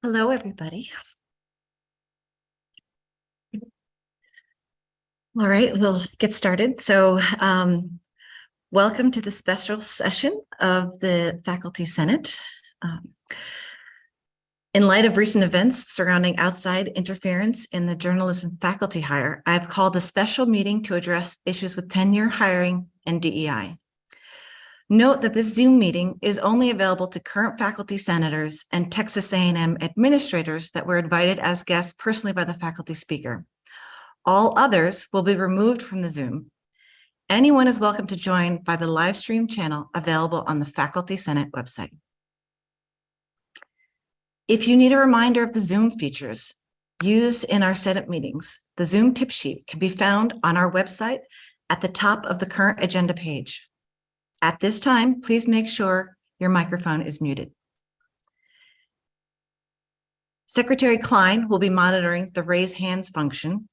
Hello, everybody. All right, we'll get started. So welcome to the special session of the Faculty Senate. In light of recent events surrounding outside interference in the journalism faculty hire, I've called a special meeting to address issues with tenure, hiring, and DEI. Note that this Zoom meeting is only available to current faculty senators and Texas A&M administrators that were invited as guests personally by the faculty speaker. All others will be removed from the Zoom. Anyone is welcome to join by the live stream channel available on the Faculty Senate website. If you need a reminder of the Zoom features used in our Senate meetings, the Zoom tip sheet can be found on our website at the top of the current agenda page. At this time, please make sure your microphone is muted. Secretary Klein will be monitoring the raise hands function.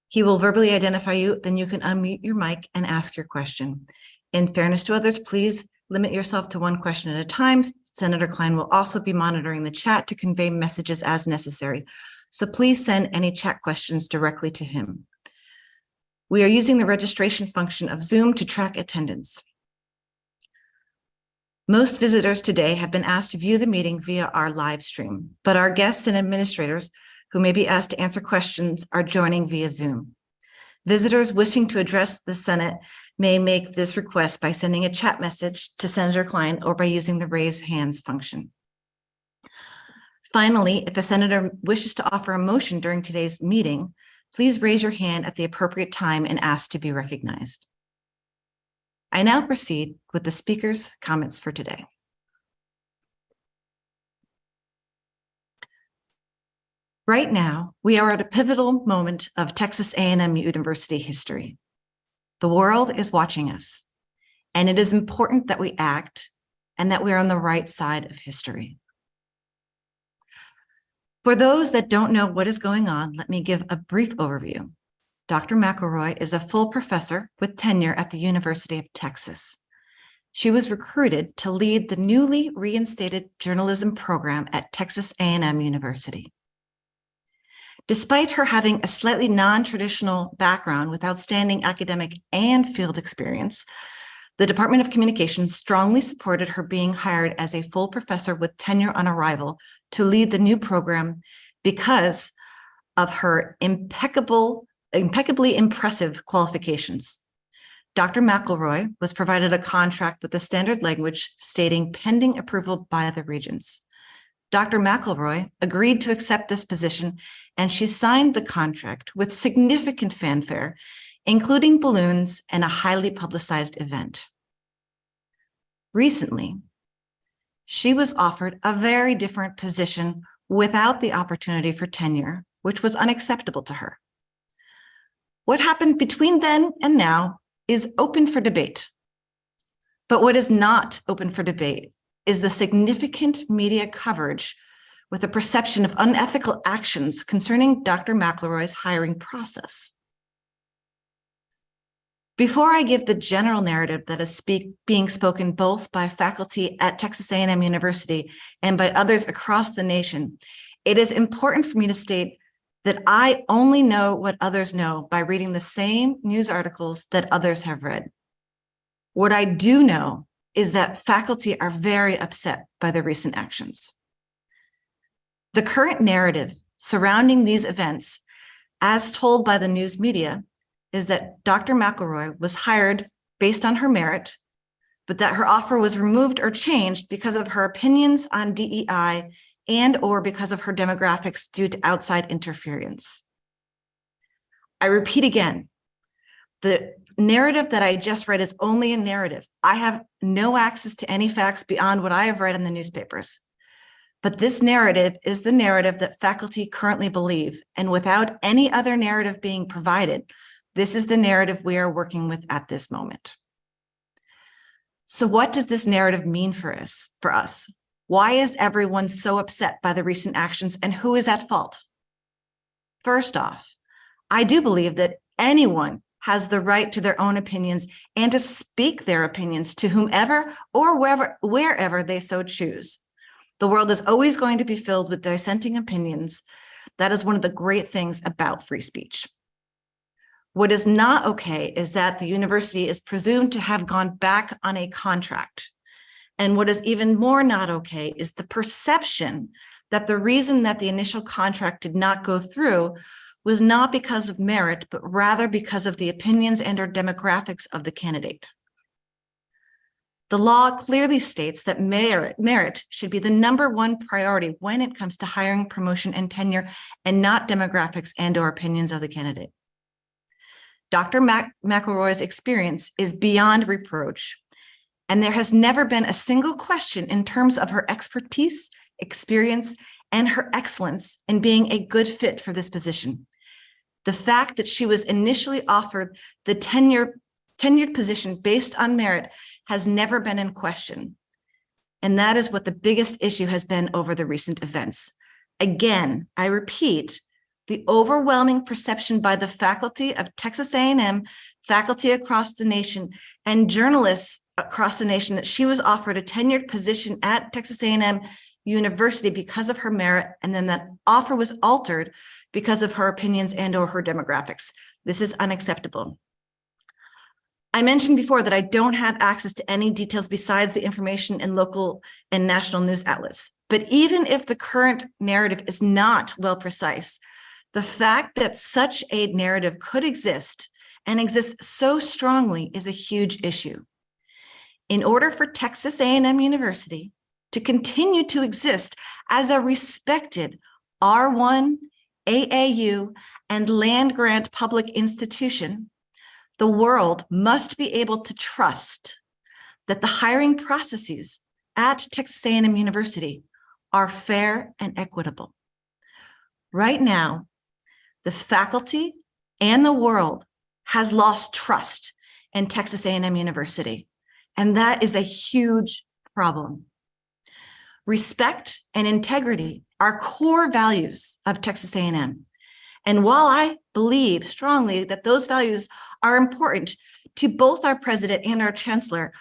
He will verbally identify you, then you can unmute your mic and ask your question. In fairness to others, please limit yourself to one question at a time. Senator Klein will also be monitoring the chat to convey messages as necessary. So please send any chat questions directly to him. We are using the registration function of Zoom to track attendance. Most visitors today have been asked to view the meeting via our live stream, but our guests and administrators who may be asked to answer questions are joining via Zoom. Visitors wishing to address the Senate may make this request by sending a chat message to Senator Klein or by using the raise hands function. Finally, if a senator wishes to offer a motion during today's meeting, please raise your hand at the appropriate time and ask to be recognized. I now proceed with the speaker's comments for today. Right now, we are at a pivotal moment of Texas A&M University history. The world is watching us, and it is important that we act and that we are on the right side of history. For those that don't know what is going on, let me give a brief overview. Dr. McElroy is a full professor with tenure at the University of Texas. She was recruited to lead the newly reinstated journalism program at Texas A&M University. Despite her having a slightly non-traditional background with outstanding academic and field experience, the Department of Communications strongly supported her being hired as a full professor with tenure on arrival to lead the new program because of her impeccably impressive qualifications. Dr. McElroy was provided a contract with the standard language stating pending approval by the regents. Dr. McElroy agreed to accept this position, and she signed the contract with significant fanfare, including balloons and a highly publicized event. Recently, she was offered a very different position without the opportunity for tenure, which was unacceptable to her. What happened between then and now is open for debate. But what is not open for debate is the significant media coverage with a perception of unethical actions concerning Dr. McElroy's hiring process. Before I give the general narrative that is being spoken both by faculty at Texas A&M University and by others across the nation, it is important for me to state that I only know what others know by reading the same news articles that others have read. What I do know is that faculty are very upset by the recent actions. The current narrative surrounding these events, as told by the news media, is that Dr. McElroy was hired based on her merit, but that her offer was removed or changed because of her opinions on DEI and or because of her demographics due to outside interference. I repeat again, the narrative that I just read is only a narrative. I have no access to any facts beyond what I have read in the newspapers. But this narrative is the narrative that faculty currently believe, and without any other narrative being provided, this is the narrative we are working with at this moment. So what does this narrative mean for us? Why is everyone so upset by the recent actions, and who is at fault? First off, I do believe that anyone has the right to their own opinions and to speak their opinions to whomever or wherever they so choose. The world is always going to be filled with dissenting opinions. That is one of the great things about free speech. What is not okay is that the university is presumed to have gone back on a contract. And what is even more not okay is the perception that the reason that the initial contract did not go through was not because of merit, but rather because of the opinions and or demographics of the candidate. The law clearly states that merit should be the #1 priority when it comes to hiring, promotion, and tenure, and not demographics and/or opinions of the candidate. Dr. McElroy's experience is beyond reproach, and there has never been a single question in terms of her expertise, experience, and her excellence in being a good fit for this position. The fact that she was initially offered the tenured position based on merit has never been in question. And that is what the biggest issue has been over the recent events. Again, I repeat, the overwhelming perception by the faculty of Texas A&M, faculty across the nation, and journalists across the nation that she was offered a tenured position at Texas A&M University because of her merit, and then that offer was altered because of her opinions and/or her demographics. This is unacceptable. I mentioned before that I don't have access to any details besides the information in local and national news outlets. But even if the current narrative is not well precise, the fact that such a narrative could exist and exist so strongly is a huge issue. In order for Texas A&M University to continue to exist as a respected R1, AAU, and land-grant public institution, the world must be able to trust that the hiring processes at Texas A&M University are fair and equitable. Right now, the faculty and the world has lost trust in Texas A&M University, and that is a huge problem. Respect and integrity are core values of Texas A&M. And while I believe strongly that those values are important to both our president and our chancellor,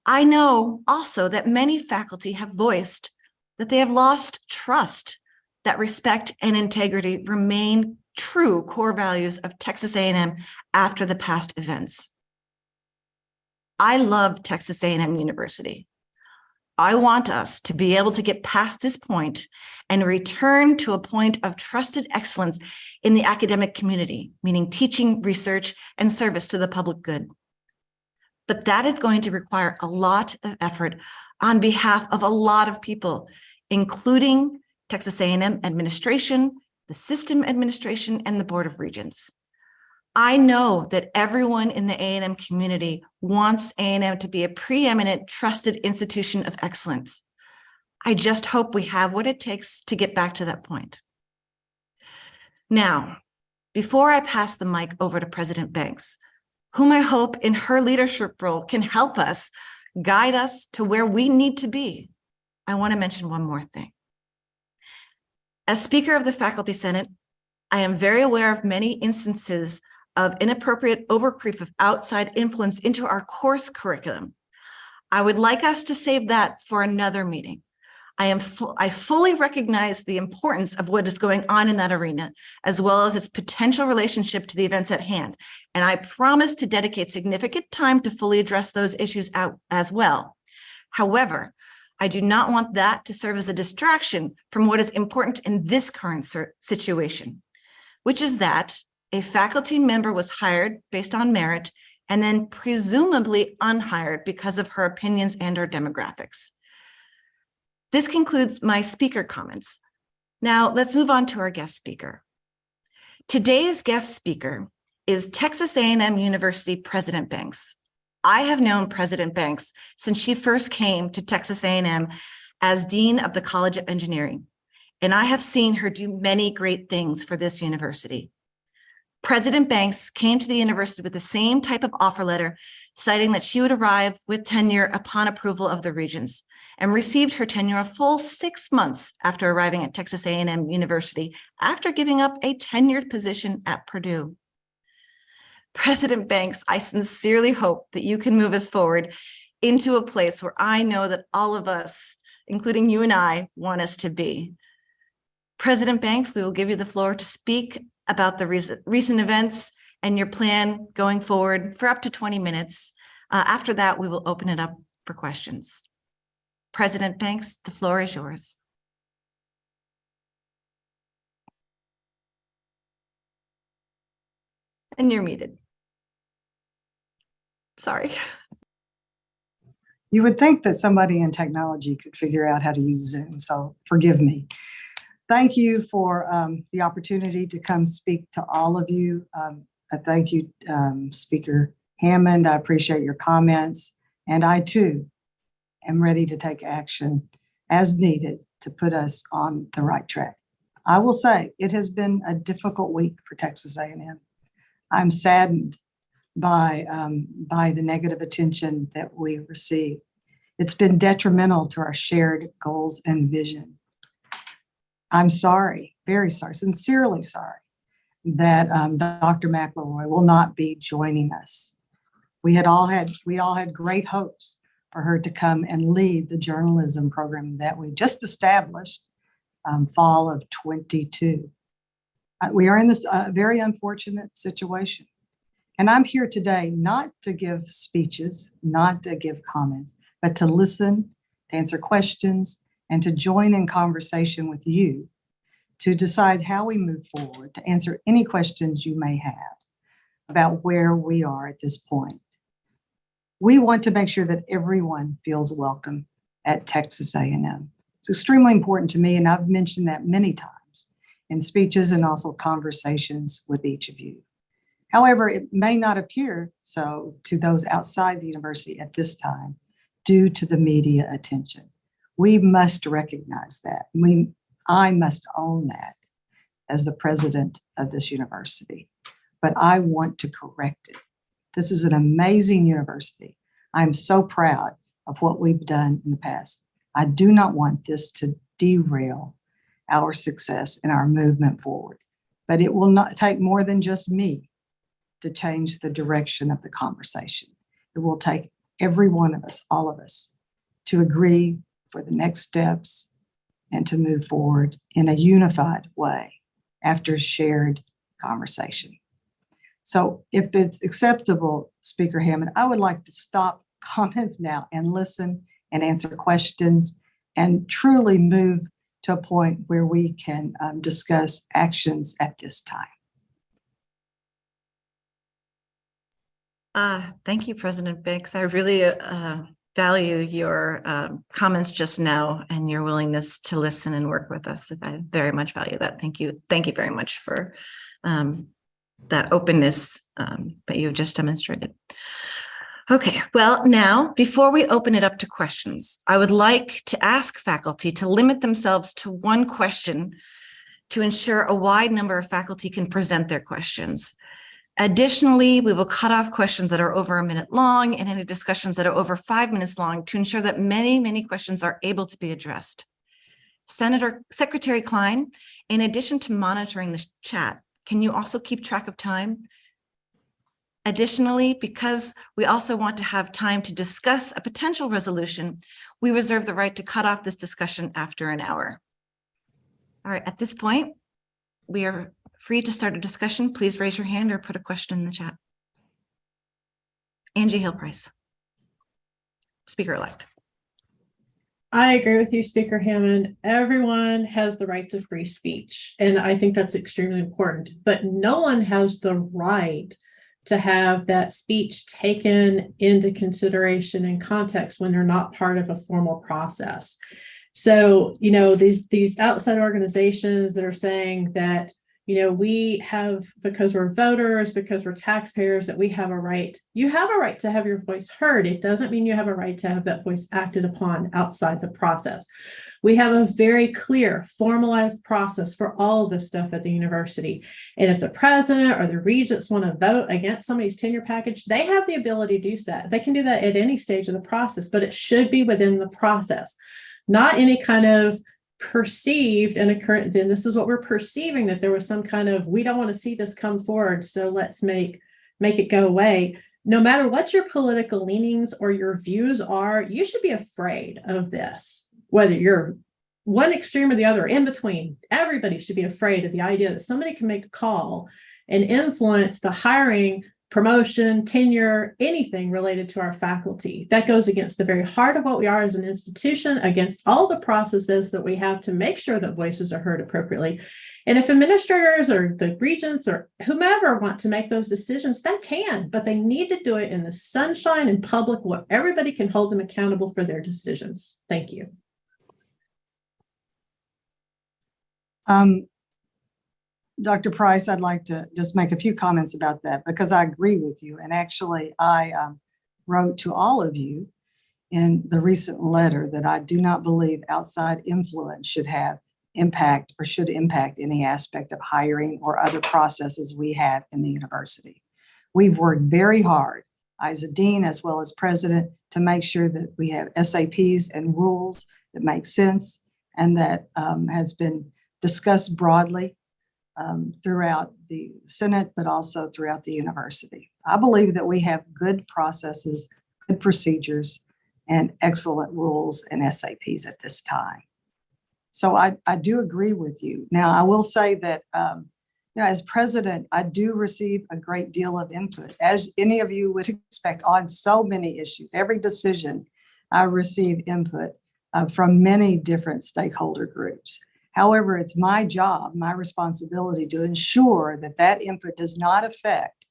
I know also that many faculty have voiced that they have lost trust that respect and integrity remain true core values of Texas A&M after the past events. I love Texas A&M University. I want us to be able to get past this point and return to a point of trusted excellence in the academic community, meaning teaching, research, and service to the public good. But that is going to require a lot of effort on behalf of a lot of people, including Texas A&M administration, the system administration, and the Board of Regents. I know that everyone in the A&M community wants A&M to be a preeminent, trusted institution of excellence. I just hope we have what it takes to get back to that point. Now, before I pass the mic over to President Banks, whom I hope in her leadership role can help us, guide us to where we need to be, I want to mention one more thing. As Speaker of the Faculty Senate, I am very aware of many instances of inappropriate overcreep of outside influence into our course curriculum. I would like us to save that for another meeting. I fully recognize the importance of what is going on in that arena, as well as its potential relationship to the events at hand. And I promise to dedicate significant time to fully address those issues out as well. However, I do not want that to serve as a distraction from what is important in this current situation, which is that a faculty member was hired based on merit and then presumably unhired because of her opinions and or demographics. This concludes my speaker comments. Now let's move on to our guest speaker. Today's guest speaker is Texas A&M University President Banks. I have known President Banks since she first came to Texas A&M as Dean of the College of Engineering, and I have seen her do many great things for this university. President Banks came to the university with the same type of offer letter, citing that she would arrive with tenure upon approval of the regents, and received her tenure a full 6 months after arriving at Texas A&M University after giving up a tenured position at Purdue. President Banks, I sincerely hope that you can move us forward into a place where I know that all of us, including you and I, want us to be. President Banks, we will give you the floor to speak about the recent events and your plan going forward for up to 20 minutes. After that, we will open it up for questions. President Banks, the floor is yours. And you're muted. Sorry. You would think that somebody in technology could figure out how to use Zoom, so forgive me. Thank you for the opportunity to come speak to all of you. I thank you, Speaker Hammond. I appreciate your comments, and I too am ready to take action as needed to put us on the right track. I will say it has been a difficult week for Texas A&M. I'm saddened by the negative attention that we receive. It's been detrimental to our shared goals and vision. I'm sorry, very sorry, sincerely sorry that Dr. McElroy will not be joining us. We all had great hopes for her to come and lead the journalism program that we just established fall of 22. We are in this very unfortunate situation. And I'm here today not to give speeches, not to give comments, but to listen, to answer questions, and to join in conversation with you to decide how we move forward, to answer any questions you may have about where we are at this point. We want to make sure that everyone feels welcome at Texas A&M. It's extremely important to me, and I've mentioned that many times in speeches and also conversations with each of you. However, it may not appear so to those outside the university at this time due to the media attention. We must recognize that. I must own that as the president of this university, but I want to correct it. This is an amazing university. I'm so proud of what we've done in the past. I do not want this to derail our success and our movement forward, but it will not take more than just me to change the direction of the conversation. It will take every one of us, all of us, to agree for the next steps and to move forward in a unified way after shared conversation. So if it's acceptable, Speaker Hammond, I would like to stop comments now and listen and answer questions and truly move to a point where we can discuss actions at this time. Thank you, President Biggs. I really value your comments just now and your willingness to listen and work with us. I very much value that. Thank you. Thank you very much for that openness that you've just demonstrated. Okay, well, now, before we open it up to questions, I would like to ask faculty to limit themselves to one question to ensure a wide number of faculty can present their questions. Additionally, we will cut off questions that are over a minute long and any discussions that are over 5 minutes long to ensure that many questions are able to be addressed. Secretary Klein, in addition to monitoring the chat, can you also keep track of time? Additionally, because we also want to have time to discuss a potential resolution, we reserve the right to cut off this discussion after an hour. All right, at this point, we are free to start a discussion. Please raise your hand or put a question in the chat. Angie Hill-Price, Speaker-elect. I agree with you, Speaker Hammond. Everyone has the right to free speech, and I think that's extremely important, but no one has the right to have that speech taken into consideration and context when they're not part of a formal process. So, you know, these outside organizations that are saying that, you know, we have, because we're voters, because we're taxpayers, that we have a right. You have a right to have your voice heard. It doesn't mean you have a right to have that voice acted upon outside the process. We have a very clear, formalized process for all of this stuff at the university. And if the president or the regents want to vote against somebody's tenure package, they have the ability to do that. They can do that at any stage of the process, but it should be within the process, not any kind of perceived and a current. Then this is what we're perceiving, that there was some kind of, we don't want to see this come forward, so let's make it go away. No matter what your political leanings or your views are, you should be afraid of this. Whether you're one extreme or the other, in between, everybody should be afraid of the idea that somebody can make a call and influence the hiring promotion, tenure, anything related to our faculty. That goes against the very heart of what we are as an institution, against all the processes that we have to make sure that voices are heard appropriately. And if administrators or the regents or whomever want to make those decisions, they can, but they need to do it in the sunshine and public where everybody can hold them accountable for their decisions. Thank you. Dr. Price, I'd like to just make a few comments about that because I agree with you. And actually, I wrote to all of you in the recent letter that I do not believe outside influence should have impact or should impact any aspect of hiring or other processes we have in the university. We've worked very hard, I as a dean as well as president, to make sure that we have SAPs and rules that make sense and that has been discussed broadly throughout the Senate, but also throughout the university. I believe that we have good processes, good procedures, and excellent rules and SAPs at this time. So I do agree with you. Now, I will say that, as president, I do receive a great deal of input, as any of you would expect, on so many issues. Every decision, I receive input from many different stakeholder groups. However, it's my job, my responsibility to ensure that that input does not affect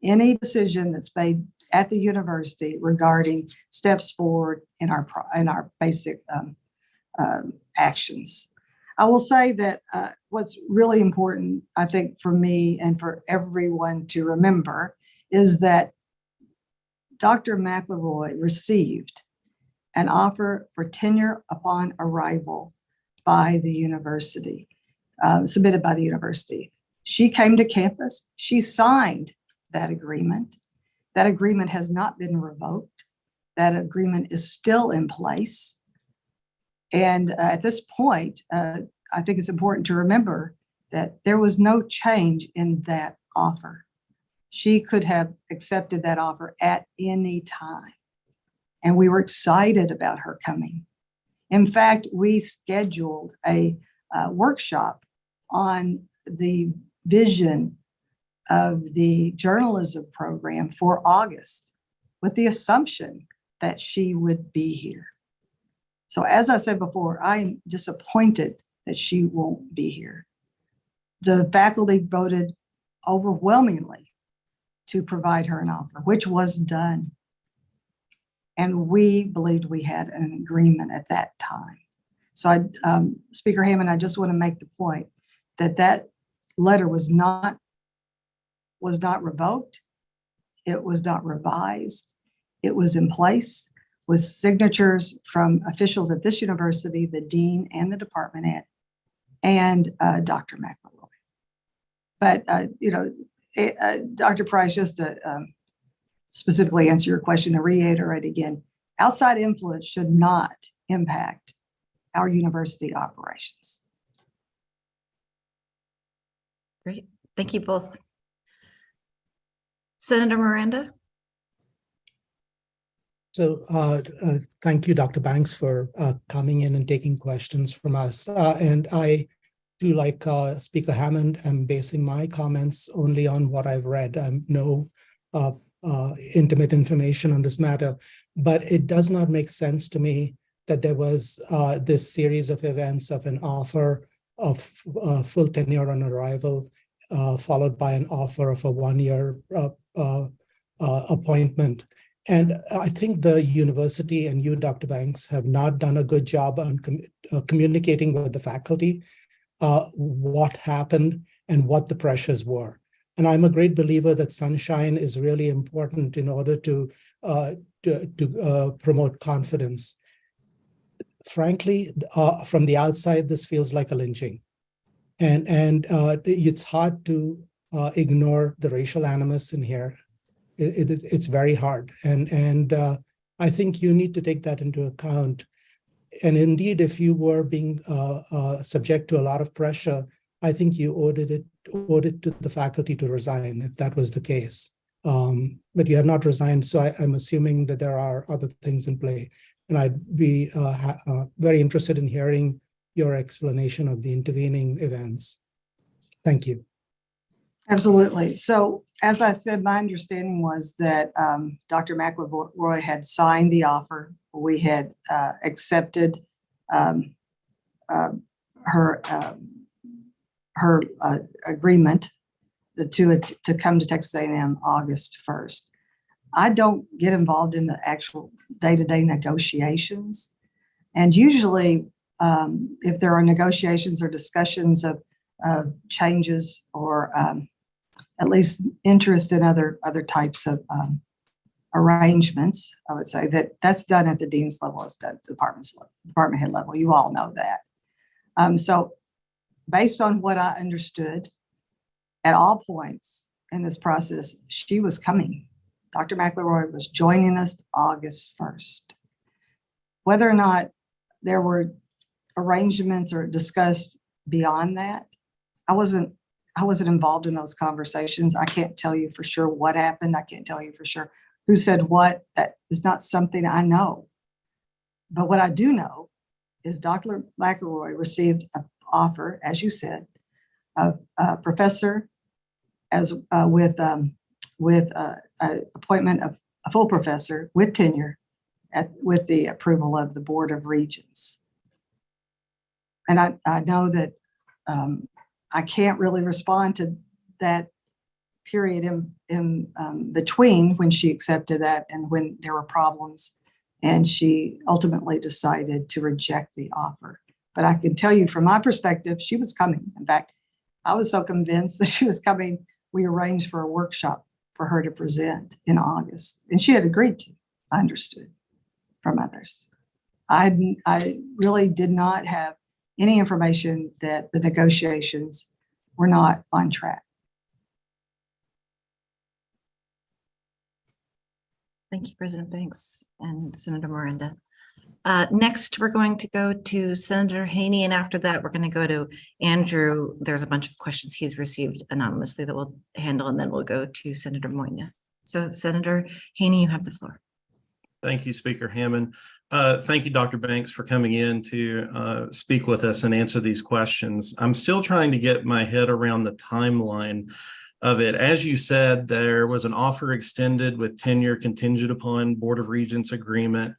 any decision that's made at the university regarding steps forward in our basic actions. I will say that what's really important, I think, for me and for everyone to remember is that Dr. McElroy received an offer for tenure upon arrival by the university, submitted by the university. She came to campus, she signed that agreement. That agreement has not been revoked. That agreement is still in place. And at this point, I think it's important to remember that there was no change in that offer. She could have accepted that offer at any time. And we were excited about her coming. In fact, we scheduled a workshop on the vision of the journalism program for August with the assumption that she would be here. So as I said before, I'm disappointed that she won't be here. The faculty voted overwhelmingly to provide her an offer, which was done. And we believed we had an agreement at that time. So Speaker Hammond, I just want to make the point that that letter was not revoked. It was not revised. It was in place with signatures from officials at this university, the dean and the department head, and Dr. McElroy. But, Dr. Price, just to specifically answer your question and reiterate again, outside influence should not impact our university operations. Great. Thank you both. Senator Miranda. So thank you, Dr. Banks, for coming in and taking questions from us. And I do, like Speaker Hammond, I'm basing my comments only on what I've read. No intimate information on this matter, but it does not make sense to me that there was this series of events of an offer of full tenure on arrival, followed by an offer of a one-year appointment. And I think the university and you, Dr. Banks, have not done a good job on communicating with the faculty what happened and what the pressures were. And I'm a great believer that sunshine is really important in order to promote confidence. Frankly, from the outside, this feels like a lynching. And it's hard to ignore the racial animus in here. It's very hard. And I think you need to take that into account. And indeed, if you were being subject to a lot of pressure, I think you owed it to the faculty to resign if that was the case. But you have not resigned, so I'm assuming that there are other things in play. And I'd be very interested in hearing your explanation of the intervening events. Thank you. Absolutely. So as I said, my understanding was that Dr. McElroy had signed the offer. We had accepted um, uh, her agreement to come to Texas A&M August 1st. I don't get involved in the actual day-to-day negotiations. And usually, if there are negotiations or discussions of changes or at least interest in other types of arrangements, I would say that's done at the dean's level, it's done at the department head level. You all know that. So based on what I understood at all points in this process, she was coming. Dr. McElroy was joining us August 1st. Whether or not there were arrangements or discussed beyond that, I wasn't involved in those conversations. I can't tell you for sure what happened. I can't tell you for sure who said what. That is not something I know. But what I do know is Dr. McElroy received an offer, as you said, of a professor as with appointment of a full professor with tenure with the approval of the Board of Regents. And I know that I can't really respond to that period in between when she accepted that and when there were problems, and she ultimately decided to reject the offer. But I can tell you from my perspective, she was coming. In fact, I was so convinced that she was coming, we arranged for a workshop for her to present in August, and she had agreed to. I understood from others. I really did not have any information that the negotiations were not on track. Thank you, President Banks and Senator Miranda. Next, we're going to go to Senator Haney, and after that, we're going to go to Andrew. There's a bunch of questions he's received anonymously that we'll handle, and then we'll go to Senator Moyna. So, Senator Haney, you have the floor. Thank you, Speaker Hammond. Thank you, Dr. Banks, for coming in to speak with us and answer these questions. I'm still trying to get my head around the timeline of it. As you said, there was an offer extended with tenure contingent upon Board of Regents agreement.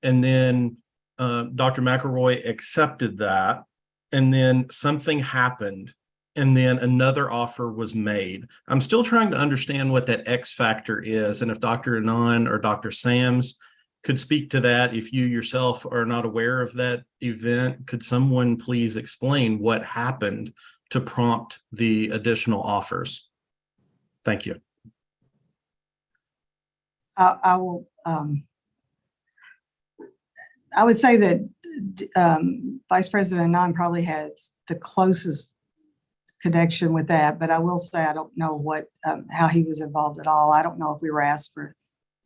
And then Dr. McElroy accepted that. And then something happened. And then another offer was made. I'm still trying to understand what that X factor is. And if Dr. Anand or Dr. Sams could speak to that, if you yourself are not aware of that event, could someone please explain what happened to prompt the additional offers? Thank you. I will. I would say that Vice President Anand probably has the closest connection with that, but I will say I don't know what how he was involved at all. I don't know if we were asked for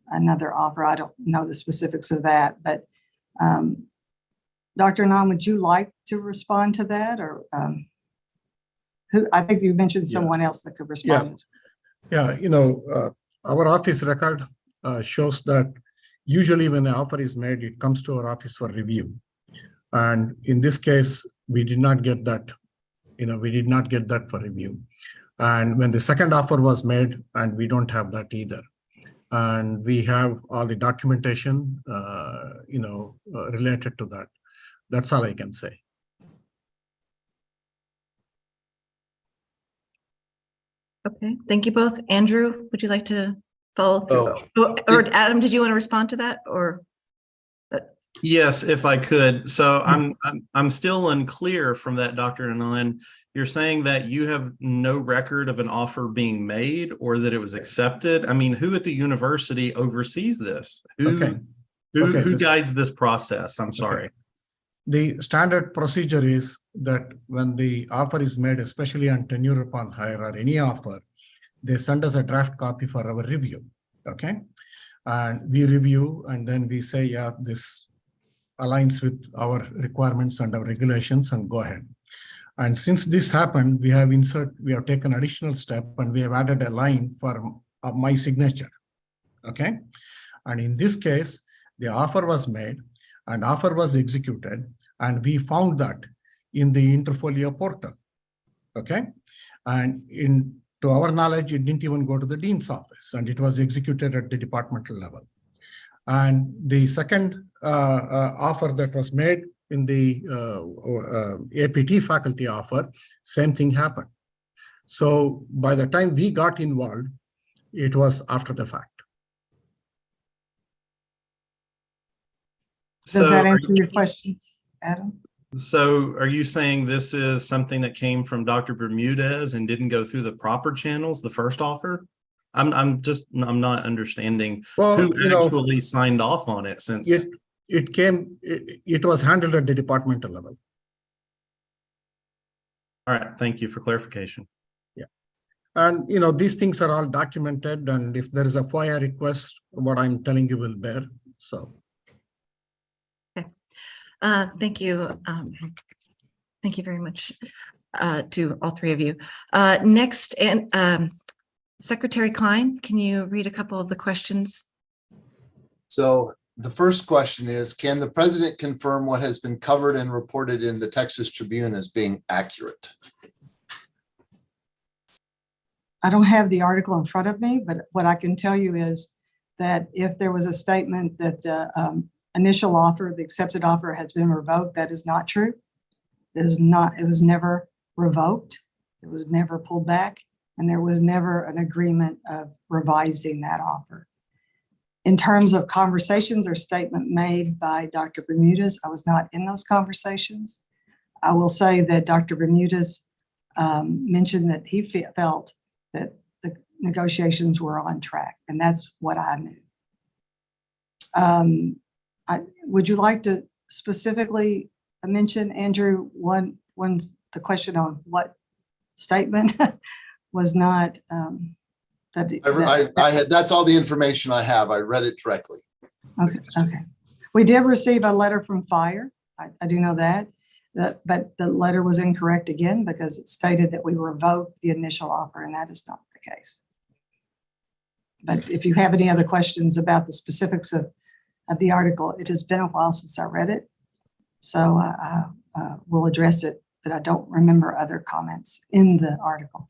another offer. I don't know the specifics of that, but Dr. Anand, would you like to respond to that, or who? I think you mentioned someone else that could respond. Yeah, our office record shows that usually when an offer is made, it comes to our office for review. And in this case, we did not get that. We did not get that for review. And when the second offer was made, and we don't have that either. And we have all the documentation, related to that. That's all I can say. Okay, thank you both. Andrew, would you like to follow through? Or Adam, did you want to respond to that, or? Yes, if I could. So I'm still unclear from that, Dr. Anand. You're saying that you have no record of an offer being made or that it was accepted. I mean, who at the university oversees this? Who guides this process? I'm sorry. The standard procedure is that when the offer is made, especially on tenure upon hire or any offer, they send us a draft copy for our review. Okay. And we review, and then we say, yeah, this aligns with our requirements and our regulations, and go ahead. And since this happened, we have taken additional step, and we have added a line for my signature. Okay. And in this case, the offer was made and offer was executed, and we found that in the Interfolio portal. Okay. And To our knowledge, it didn't even go to the dean's office, and it was executed at the departmental level. And the second offer that was made in the APT faculty offer, same thing happened. So by the time we got involved, it was after the fact. Does that So, answer your questions, Adam? so are you saying this is something that came from Dr. Bermudez and didn't go through the proper channels, the first offer? I'm not understanding Well, who actually signed off on it, since it was handled at the departmental level. all right, thank you for clarification. And these things are all documented, and if there is a FOIA request, what I'm telling you will bear. So Thank you. Thank you very much to all three of you. Next, and Secretary Klein, can you read a couple of the questions? So the first question is, can the president confirm what has been covered and reported in the Texas Tribune as being accurate? I don't have the article in front of me, but what I can tell you is that if there was a statement that the initial offer, the accepted offer has been revoked, that is not true. It was never revoked. It was never pulled back, and there was never an agreement of revising that offer. In terms of conversations or statement made by Dr. Bermudez, I was not in those conversations. I will say that Dr. Bermudez mentioned that he felt that the negotiations were on track, and that's what I knew. Would you like to specifically mention, Andrew, the question on what statement was not I had, that's all the information I have. I read it directly. Okay. We did receive a letter from Fire. I do know that, but the letter was incorrect again because it stated that we revoked the initial offer, and that is not the case. But if you have any other questions about the specifics of the article, it has been a while since I read it. So we'll address it, but I don't remember other comments in the article.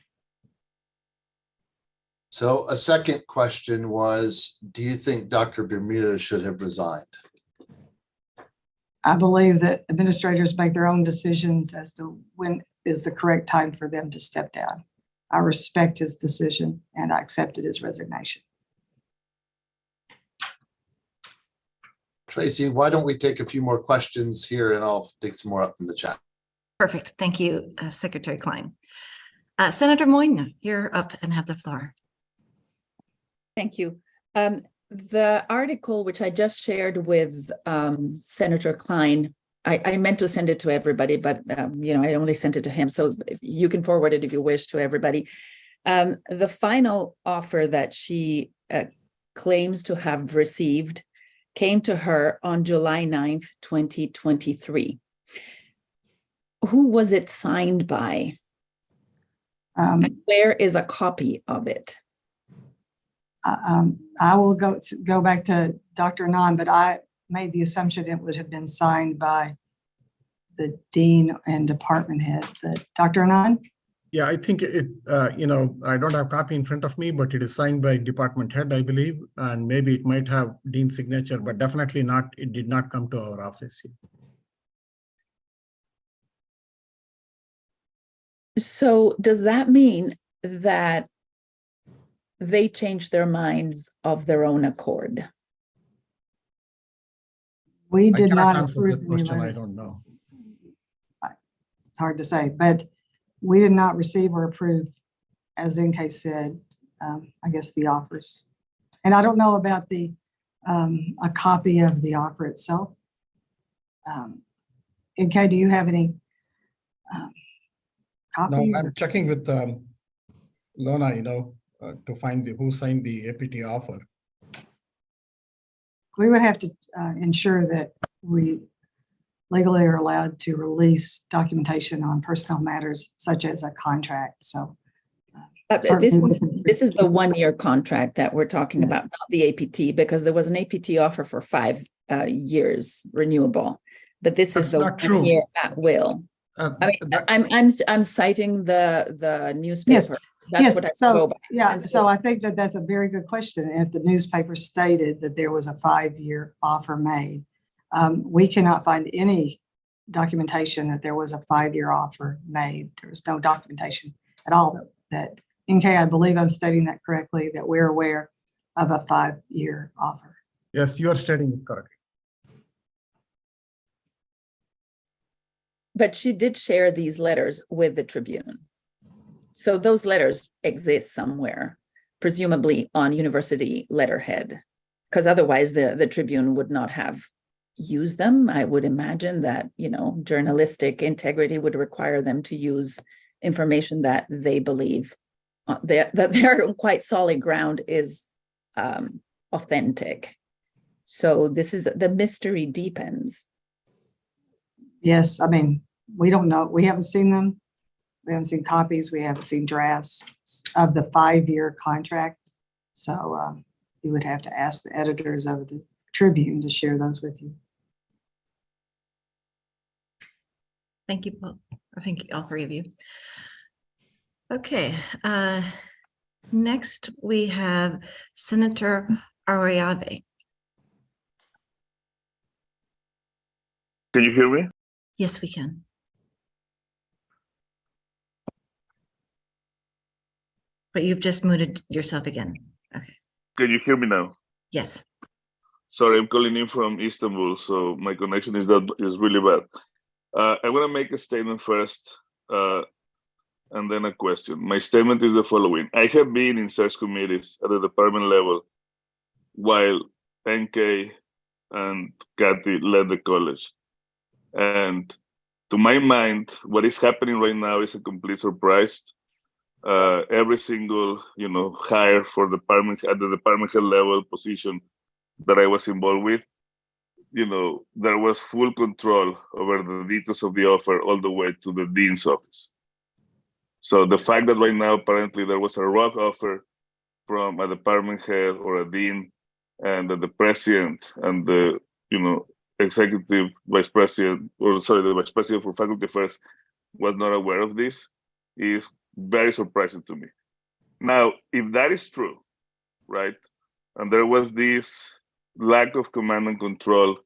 So a second question was, do you think Dr. Bermudez should have resigned? I believe that administrators make their own decisions as to when is the correct time for them to step down. I respect his decision and I accepted his resignation. Tracy, why don't we take a few more questions here and I'll dig some more up in the chat. Perfect. Thank you, Secretary Klein. Senator Moynihan, you're up and have the floor. Thank you. The article which I just shared with Senator Klein, I meant to send it to everybody, but I only sent it to him. So you can forward it if you wish to everybody. The final offer that she claims to have received came to her on July 9th, 2023. Who was it signed by? And where is a copy of it? I will go back to Dr. Anand, but I made the assumption it would have been signed by the dean and department head. But Dr. Anand? Yeah, I think it, I don't have a copy in front of me, but it is signed by department head, I believe, and maybe it might have dean's signature, but definitely not, it did not come to our office. So does that mean that they changed their minds of their own accord? We did not answer approve that any question. I letters. don't know. It's hard to say, but we did not receive or approve, as NK said, I guess the offers. And I don't know about a copy of the offer itself. NK, do you have any copies? No, I'm checking with Lona, to find who signed the APT offer. We would have to ensure that we legally are allowed to release documentation on personnel matters such as a contract. So this is the 1-year contract that we're talking about, not the APT, because there was an APT offer for 5 years renewable, but this is the 1 year at will. I'm citing the newspaper. That's Yes, what I go so, by. yeah, And so I think that that's a very good question. If the newspaper stated that there was a 5-year offer made, we cannot find any documentation that there was a 5-year offer made. There was no documentation at all that NK, I believe I'm stating that correctly, that we're aware of a 5-year offer. Yes, you are stating it correctly. But she did share these letters with the Tribune. So those letters exist somewhere, presumably on university letterhead, because otherwise the Tribune would not have used them. I would imagine that, journalistic integrity would require them to use information that they believe that their quite solid ground is authentic. So this is, the mystery deepens. Yes, I mean, we don't know. We haven't seen them. We haven't seen copies. We haven't seen drafts of the 5-year contract. So you would have to ask the editors of the Tribune to share those with you. Thank you both. I thank you, all three of you. Okay, next we have Senator Arroyave. Can you hear me? Yes, we can. But you've just muted yourself again. Okay, Can you hear me now? yes. Sorry, I'm calling in from Istanbul, so my connection is really bad. I'm going to make a statement first, and then a question. My statement is the following. I have been in search committees at the department level while NK and Kathy led the college. And to my mind, what is happening right now is a complete surprise. Every single, hire for department at the department head level position that I was involved with, there was full control over the details of the offer all the way to the dean's office. So the fact that right now apparently there was a rough offer from a department head or a dean, and that the president and the executive vice president, the vice president for faculty affairs was not aware of this is very surprising to me. Now, if that is true, right, and there was this lack of command and control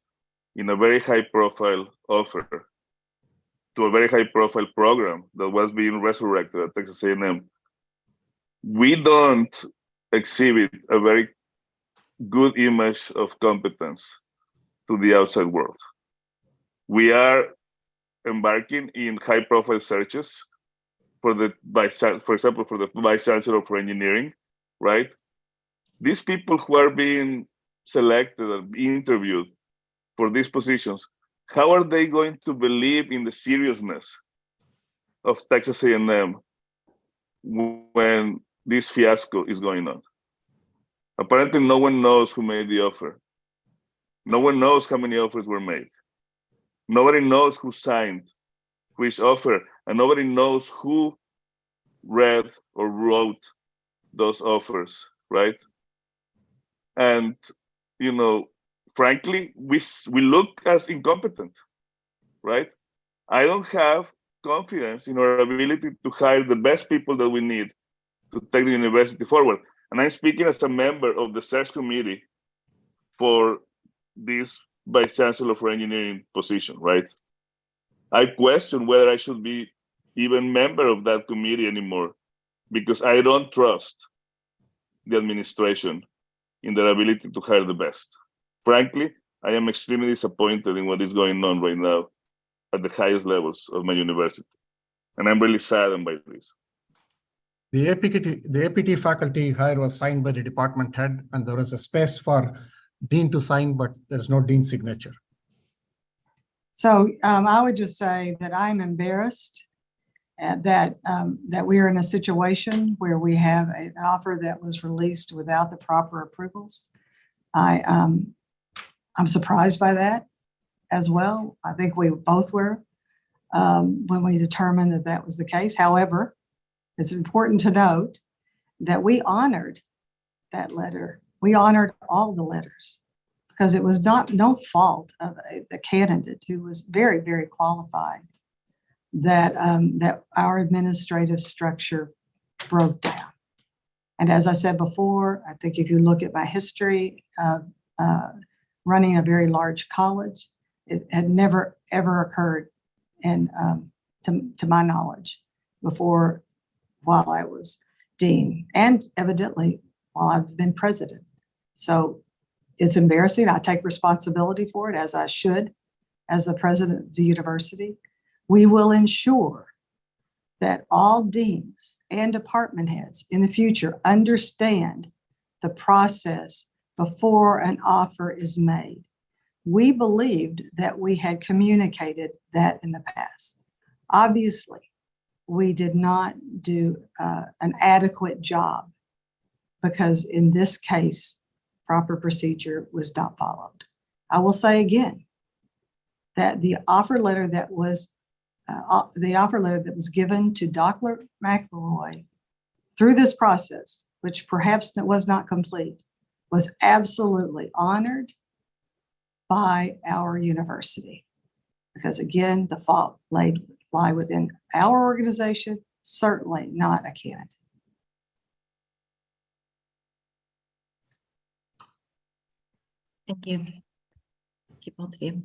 in a very high profile offer to a very high profile program that was being resurrected at Texas A&M, we don't exhibit a very good image of competence to the outside world. We are embarking in high profile searches for example, for the vice chancellor for engineering, right? These people who are being selected and interviewed for these positions, how are they going to believe in the seriousness of Texas A&M when this fiasco is going on? Apparently, no one knows who made the offer. No one knows how many offers were made. Nobody knows who signed which offer, and nobody knows who read or wrote those offers, right? And, frankly, we look as incompetent, right? I don't have confidence in our ability to hire the best people that we need to take the university forward. And I'm speaking as a member of the search committee for this vice chancellor for engineering position, right? I question whether I should be even member of that committee anymore, because I don't trust the administration in their ability to hire the best. Frankly, I am extremely disappointed in what is going on right now at the highest levels of my university. And I'm really saddened by this. The APT faculty hire was signed by the department head, and there was a space for dean to sign, but there's no dean signature. So I would just say that I'm embarrassed that we are in a situation where we have an offer that was released without the proper approvals. I'm surprised by that as well. I think we both were when we determined that that was the case. However, it's important to note that we honored that letter. We honored all the letters because it was no fault of the candidate who was very, very qualified, that our administrative structure broke down. And as I said before, I think if you look at my history of running a very large college, it had never, ever occurred to my knowledge before, while I was dean, and evidently while I've been president. So it's embarrassing. I take responsibility for it, as I should, as the president of the university. We will ensure that all deans and department heads in the future understand the process before an offer is made. We believed that we had communicated that in the past. Obviously, we did not do an adequate job, because in this case, proper procedure was not followed. I will say again that the offer letter that was given to Dr. McElroy through this process, which perhaps was not complete, was absolutely honored by our university. Because again, the fault lie within our organization, certainly not a candidate. Thank you. Thank you, both of you.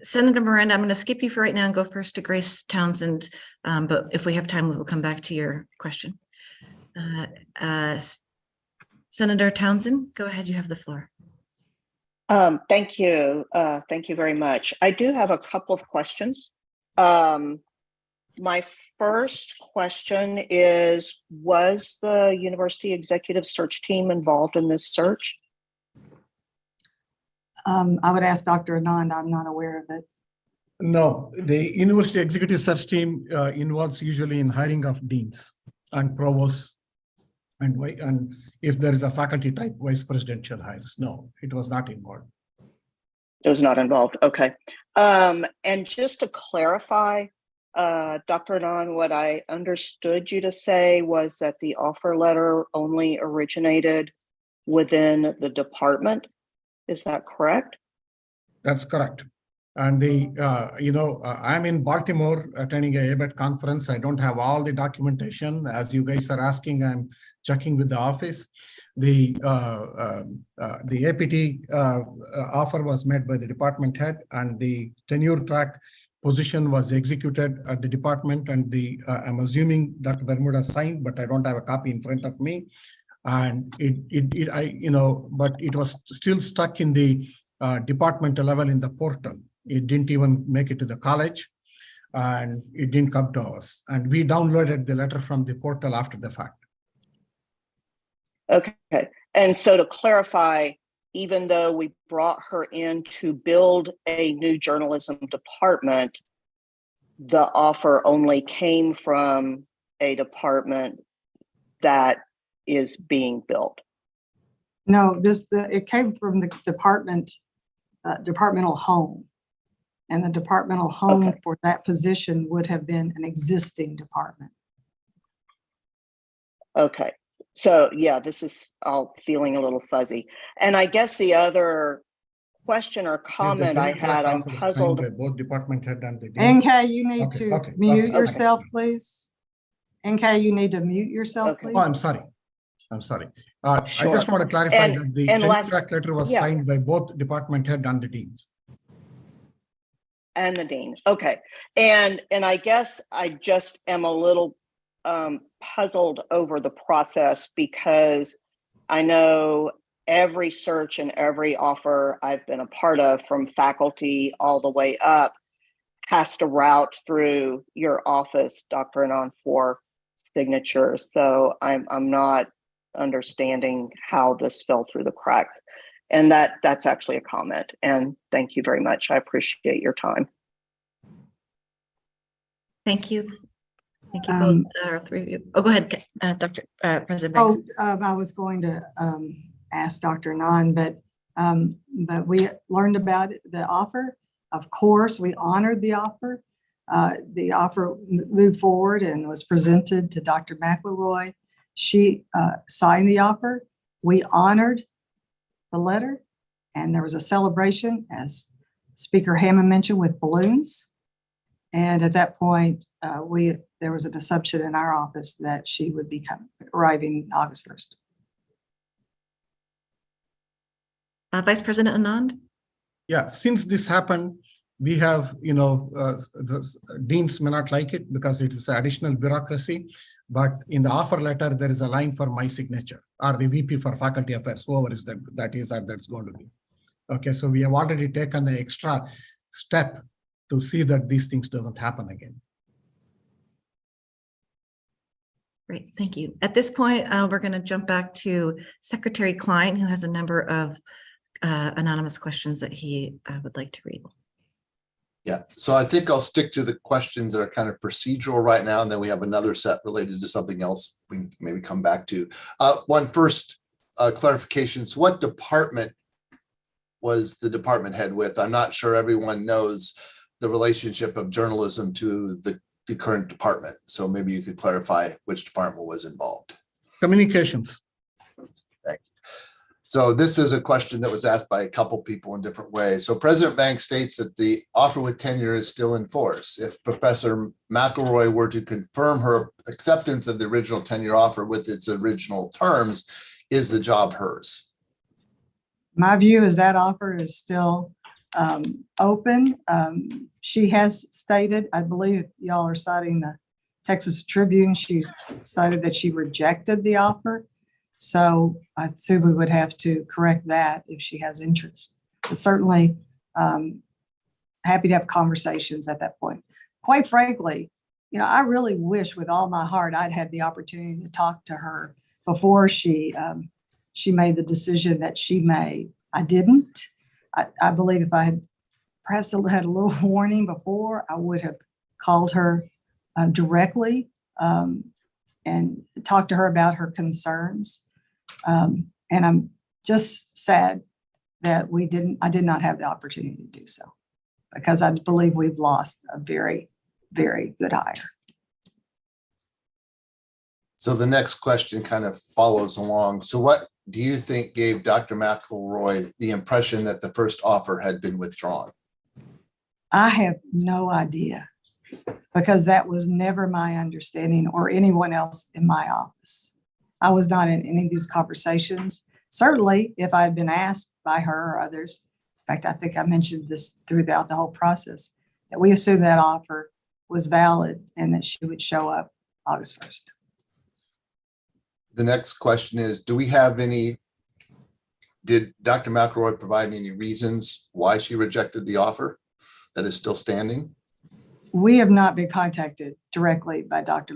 Senator Miranda, I'm going to skip you for right now and go first to Grace Townsend. But if we have time, we will come back to your question. Senator Townsend, go ahead. You have the floor. Thank you. Thank you very much. I do have a couple of questions. My first question is, was the university executive search team involved in this search? I would ask Dr. Anand. I'm not aware of it. No, the university executive search team involves usually in hiring of deans and provosts, and if there is a faculty type vice presidential hires. No, it was not involved. It was not involved. Okay. And just to clarify, Dr. Anand, what I understood you to say was that the offer letter only originated within the department. Is that correct? That's correct. And I'm in Baltimore attending a ABET conference. I don't have all the documentation. As you guys are asking, I'm checking with the office. The APT offer was made by the department head, and the tenure track position was executed at the department. And I'm assuming Dr. Bermuda signed, but I don't have a copy in front of me. And but it was still stuck in the departmental level in the portal. It didn't even make it to the college, and it didn't come to us. And we downloaded the letter from the portal after the fact. Okay. And so to clarify, even though we brought her in to build a new journalism department, the offer only came from a department that is being built. No, it came from the departmental home. And the departmental home for that position would have been an existing department. Okay. So yeah, this is all feeling a little fuzzy. And I guess the other question or comment I had, I'm puzzled. Both department head and the dean. NK, you need to mute yourself, please. NK, you need to mute yourself, please. Oh, I'm sorry. Sure. I just want to clarify that the contract letter was signed by both department head and the deans. And the dean. Okay. And I guess I just am a little puzzled over the process, because I know every search and every offer I've been a part of, from faculty all the way up, has to route through your office, Dr. Anand, for signatures. So I'm not understanding how this fell through the cracks. And that's actually a comment. And thank you very much. I appreciate your time. Thank you. Thank you both, three of you. Oh, go ahead, Dr. President Banks. I was going to ask Dr. Anand, but we learned about the offer. Of course, we honored the offer. The offer moved forward and was presented to Dr. McElroy. She signed the offer. We honored the letter, and there was a celebration, as Speaker Hammond mentioned, with balloons. And at that point, there was an assumption in our office that she would be arriving August 1st. Vice President Anand? Yeah, since this happened, we have, the deans may not like it because it is additional bureaucracy, but in the offer letter, there is a line for my signature or the VP for Faculty Affairs, whoever is that's going to be. Okay, so we have already taken the extra step to see that these things doesn't happen again. Great, thank you. At this point, we're going to jump back to Secretary Klein, who has a number of anonymous questions that he would like to read. Yeah, so I think I'll stick to the questions that are kind of procedural right now, and then we have another set related to something else we can maybe come back to. One first clarification. So what department was the department head with? I'm not sure everyone knows the relationship of journalism to the current department. So maybe you could clarify which department was involved. Communications. Thank you. So this is a question that was asked by a couple people in different ways. So President Banks states that the offer with tenure is still in force. If Professor McElroy were to confirm her acceptance of the original tenure offer with its original terms, is the job hers? My view is that offer is still open. She has stated, I believe y'all are citing the Texas Tribune, she cited that she rejected the offer. So I assume we would have to correct that if she has interest. But certainly happy to have conversations at that point. Quite frankly, I really wish with all my heart I'd had the opportunity to talk to her before she made the decision that she made. I didn't. I believe if I had perhaps had a little warning before, I would have called her directly and talked to her about her concerns. And I'm just sad that I did not have the opportunity to do so, because I believe we've lost a very, very good hire. So the next question kind of follows along. So what do you think gave Dr. McElroy the impression that the first offer had been withdrawn? I have no idea, because that was never my understanding or anyone else in my office. I was not in any of these conversations. Certainly, if I had been asked by her or others, in fact, I think I mentioned this throughout the whole process, that we assumed that offer was valid and that she would show up August 1st. The next question is, did Dr. McElroy provide any reasons why she rejected the offer that is still standing? We have not been contacted directly by Dr.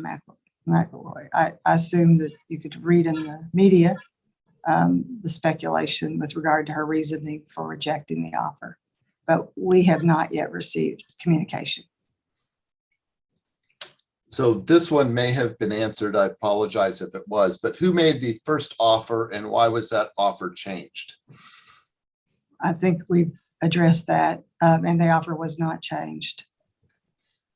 McElroy. I assume that you could read in the media the speculation with regard to her reasoning for rejecting the offer, but we have not yet received communication. So this one may have been answered. I apologize if it was, but who made the first offer and why was that offer changed? I think we've addressed that, and the offer was not changed.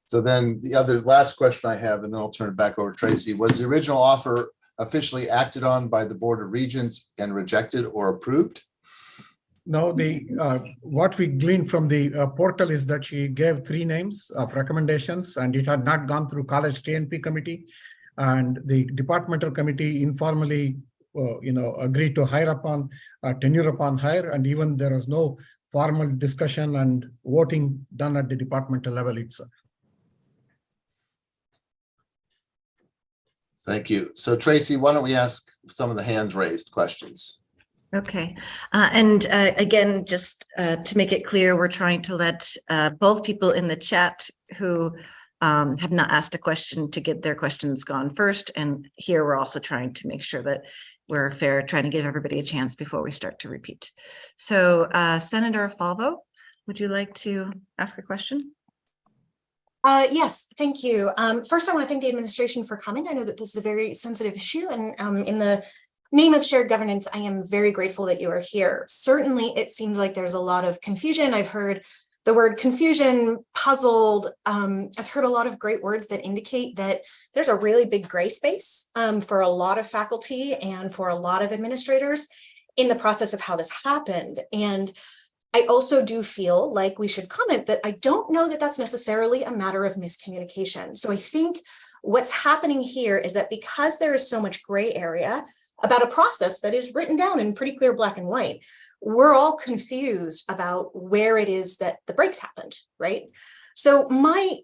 So then the last question I have, and then I'll turn it back over to Tracy, was the original offer officially acted on by the Board of Regents and rejected or approved? No, what we gleaned from the portal is that she gave 3 names of recommendations, and it had not gone through college TNP committee, and the departmental committee informally, agreed to hire upon tenure upon hire, and even there was no formal discussion and voting done at the departmental level itself. Thank you. So Tracy, why don't we ask some of the hands raised questions? Okay. And again, just to make it clear, we're trying to let both people in the chat who have not asked a question to get their questions gone first. And here we're also trying to make sure that we're fair, trying to give everybody a chance before we start to repeat. So Senator Falvo, would you like to ask a question? Yes, thank you. First, I want to thank the administration for coming. I know that this is a very sensitive issue, and in the name of shared governance, I am very grateful that you are here. Certainly, it seems like there's a lot of confusion. I've heard the word confusion, puzzled. I've heard a lot of great words that indicate that there's a really big gray space for a lot of faculty and for a lot of administrators in the process of how this happened. And I also do feel like we should comment that I don't know that that's necessarily a matter of miscommunication. So I think what's happening here is that because there is so much gray area about a process that is written down in pretty clear black and white, we're all confused about where it is that the breaks happened, right? So my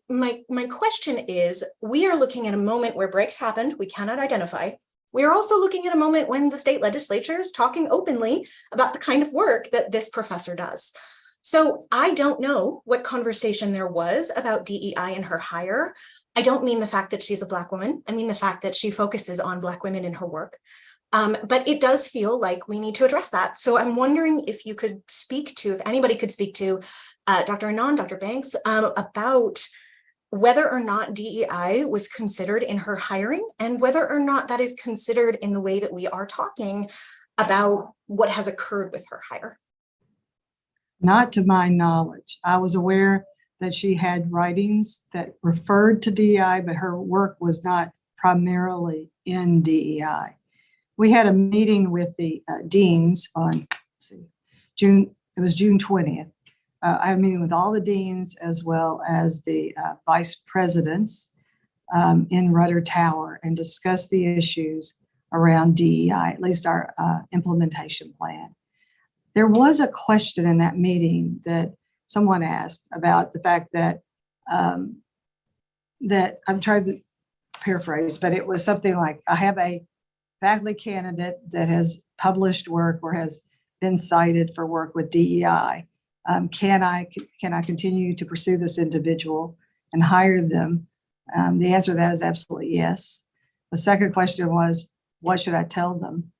question is, we are looking at a moment where breaks happened, we cannot identify. We are also looking at a moment when the state legislature is talking openly about the kind of work that this professor does. So I don't know what conversation there was about DEI in her hire. I don't mean the fact that she's a Black woman. I mean the fact that she focuses on Black women in her work. But it does feel like we need to address that. So I'm wondering if you could speak to, if anybody could speak to Dr. Anand, Dr. Banks, about whether or not DEI was considered in her hiring and whether or not that is considered in the way that we are talking about what has occurred with her hire. Not to my knowledge. I was aware that she had writings that referred to DEI, but her work was not primarily in DEI. We had a meeting with the deans on June 20th. I had a meeting with all the deans as well as the vice presidents in Rudder Tower and discussed the issues around DEI, at least our implementation plan. There was a question in that meeting that someone asked about the fact that that I'm trying to paraphrase, but it was something like, I have a faculty candidate that has published work or has been cited for work with DEI. Can I continue to pursue this individual and hire them? The answer to that is absolutely yes. The second question was, what should I tell them?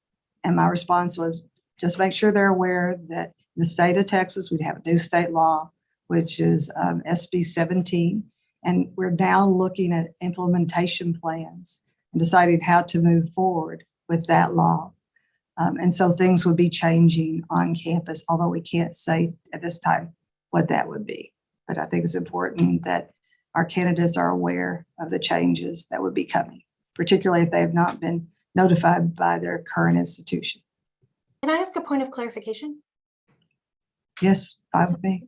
And my response was, just make sure they're aware that in the state of Texas, we'd have a new state law, which is SB 17. And we're now looking at implementation plans and deciding how to move forward with that law. And so things would be changing on campus, although we can't say at this time what that would be. But I think it's important that our candidates are aware of the changes that would be coming, particularly if they have not been notified by their current institution. Can I ask a point of clarification? Yes, fine with me.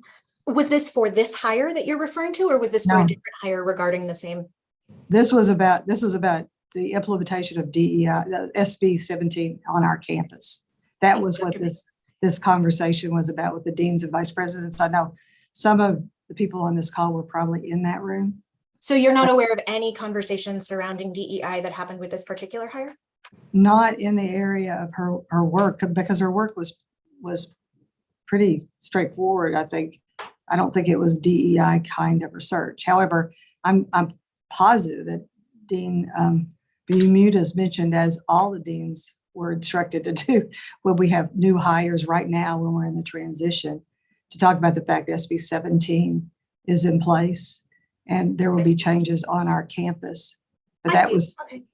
Was this for this hire that you're referring to, or was this for No. a different hire regarding the same? This was about the implementation of DEI, the SB 17 on our campus. That was what this conversation was about with the deans and vice presidents. I know some of the people on this call were probably in that room. So you're not aware of any conversations surrounding DEI that happened with this particular hire? Not in the area of her work, because her work was pretty straightforward. I don't think it was DEI kind of research. However, I'm positive that Dean Bermudez mentioned, as all the deans were instructed to do when we have new hires right now when we're in the transition, to talk about the fact SB 17 is in place and there will be changes on our campus. But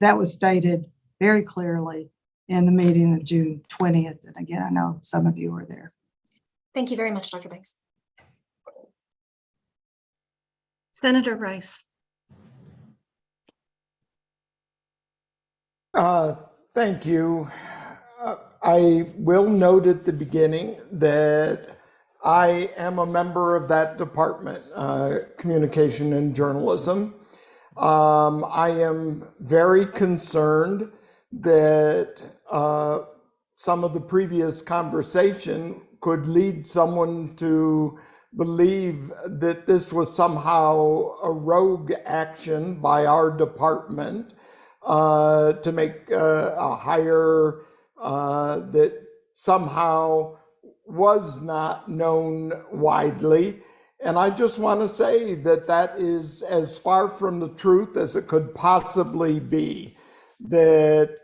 that was stated very clearly in the meeting of June 20th. And again, I know some of you were there. Thank you very much, Dr. Banks. Senator Rice. Thank you. I will note at the beginning that I am a member of that department, communication and journalism. I am very concerned that some of the previous conversation could lead someone to believe that this was somehow a rogue action by our department to make a hire that somehow was not known widely. And I just want to say that that is as far from the truth as it could possibly be, that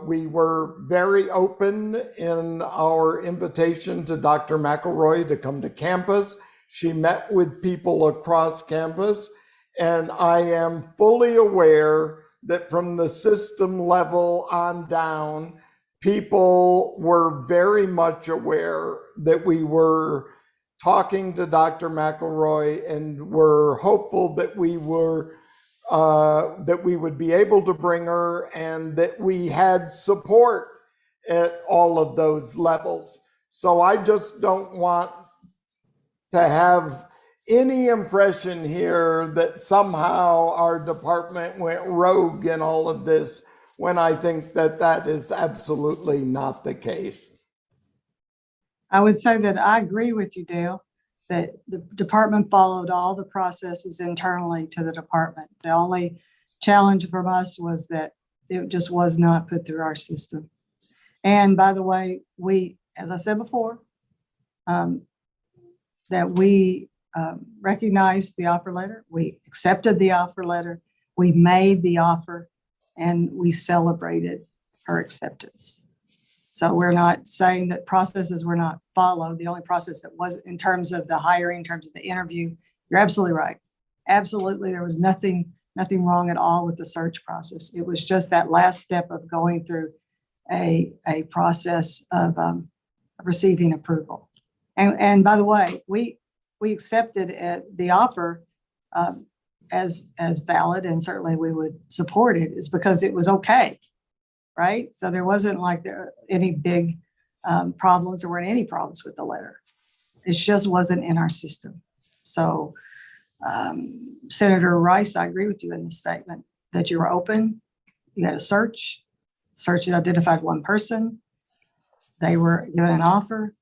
we were very open in our invitation to Dr. McElroy to come to campus. She met with people across campus, and I am fully aware that from the system level on down, people were very much aware that we were talking to Dr. McElroy and were hopeful that we would be able to bring her and that we had support at all of those levels. So I just don't want to have any impression here that somehow our department went rogue in all of this, when I think that that is absolutely not the case. I would say that I agree with you, Dale, that the department followed all the processes internally to the department. The only challenge from us was that it just was not put through our system. And by the way, we, as I said before, that we recognized the offer letter, we accepted the offer letter, we made the offer, and we celebrated her acceptance. So we're not saying that processes were not followed. The only process that was in terms of the hiring, in terms of the interview, you're absolutely right. Absolutely, there was nothing wrong at all with the search process. It was just that last step of going through a process of receiving approval. And by the way, we accepted the offer as valid, and certainly we would support it, is because it was okay, right? So there wasn't like any big problems. There weren't any problems with the letter. It just wasn't in our system. So Senator Rice, I agree with you in the statement that you were open. You had a search that identified one person. They were given an offer.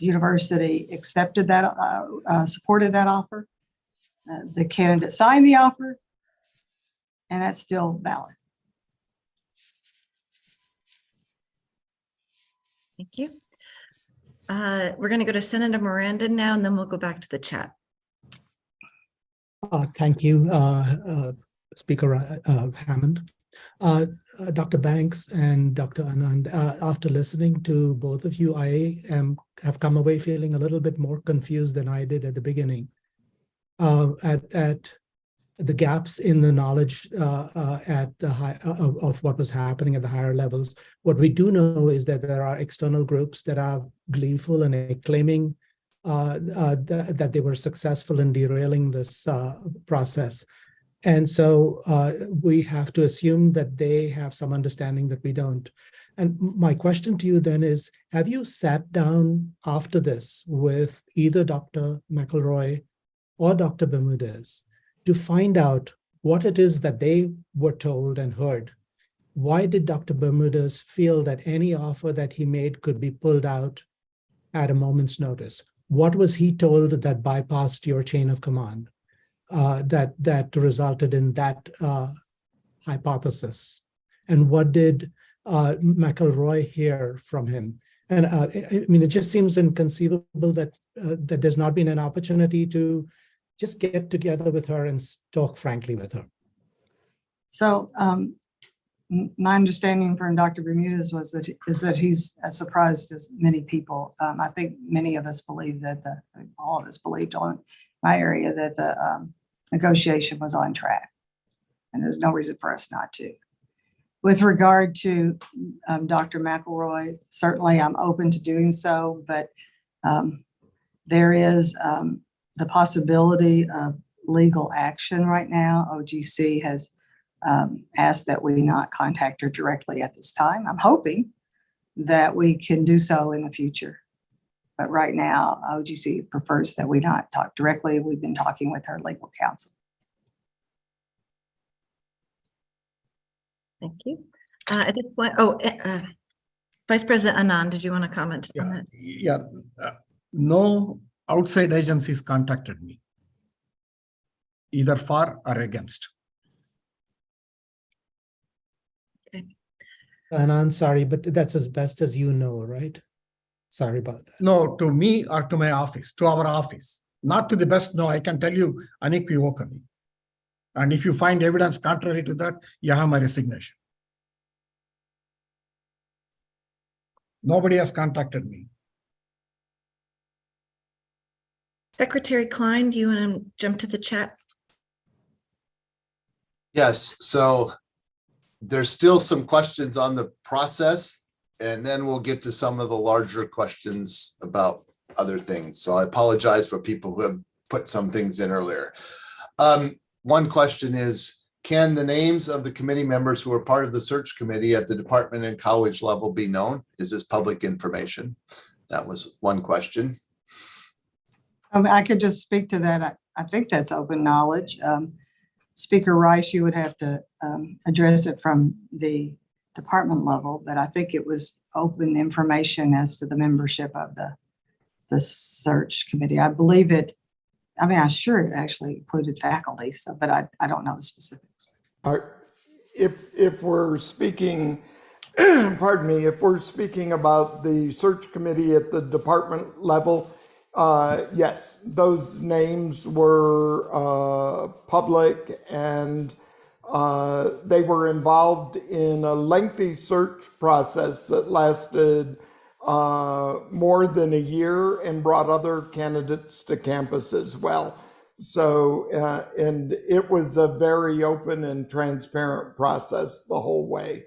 The university accepted that, supported that offer. The candidate signed the offer, and that's still valid. Thank you. We're going to go to Senator Miranda now, and then we'll go back to the chat. Thank you, Speaker Hammond. Dr. Banks and Dr. Anand, after listening to both of you, I have come away feeling a little bit more confused than I did at the beginning at the gaps in the knowledge at the high of what was happening at the higher levels. What we do know is that there are external groups that are gleeful and claiming that they were successful in derailing this process. And so we have to assume that they have some understanding that we don't. And my question to you then is, have you sat down after this with either Dr. McElroy or Dr. Bermudez to find out what it is that they were told and heard? Why did Dr. Bermudez feel that any offer that he made could be pulled out at a moment's notice? What was he told that bypassed your chain of command? That resulted in that hypothesis? And what did McElroy hear from him? And I mean, it just seems inconceivable that there's not been an opportunity to just get together with her and talk frankly with her. So my understanding from Dr. Bermudez is that he's as surprised as many people. I think many of us believe that all of us believed on my area that the negotiation was on track, and there's no reason for us not to. With regard to Dr. McElroy, certainly I'm open to doing so, but there is the possibility of legal action right now. OGC has asked that we not contact her directly at this time. I'm hoping that we can do so in the future. But right now, OGC prefers that we not talk directly. We've been talking with her legal counsel. Thank you. At this point, Vice President Anand, did you want to comment on that? Yeah. No outside agencies contacted me, either for or against. Okay. And I'm sorry, but that's as best as you know, right? Sorry about that. No, to me or to my office, to our office. Not to the best, no, I can tell you unequivocally. And if you find evidence contrary to that, you have my resignation. Nobody has contacted me. Secretary Klein, do you want to jump to the chat? Yes, so there's still some questions on the process, and then we'll get to some of the larger questions about other things. So I apologize for people who have put some things in earlier. One question is, can the names of the committee members who are part of the search committee at the department and college level be known? Is this public information? That was one question. I could just speak to that. I think that's open knowledge. Speaker Rice, you would have to address it from the department level, but I think it was open information as to the membership of the search committee. I believe it, I mean, I'm sure it actually included faculty, so, but I don't know the specifics. If we're speaking, pardon me, if we're speaking about the search committee at the department level, yes, those names were public, and they were involved in a lengthy search process that lasted more than a year and brought other candidates to campus as well. So, and it was a very open and transparent process the whole way.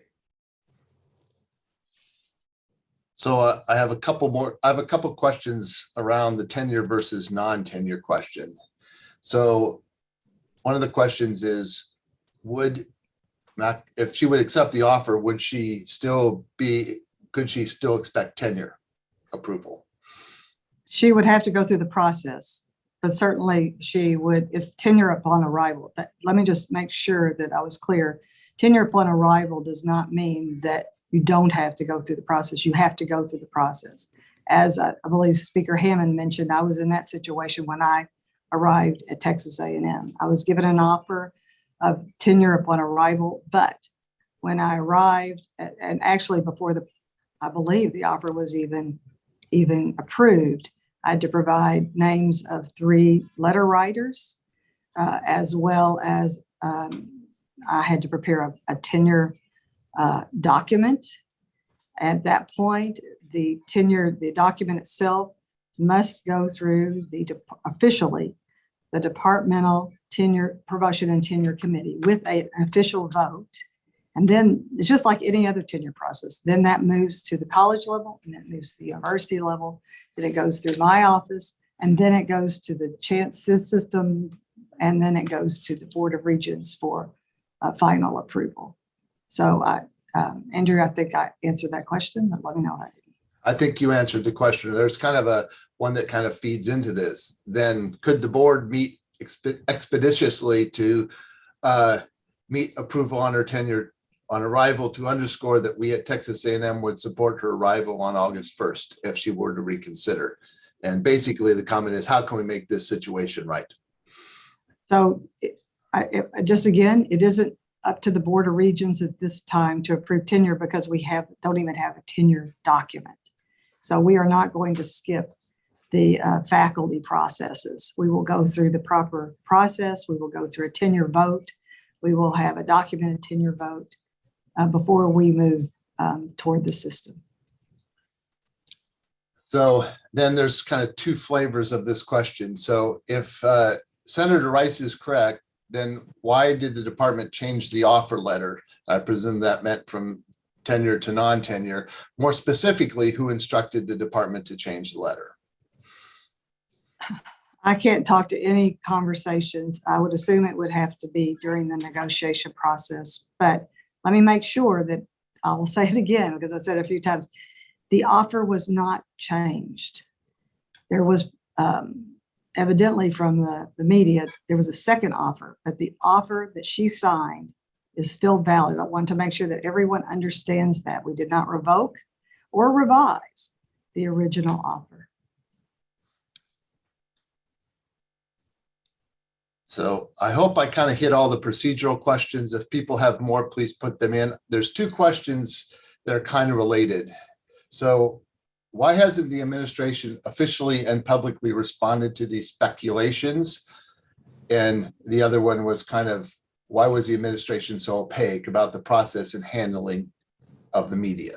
So I have a couple questions around the tenure versus non-tenure question. So one of the questions is, if she would accept the offer, could she still expect tenure approval? She would have to go through the process, but certainly she would, it's tenure upon arrival. Let me just make sure that I was clear. Tenure upon arrival does not mean that you don't have to go through the process. You have to go through the process. As I believe Speaker Hammond mentioned, I was in that situation when I arrived at Texas A&M. I was given an offer of tenure upon arrival, but when I arrived, and actually before I believe the offer was even approved, I had to provide names of 3 letter writers, as well as I had to prepare a tenure document. At that point, the document itself must go through officially the departmental tenure, promotion and tenure committee with an official vote. And then it's just like any other tenure process. Then that moves to the college level, and then it moves to the university level. Then it goes through my office, and then it goes to the chance system, and then it goes to the Board of Regents for final approval. So, Andrew, I think I answered that question, but let me know if I didn't. I think you answered the question. There's kind of one that kind of feeds into this. Then could the board meet expeditiously to meet approval on her tenure on arrival, to underscore that we at Texas A&M would support her arrival on August 1st if she were to reconsider? And basically the comment is, how can we make this situation right? So just again, it isn't up to the Board of Regents at this time to approve tenure because we don't even have a tenure document. So we are not going to skip the faculty processes. We will go through the proper process. We will go through a tenure vote. We will have a documented tenure vote before we move toward the system. So then there's kind of 2 flavors of this question. So if Senator Rice is correct, then why did the department change the offer letter? I presume that meant from tenure to non-tenure. More specifically, who instructed the department to change the letter? I can't talk to any conversations. I would assume it would have to be during the negotiation process, but let me make sure that I will say it again, because I said it a few times, the offer was not changed. There was evidently from the media, there was a second offer, but the offer that she signed is still valid. I want to make sure that everyone understands that we did not revoke or revise the original offer. So I hope I kind of hit all the procedural questions. If people have more, please put them in. There's 2 questions that are kind of related. So why hasn't the administration officially and publicly responded to these speculations? And the other one was kind of, why was the administration so opaque about the process and handling of the media?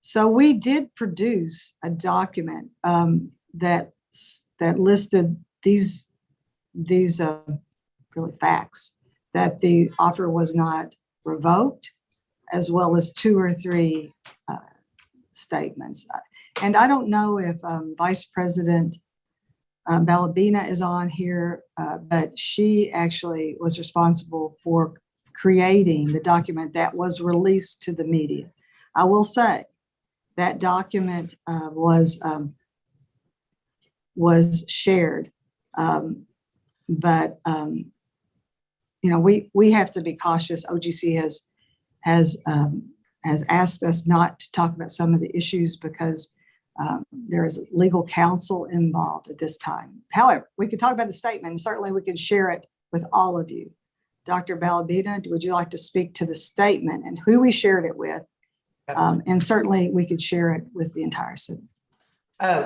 So we did produce a document that listed these really facts, that the offer was not revoked, as well as 2 or 3 statements. And I don't know if Vice President Balabina is on here, but she actually was responsible for creating the document that was released to the media. I will say that document was was shared. But we have to be cautious. OGC has asked us not to talk about some of the issues because there is legal counsel involved at this time. However, we could talk about the statement, and certainly we could share it with all of you. Dr. Balbina, would you like to speak to the statement and who we shared it with? And certainly we could share it with the entire city.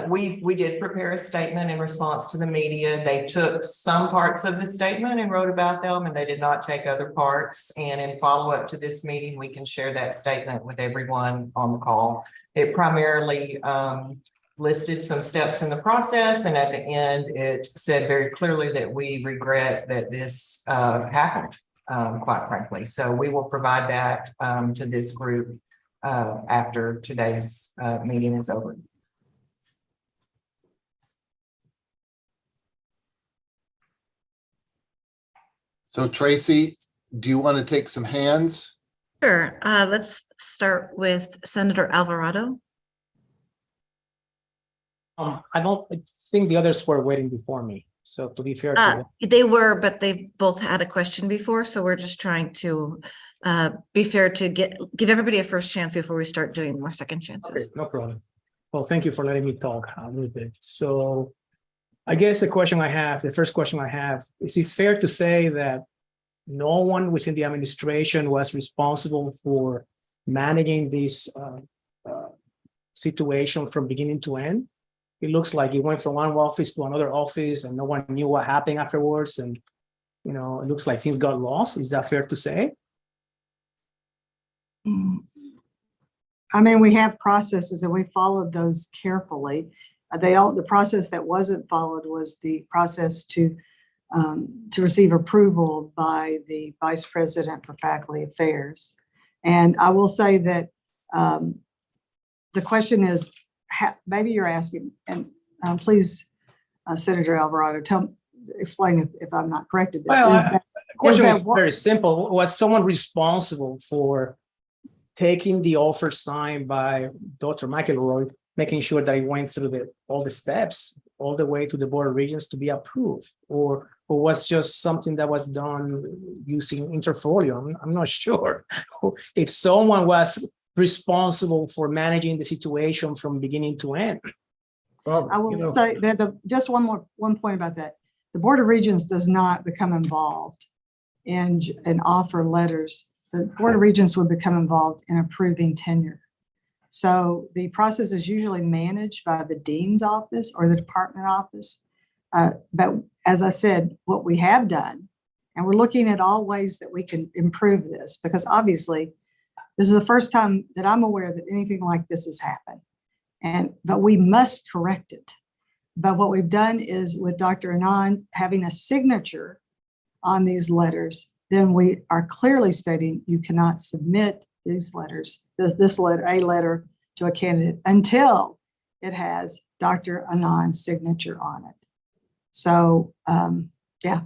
We did prepare a statement in response to the media. They took some parts of the statement and wrote about them, and they did not take other parts. And in follow-up to this meeting, we can share that statement with everyone on the call. It primarily listed some steps in the process, and at the end, it said very clearly that we regret that this happened, quite frankly. So we will provide that to this group after today's meeting is over. So Tracy, do you want to take some hands? Sure. Let's start with Senator Alvarado. I think the others were waiting before me. So to be fair to them. They were, but they both had a question before. So we're just trying to be fair to give everybody a first chance before we start doing more second chances. Okay, no problem. Well, thank you for letting me talk a little bit. So I guess the first question I have is it fair to say that no one within the administration was responsible for managing this situation from beginning to end? It looks like it went from one office to another office and no one knew what happened afterwards. And, it looks like things got lost. Is that fair to say? I mean, we have processes and we followed those carefully. The process that wasn't followed was the process to receive approval by the Vice President for Faculty Affairs. And I will say that the question is, maybe you're asking, and please, Senator Alvarado, explain if I'm not correct in this. Well, the question is very simple. Was someone responsible for taking the offer signed by Dr. McElroy, making sure that it went through all the steps, all the way to the Board of Regents to be approved? Or was just something that was done using Interfolio? I'm not sure. If someone was responsible for managing the situation from beginning to end. Well, I will say that just one point about that. The Board of Regents does not become involved in offer letters. The Board of Regents would become involved in approving tenure. So the process is usually managed by the dean's office or the department office. But as I said, what we have done, and we're looking at all ways that we can improve this, because obviously this is the first time that I'm aware that anything like this has happened. But we must correct it. But what we've done is with Dr. Anand having a signature on these letters, then we are clearly stating you cannot submit these letters, a letter to a candidate until it has Dr. Anand's signature on it. So yeah,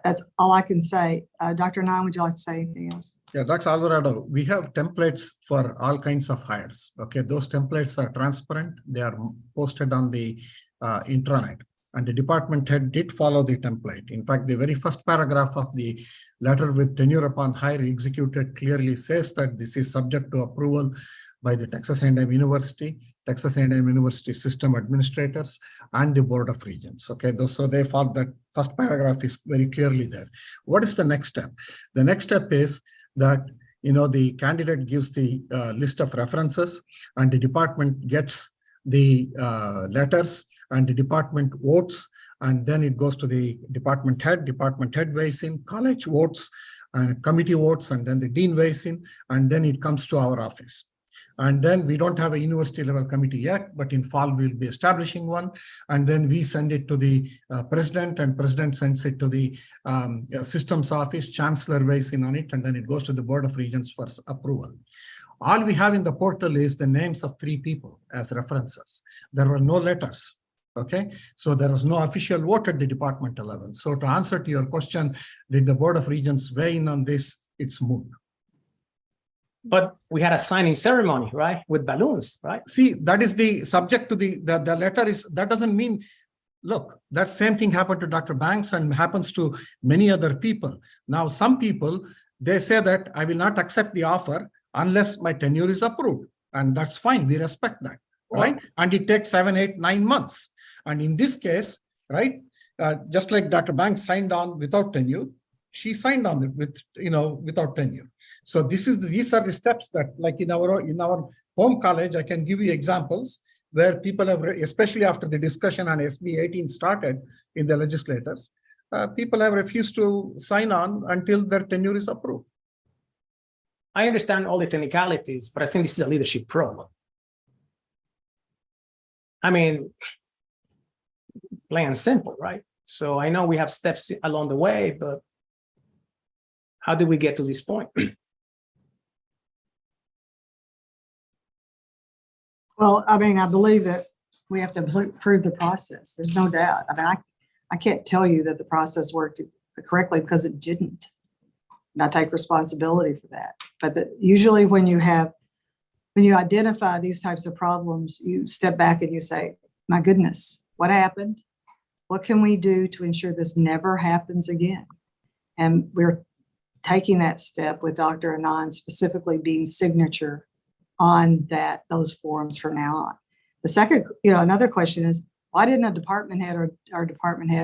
that's all I can say. Dr. Anand, would you like to say anything else? Yeah, Dr. Alvarado, we have templates for all kinds of hires. Okay, those templates are transparent. They are posted on the intranet. And the department head did follow the template. In fact, the very first paragraph of the letter with tenure upon hire executed clearly says that this is subject to approval by the Texas A&M University, Texas A&M University system administrators, and the Board of Regents. Okay, so they thought that first paragraph is very clearly there. What is the next step? The next step is that the candidate gives the list of references, and the department gets the letters, and the department votes, and then it goes to the department head weighs in, college votes, and committee votes, and then the dean weighs in, and then it comes to our office. And then we don't have a university level committee yet, but in fall we'll be establishing one. And then we send it to the president, and president sends it to the systems office, chancellor weighs in on it, and then it goes to the Board of Regents for approval. All we have in the portal is the names of 3 people as references. There were no letters. Okay, so there was no official vote at the departmental level. So to answer to your question, did the Board of Regents weigh in on this? It's moot. But we had a signing ceremony, right? With balloons, right? See, that is the subject to the letter is, that doesn't mean look, that same thing happened to Dr. Banks and happens to many other people. Now, some people, they say that I will not accept the offer unless my tenure is approved. And that's fine. We respect that, right? And it takes 7, 8, 9 months. And in this case, right, just like Dr. Banks signed on without tenure, she signed on it with, without tenure. So these are the steps that, like in our home college, I can give you examples where people have, especially after the discussion on SB 18 started in the legislators, people have refused to sign on until their tenure is approved. I understand all the technicalities, but I think this is a leadership problem. I mean, plain and simple, right? So I know we have steps along the way, but how did we get to this point? Well, I mean, I believe that we have to prove the process. There's no doubt. I mean, I can't tell you that the process worked correctly because it didn't. And I take responsibility for that. But usually when you identify these types of problems, you step back and you say, my goodness, what happened? What can we do to ensure this never happens again? And we're taking that step with Dr. Anand specifically being signature on those forms from now on. The second, another question is, why didn't a department head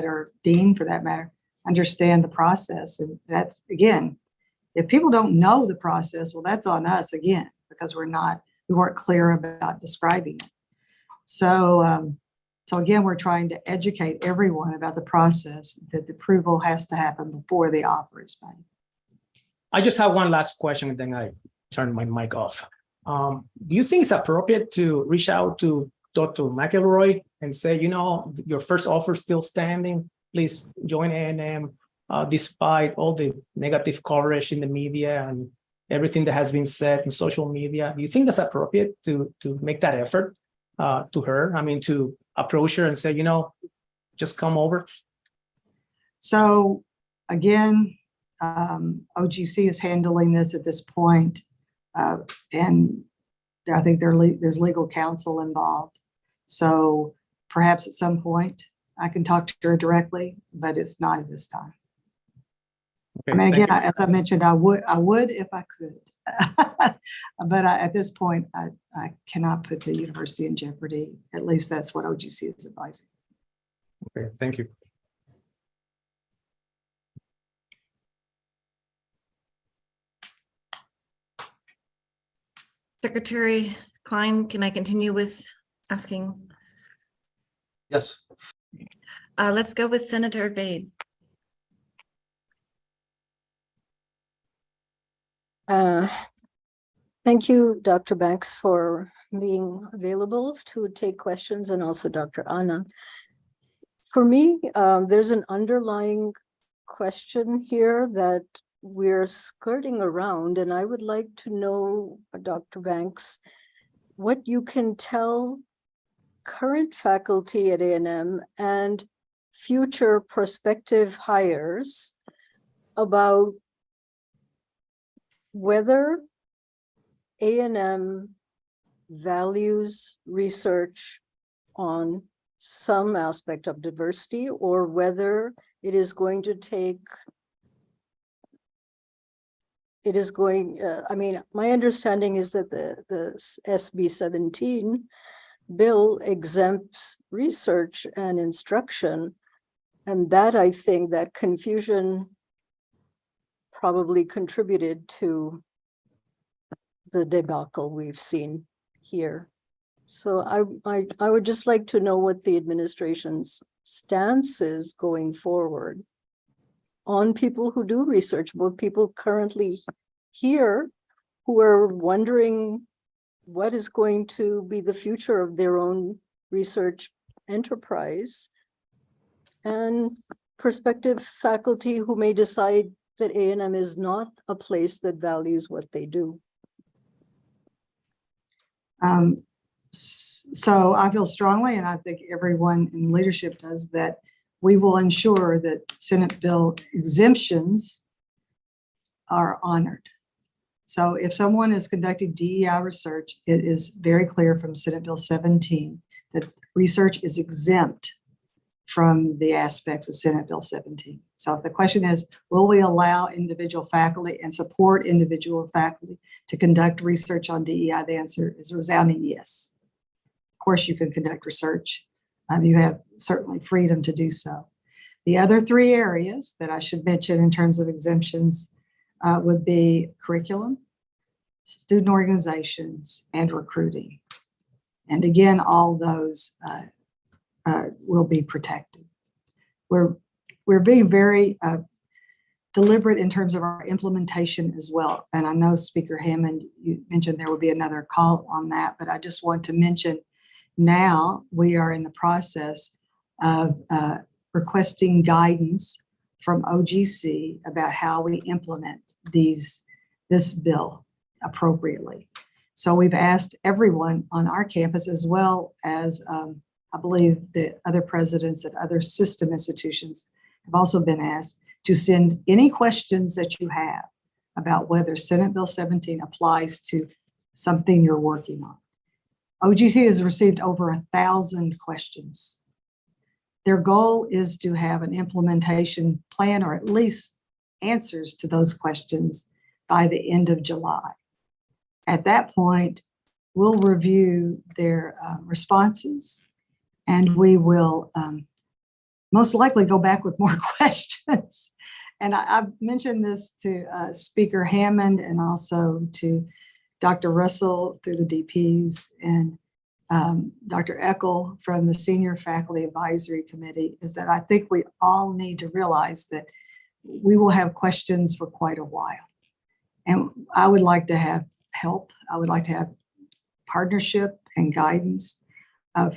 or dean for that matter understand the process? And that's, again, if people don't know the process, well, that's on us again, because we weren't clear about describing it. So again, we're trying to educate everyone about the process, that the approval has to happen before the offer is made. I just have one last question, and then I turn my mic off. Do you think it's appropriate to reach out to Dr. McElroy and say, your first offer is still standing, please join A&M, despite all the negative coverage in the media and everything that has been said in social media? Do you think that's appropriate to make that effort to her? I mean, to approach her and say, just come over? So again, OGC is handling this at this point. And I think there's legal counsel involved. So perhaps at some point I can talk to her directly, but it's not at this time. Okay, I mean, again, as I mentioned, I would if I could, but at this point, I cannot put the university in jeopardy. At least that's what OGC is advising. Okay, thank you. Secretary Klein, can I continue with asking? Yes. Let's go with Senator Vade. Thank you, Dr. Banks, for being available to take questions, and also Dr. Anand. For me, there's an underlying question here that we're skirting around, and I would like to know, Dr. Banks, what you can tell current faculty at A&M and future prospective hires about whether A&M values research on some aspect of diversity, or whether it is going to take, I mean, my understanding is that the SB 17 bill exempts research and instruction, and that, I think, that confusion probably contributed to the debacle we've seen here. So I would just like to know what the administration's stance is going forward on people who do research, both people currently here who are wondering what is going to be the future of their own research enterprise, and prospective faculty who may decide that A&M is not a place that values what they do. So I feel strongly, and I think everyone in leadership does, that we will ensure that Senate bill exemptions are honored. So if someone is conducting DEI research, it is very clear from Senate Bill 17 that research is exempt from the aspects of Senate Bill 17. So if the question is, will we allow individual faculty and support individual faculty to conduct research on DEI? The answer is a resounding yes. Of course, you can conduct research. You have certainly freedom to do so. The other three areas that I should mention in terms of exemptions would be curriculum, student organizations, and recruiting. And again, all those will be protected. We're being very deliberate in terms of our implementation as well. And I know Speaker Hammond, you mentioned there will be another call on that, but I just want to mention now we are in the process of requesting guidance from OGC about how we implement this bill appropriately. So we've asked everyone on our campus, as well as I believe the other presidents at other system institutions have also been asked to send any questions that you have about whether Senate Bill 17 applies to something you're working on. OGC has received over 1,000 questions. Their goal is to have an implementation plan, or at least answers to those questions, by the end of July. At that point, we'll review their responses, and we will most likely go back with more questions. And I've mentioned this to Speaker Hammond and also to Dr. Russell through the DPs and Dr. Eckel from the Senior Faculty Advisory Committee, is that I think we all need to realize that we will have questions for quite a while. And I would like to have help. I would like to have partnership and guidance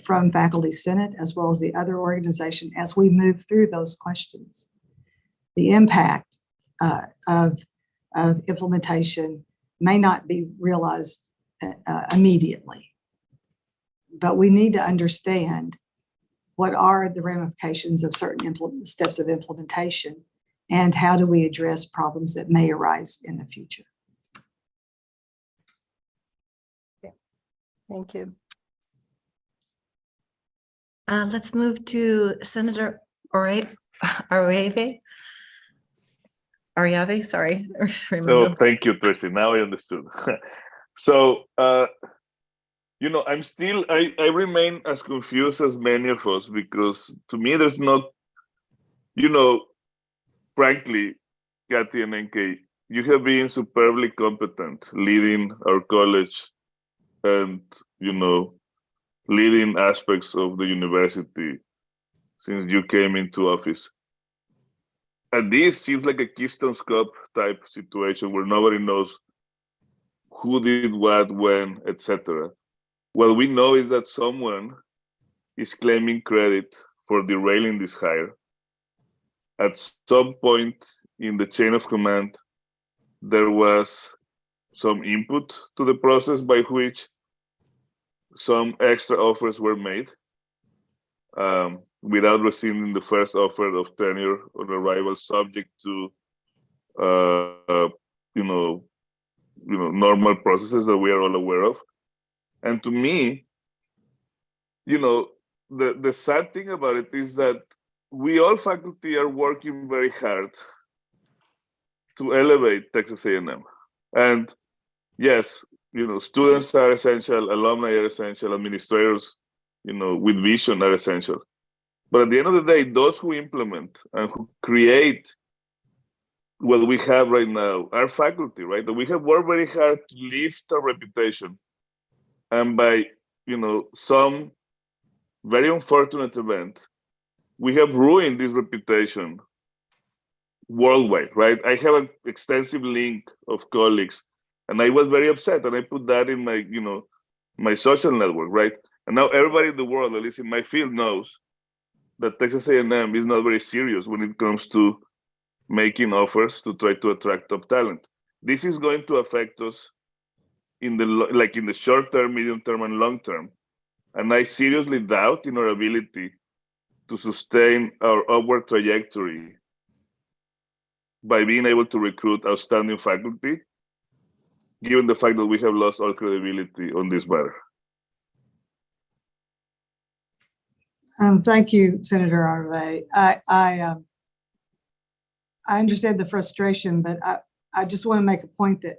from Faculty Senate, as well as the other organization, as we move through those questions. The impact of implementation may not be realized immediately, but we need to understand what are the ramifications of certain steps of implementation, and how do we address problems that may arise in the future. Thank you. Let's move to Senator Arriave, sorry. Oh, thank you, Tracy. Now I understood. So, I remain as confused as many of us, because to me, there's not, frankly, Kathy and NK, you have been superbly competent leading our college and, leading aspects of the university since you came into office. And this seems like a Keystone Cup type situation where nobody knows who did what, when, etc. What we know is that someone is claiming credit for derailing this hire. At some point in the chain of command, there was some input to the process by which some extra offers were made without receiving the first offer of tenure on arrival, subject to normal processes that we are all aware of. And to me, the sad thing about it is that we all faculty are working very hard to elevate Texas A&M. And yes, students are essential, alumni are essential, administrators, with vision are essential. But at the end of the day, those who implement and who create what we have right now are faculty, right? That we have worked very hard to lift our reputation. And by, some very unfortunate event, we have ruined this reputation worldwide, right? I have an extensive link of colleagues, and I was very upset, and I put that in my, my social network, right? And now everybody in the world, at least in my field, knows that Texas A&M is not very serious when it comes to making offers to try to attract top talent. This is going to affect us in the short term, medium term, and long term. And I seriously doubt in our ability to sustain our upward trajectory by being able to recruit outstanding faculty, given the fact that we have lost all credibility on this matter. Thank you, Senator Arve. I understand the frustration, but I just want to make a point that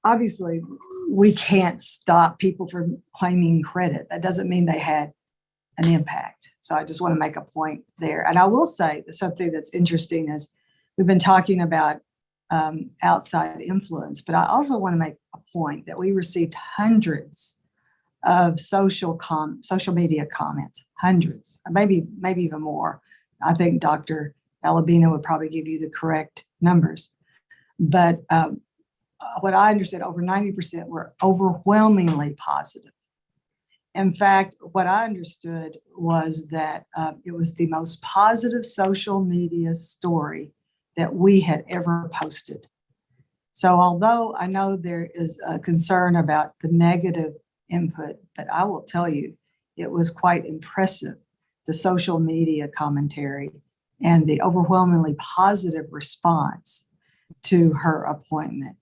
obviously we can't stop people from claiming credit. That doesn't mean they had an impact. So I just want to make a point there. And I will say that something that's interesting is we've been talking about outside influence, but I also want to make a point that we received hundreds of social media comments, hundreds, maybe even more. I think Dr. Balabino would probably give you the correct numbers. But what I understood, over 90% were overwhelmingly positive. In fact, what I understood was that it was the most positive social media story that we had ever posted. So although I know there is a concern about the negative input, but I will tell you, it was quite impressive, the social media commentary and the overwhelmingly positive response to her appointment.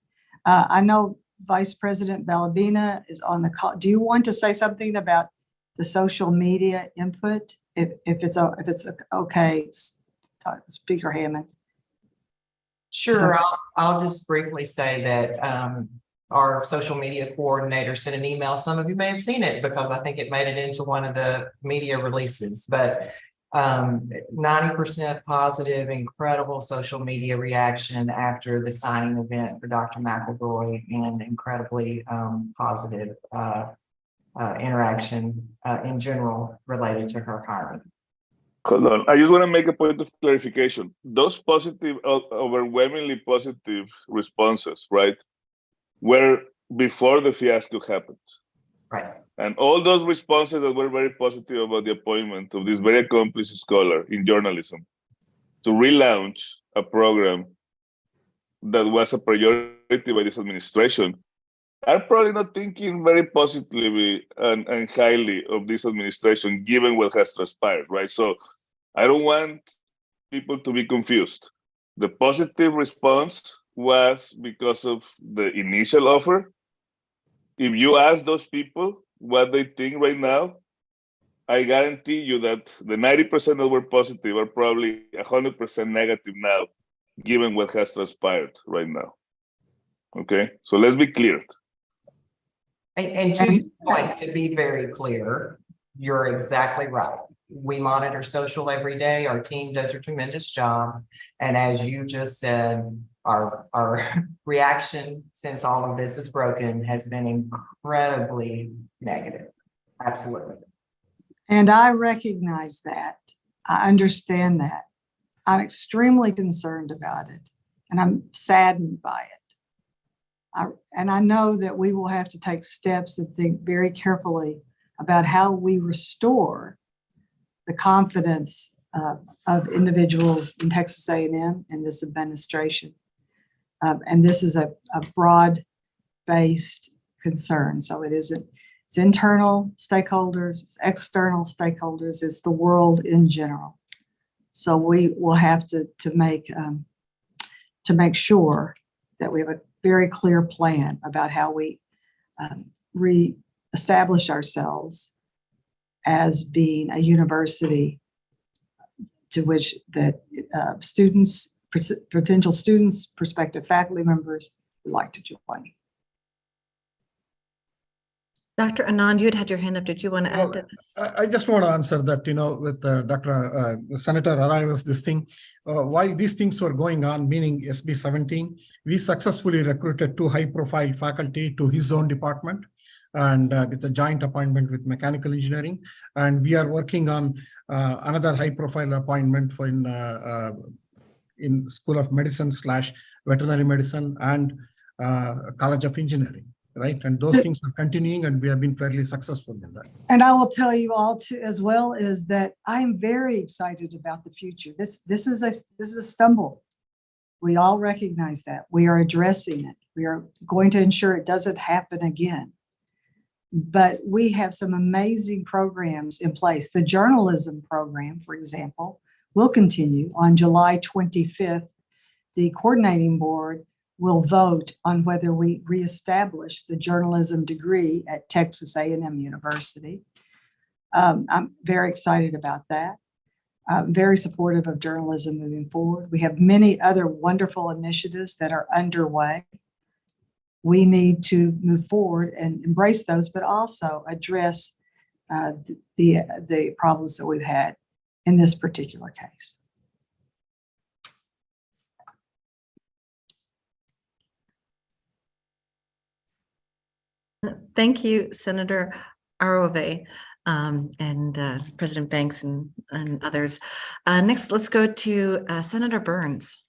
I know Vice President Balabina is on the call. Do you want to say something about the social media input? If it's okay, Speaker Hammond. Sure, I'll just briefly say that our social media coordinator sent an email. Some of you may have seen it because I think it made it into one of the media releases, but 90% positive, incredible social media reaction after the signing event for Dr. McElroy, and incredibly positive interaction in general related to her hiring. Hold on. I just want to make a point of clarification. Those positive, overwhelmingly positive responses, right, were before the fiasco happened. Right. And all those responses that were very positive about the appointment of this very accomplished scholar in journalism to relaunch a program that was a priority by this administration are probably not thinking very positively and highly of this administration, given what has transpired, right? So I don't want people to be confused. The positive response was because of the initial offer. If you ask those people what they think right now, I guarantee you that the 90% that were positive are probably 100% negative now, given what has transpired right now. Okay, so let's be clear. And to your point, to be very clear, you're exactly right. We monitor social every day. Our team does a tremendous job. And as you just said, our reaction since all of this is broken has been incredibly negative. Absolutely. And I recognize that. I understand that. I'm extremely concerned about it, and I'm saddened by it. And I know that we will have to take steps and think very carefully about how we restore the confidence of individuals in Texas A&M and this administration. And this is a broad-based concern. So it's internal stakeholders, it's external stakeholders, it's the world in general. So we will have to make sure that we have a very clear plan about how we re-establish ourselves as being a university to which that students, potential students, prospective faculty members would like to join. Dr. Anand, you had your hand up. Did you want to add to this? I just want to answer that, with Dr. Senator Arrivas, this thing, while these things were going on, meaning SB 17, we successfully recruited 2 high-profile faculty to his own department, and with a joint appointment with mechanical engineering. And we are working on another high-profile appointment for in School of Medicine / Veterinary Medicine and College of Engineering. Right, and those things are continuing, and we have been fairly successful in that. And I will tell you all too, as well, is that I am very excited about the future. This is a stumble. We all recognize that. We are addressing it. We are going to ensure it doesn't happen again. But we have some amazing programs in place. The journalism program, for example, will continue. On July 25th. The coordinating board will vote on whether we reestablish the journalism degree at Texas A&M University. I'm very excited about that. I'm very supportive of journalism moving forward. We have many other wonderful initiatives that are underway. We need to move forward and embrace those, but also address the problems that we've had in this particular case. Thank you, Senator Arove, and President Banks and others. Next, let's go to Senator Burns.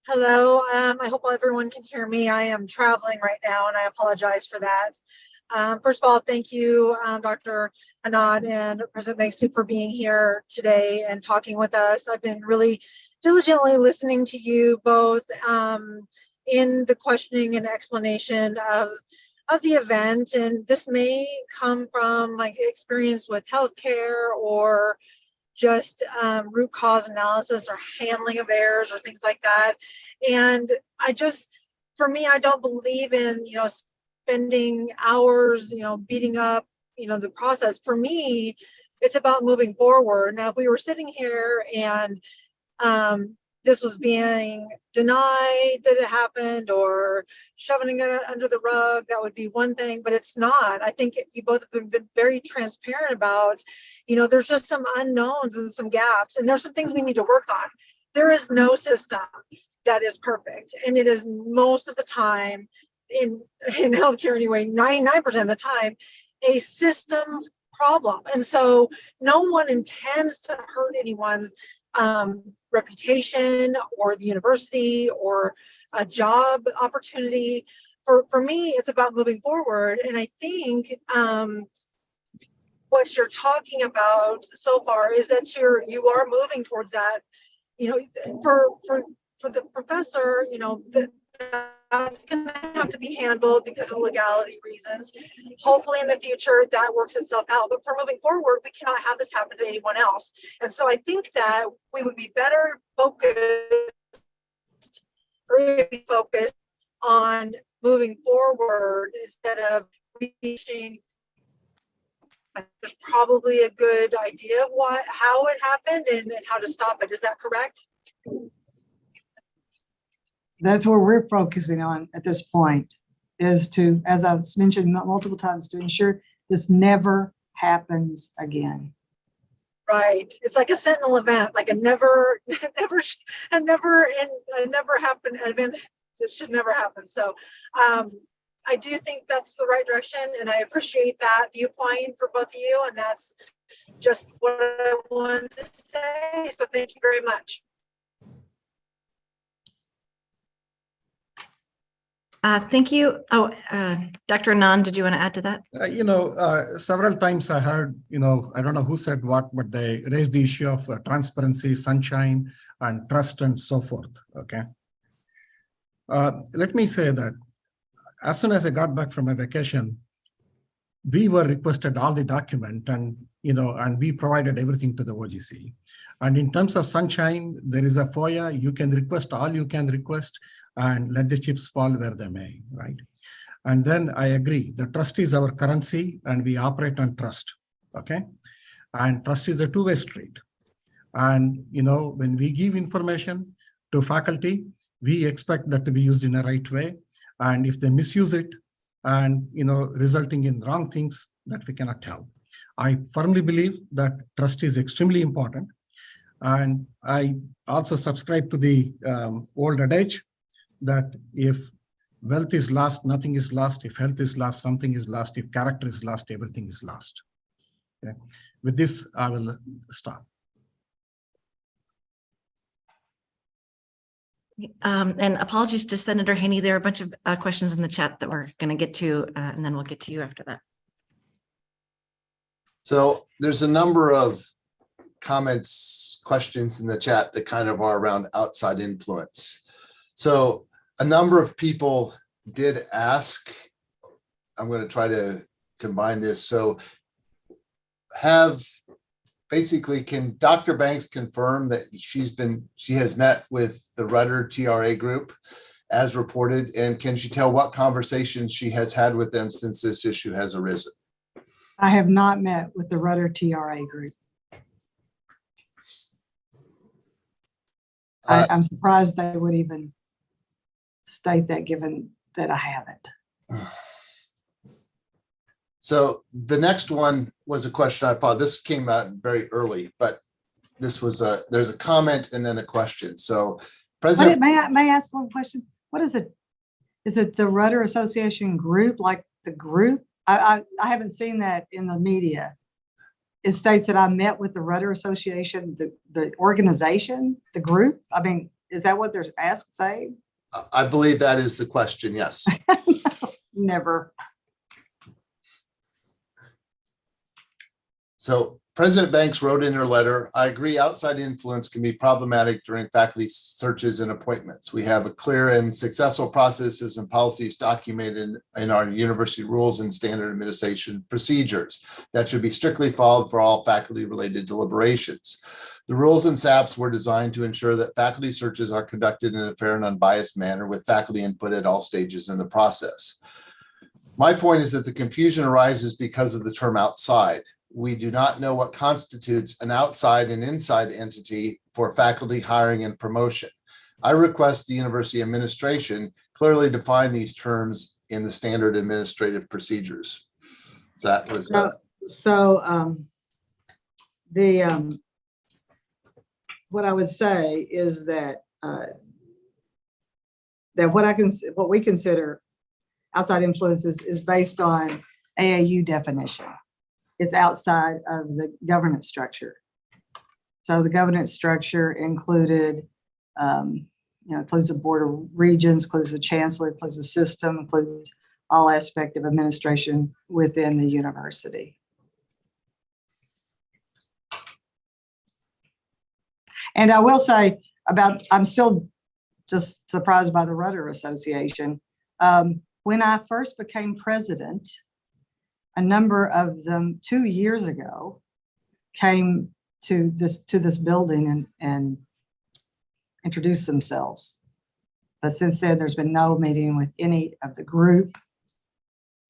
Hello, I hope everyone can hear me. I am traveling right now and I apologize for that. First of all, thank you, Dr. Anand and President Banks for being here today and talking with us. I've been really diligently listening to you both in the questioning and explanation of the event. And this may come from my experience with healthcare or just root cause analysis or handling of errors or things like that. And for me, I don't believe in, spending hours, beating up, the process. For me, it's about moving forward. Now, if we were sitting here and this was being denied that it happened or shoving it under the rug, that would be one thing, but it's not. I think you both have been very transparent about, there's just some unknowns and some gaps, and there's some things we need to work on. There is no system that is perfect, and it is most of the time in healthcare anyway, 99% of the time, a system problem. And so no one intends to hurt anyone's reputation or the university or a job opportunity. For me, it's about moving forward. And I think what you're talking about so far is that you are moving towards that. For the professor, that's going to have to be handled because of legality reasons. Hopefully in the future that works itself out. But for moving forward, we cannot have this happen to anyone else. And so I think that we would be better focused on moving forward instead of reaching. There's probably a good idea of how it happened and how to stop it. Is that correct? That's where we're focusing on at this point, is to, as I've mentioned multiple times, to ensure this never happens again. Right. It's like a sentinel event, like a never happen event that should never happen. So I do think that's the right direction, and I appreciate that viewpoint for both of you, and that's just what I wanted to say. So thank you very much. Thank you. Dr. Anand, did you want to add to that? Several times I heard, I don't know who said what, but they raised the issue of transparency, sunshine, and trust, and so forth. Okay. Let me say that as soon as I got back from my vacation, we were requested all the document, and we provided everything to the OGC. And in terms of sunshine, there is a FOIA. You can request all you can request, and let the chips fall where they may, right? And then I agree, the trust is our currency, and we operate on trust, okay? And trust is a two-way street. And when we give information to faculty, we expect that to be used in a right way. And if they misuse it and resulting in wrong things, that we cannot help. I firmly believe that trust is extremely important. And I also subscribe to the old adage that if wealth is lost, nothing is lost. If health is lost, something is lost. If character is lost, everything is lost. Okay. With this, I will stop. And apologies to Senator Haney. There are a bunch of questions in the chat that we're going to get to, and then we'll get to you after that. So there's a number of comments, questions in the chat that kind of are around outside influence. So a number of people did ask, I'm going to try to combine this. So can Dr. Banks confirm that she has met with the Rudder TRA group as reported, and can she tell what conversations she has had with them since this issue has arisen? I have not met with the Rudder TRA group. I'm surprised they would even state that, given that I haven't. So the next one was a question I thought this came out very early, but this was there's a comment and then a question. So President. May I ask one question? What is it? Is it the Rudder Association group, like the group? I haven't seen that in the media. It states that I met with the Rudder Association, the organization, the group. I mean, is that what they're saying? I believe that is the question, yes. Never. So President Banks wrote in her letter, I agree outside influence can be problematic during faculty searches and appointments. We have a clear and successful processes and policies documented in our university rules and standard administration procedures that should be strictly followed for all faculty related deliberations. The rules and SAPs were designed to ensure that faculty searches are conducted in a fair and unbiased manner with faculty input at all stages in the process. My point is that the confusion arises because of the term outside. We do not know what constitutes an outside and inside entity for faculty hiring and promotion. I request the university administration clearly define these terms in the standard administrative procedures. So that was what I would say is that what we consider outside influences is based on AAU definition. It's outside of the governance structure. So the governance structure included, includes the Board of Regents, includes the Chancellor, includes the system, includes all aspects of administration within the university. And I will say I'm still just surprised by the Rudder Association. When I first became president, a number of them 2 years ago came to this building and introduced themselves. But since then, there's been no meeting with any of the group,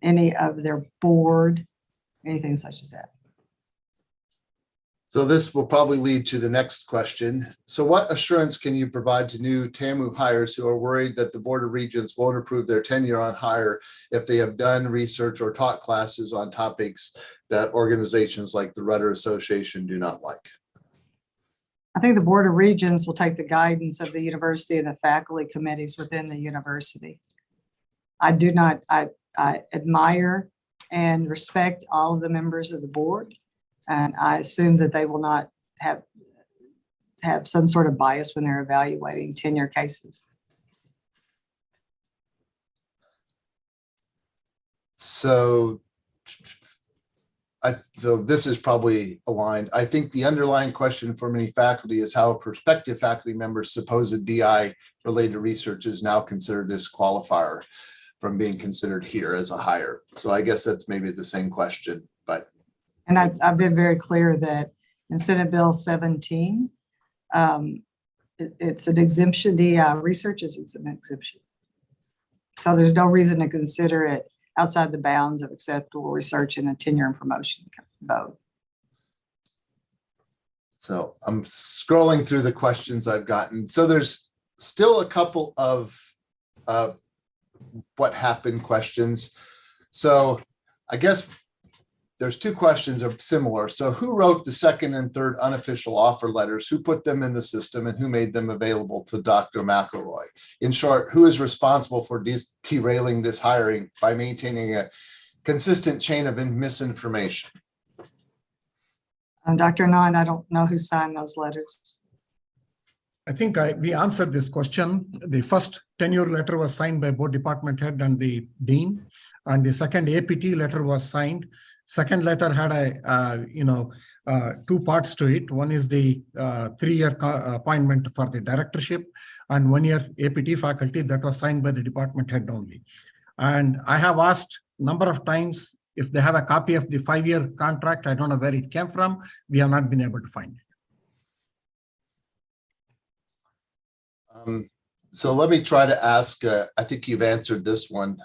any of their board, anything such as that. So this will probably lead to the next question. So what assurance can you provide to new TAMU hires who are worried that the Board of Regents won't approve their tenure on hire if they have done research or taught classes on topics that organizations like the Rudder Association do not like? I think the Board of Regents will take the guidance of the university and the faculty committees within the university. I admire and respect all of the members of the board. And I assume that they will not have some sort of bias when they're evaluating tenure cases. So this is probably aligned. I think the underlying question for many faculty is how a prospective faculty member's supposed DI related research is now considered a disqualifier from being considered here as a hire. So I guess that's maybe the same question, but. And I've been very clear that in Senate Bill 17, it's an exemption. DI research is an exemption. So there's no reason to consider it outside the bounds of acceptable research in a tenure and promotion vote. So I'm scrolling through the questions I've gotten. So there's still a couple of what happened questions. So I guess there's two questions are similar. So who wrote the second and third unofficial offer letters? Who put them in the system and who made them available to Dr. McElroy? In short, who is responsible for derailing this hiring by maintaining a consistent chain of misinformation? Dr. Anand, I don't know who signed those letters. I think we answered this question. The first tenure letter was signed by both department head and the dean, and the second APT letter was signed. Second letter had two parts to it. One is the 3-year appointment for the directorship, and 1-year APT faculty that was signed by the department head only. And I have asked a number of times if they have a copy of the 5-year contract. I don't know where it came from. We have not been able to find it. So let me try to ask, I think you've answered this one,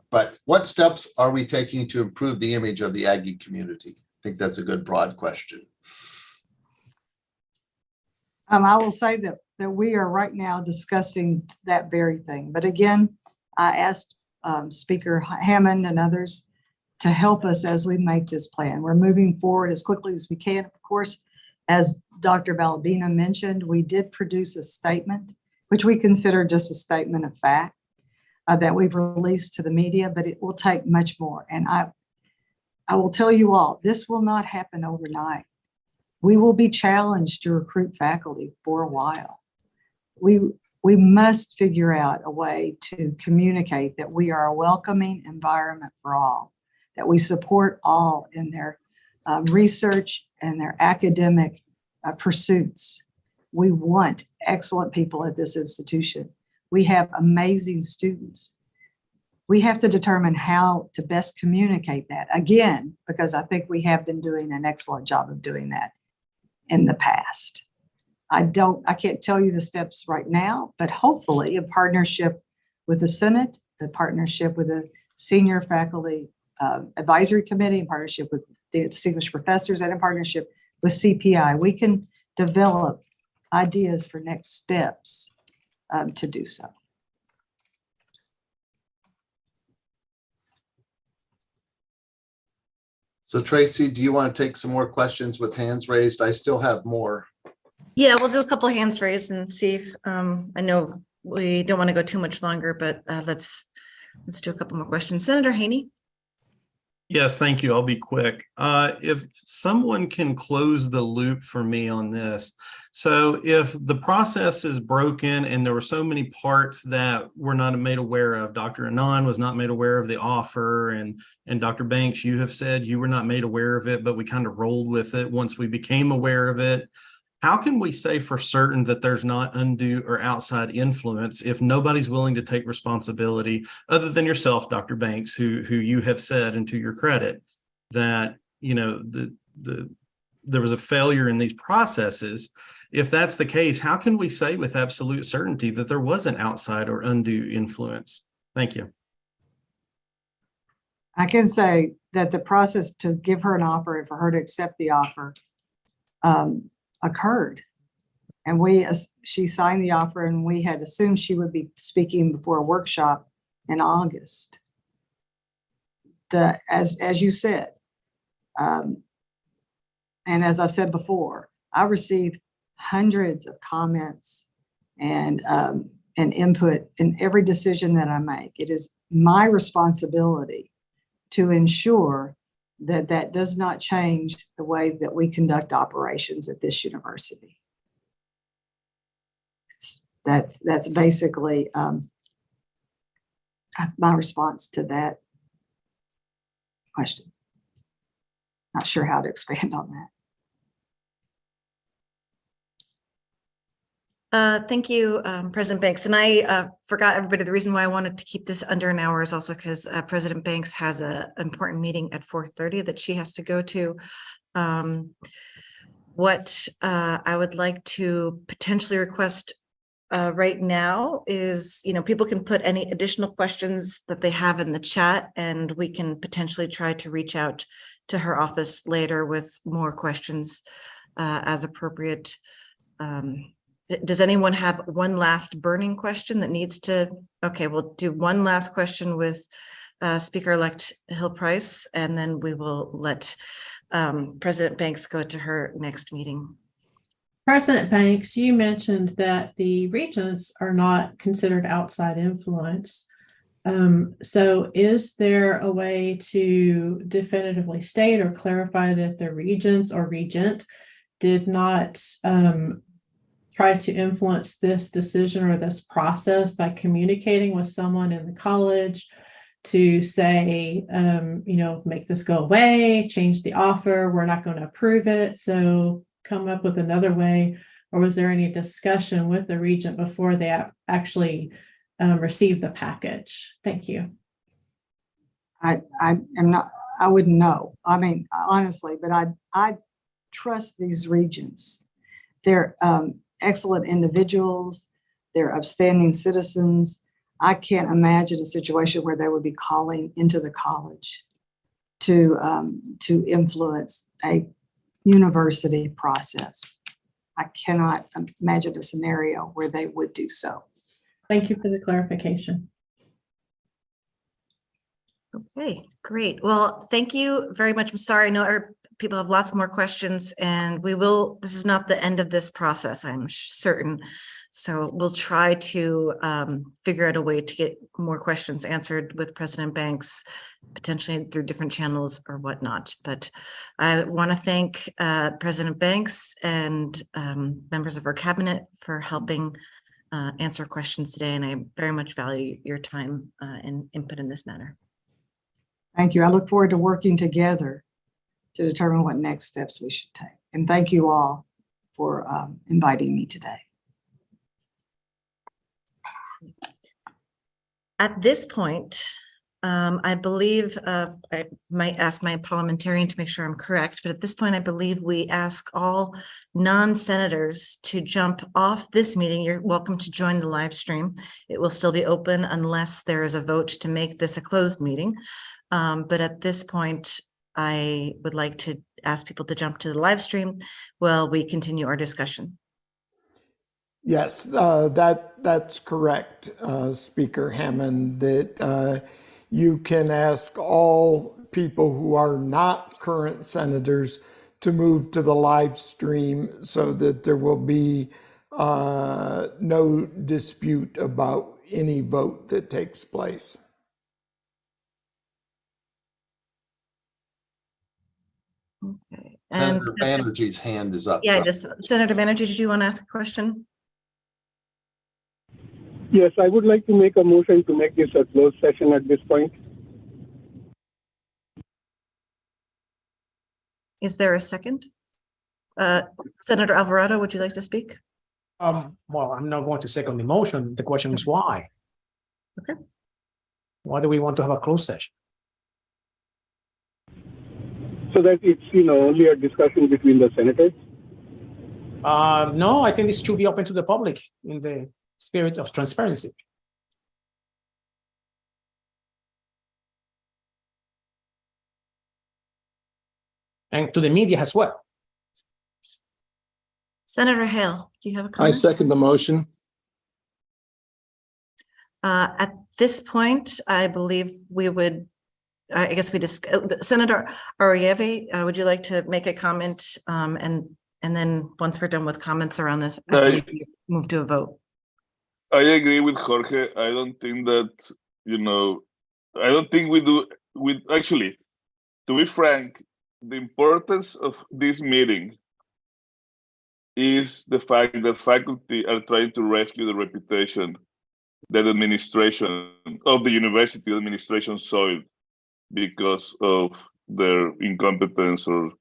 but what steps are we taking to improve the image of the Aggie community? I think that's a good broad question. I will say that we are right now discussing that very thing. But again, I asked Speaker Hammond and others to help us as we make this plan. We're moving forward as quickly as we can. Of course, as Dr. Balbina mentioned, we did produce a statement, which we consider just a statement of fact that we've released to the media, but it will take much more. And I will tell you all, this will not happen overnight. We will be challenged to recruit faculty for a while. We must figure out a way to communicate that we are a welcoming environment for all, that we support all in their research and their academic pursuits. We want excellent people at this institution. We have amazing students. We have to determine how to best communicate that, again, because I think we have been doing an excellent job of doing that in the past. I can't tell you the steps right now, but hopefully a partnership with the Senate, the partnership with the Senior Faculty Advisory Committee, in partnership with the distinguished professors, and in partnership with CPI, we can develop ideas for next steps to do so. So Tracy, do you want to take some more questions with hands raised? I still have more. Yeah, we'll do a couple of hands raised and see if, I know we don't want to go too much longer, but let's do a couple more questions. Senator Haney. Yes, thank you. I'll be quick. If someone can close the loop for me on this. So if the process is broken and there were so many parts that were not made aware of, Dr. Anand was not made aware of the offer, and Dr. Banks, you have said you were not made aware of it, but we kind of rolled with it once we became aware of it. How can we say for certain that there's not undue or outside influence if nobody's willing to take responsibility other than yourself, Dr. Banks, who you have said, and to your credit, that, you know, there was a failure in these processes? If that's the case, how can we say with absolute certainty that there was an outside or undue influence? Thank you. I can say that the process to give her an offer and for her to accept the offer occurred. And she signed the offer, and we had assumed she would be speaking before a workshop in August. As you said, and as I've said before, I received hundreds of comments and input in every decision that I make. It is my responsibility to ensure that that does not change the way that we conduct operations at this university. That's basically my response to that question. Not sure how to expand on that. Thank you, President Banks. And I forgot everybody, the reason why I wanted to keep this under an hour is also because President Banks has an important meeting at 4:30 that she has to go to. What I would like to potentially request right now is, you know, people can put any additional questions that they have in the chat, and we can potentially try to reach out to her office later with more questions as appropriate. Does anyone have one last burning question that needs to? Okay, we'll do one last question with Speaker-elect Hill-Price, and then we will let President Banks go to her next meeting. President Banks, you mentioned that the regents are not considered outside influence. So is there a way to definitively state or clarify that the regents or regent did not try to influence this decision or this process by communicating with someone in the college to say, you know, make this go away, change the offer, we're not going to approve it, so come up with another way? Or was there any discussion with the regent before they actually received the package? Thank you. I wouldn't know. I mean, honestly, but I trust these regents. They're excellent individuals. They're upstanding citizens. I can't imagine a situation where they would be calling into the college to influence a university process. I cannot imagine a scenario where they would do so. Thank you for the clarification. Okay, great. Well, thank you very much. I'm sorry, I know people have lots more questions, and this is not the end of this process, I'm certain. So we'll try to figure out a way to get more questions answered with President Banks, potentially through different channels or whatnot. But I want to thank President Banks and members of our cabinet for helping answer questions today. And I very much value your time and input in this matter. Thank you. I look forward to working together to determine what next steps we should take. And thank you all for inviting me today. At this point, I believe I might ask my parliamentarian to make sure I'm correct, but at this point, I believe we ask all non-senators to jump off this meeting. You're welcome to join the live stream. It will still be open unless there is a vote to make this a closed meeting. But at this point, I would like to ask people to jump to the live stream while we continue our discussion. Yes, that's correct, Speaker Hammond, that you can ask all people who are not current senators to move to the live stream so that there will be no dispute about any vote that takes place. Okay. Senator Banerjee's hand is up. Yeah, Senator Banerjee, did you want to ask a question? Yes, I would like to make a motion to make this a closed session at this point. Is there a second? Senator Alvarado, would you like to speak? Well, I'm not going to second the motion. The question is why? Okay. Why do we want to have a closed session? So that it's, only a discussion between the senators? No, I think this should be open to the public in the spirit of transparency. And to the media as well. Senator Hale, do you have a I comment? second the motion. At this point, I believe we would, I guess we just, Senator Arrieve, would you like to make a comment? And then once we're done with comments around this, move to a vote. I agree with Jorge. I don't think that, I don't think we do, actually, to be frank, the importance of this meeting is the fact that faculty are trying to rescue the reputation that administration of the university administration soiled because of their incompetence or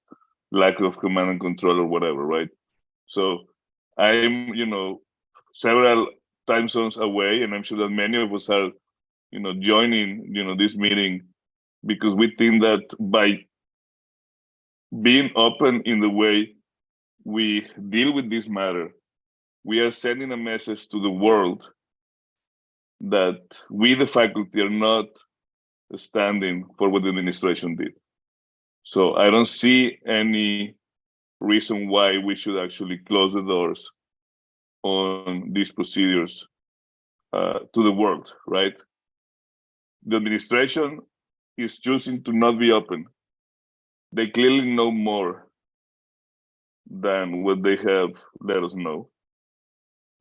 lack of command and control or whatever, right? So I'm, several time zones away, and I'm sure that many of us are, joining, this meeting because we think that by being open in the way we deal with this matter, we are sending a message to the world that we, the faculty, are not standing for what the administration did. So I don't see any reason why we should actually close the doors on these procedures to the world, right? The administration is choosing to not be open. They clearly know more than what they have let us know.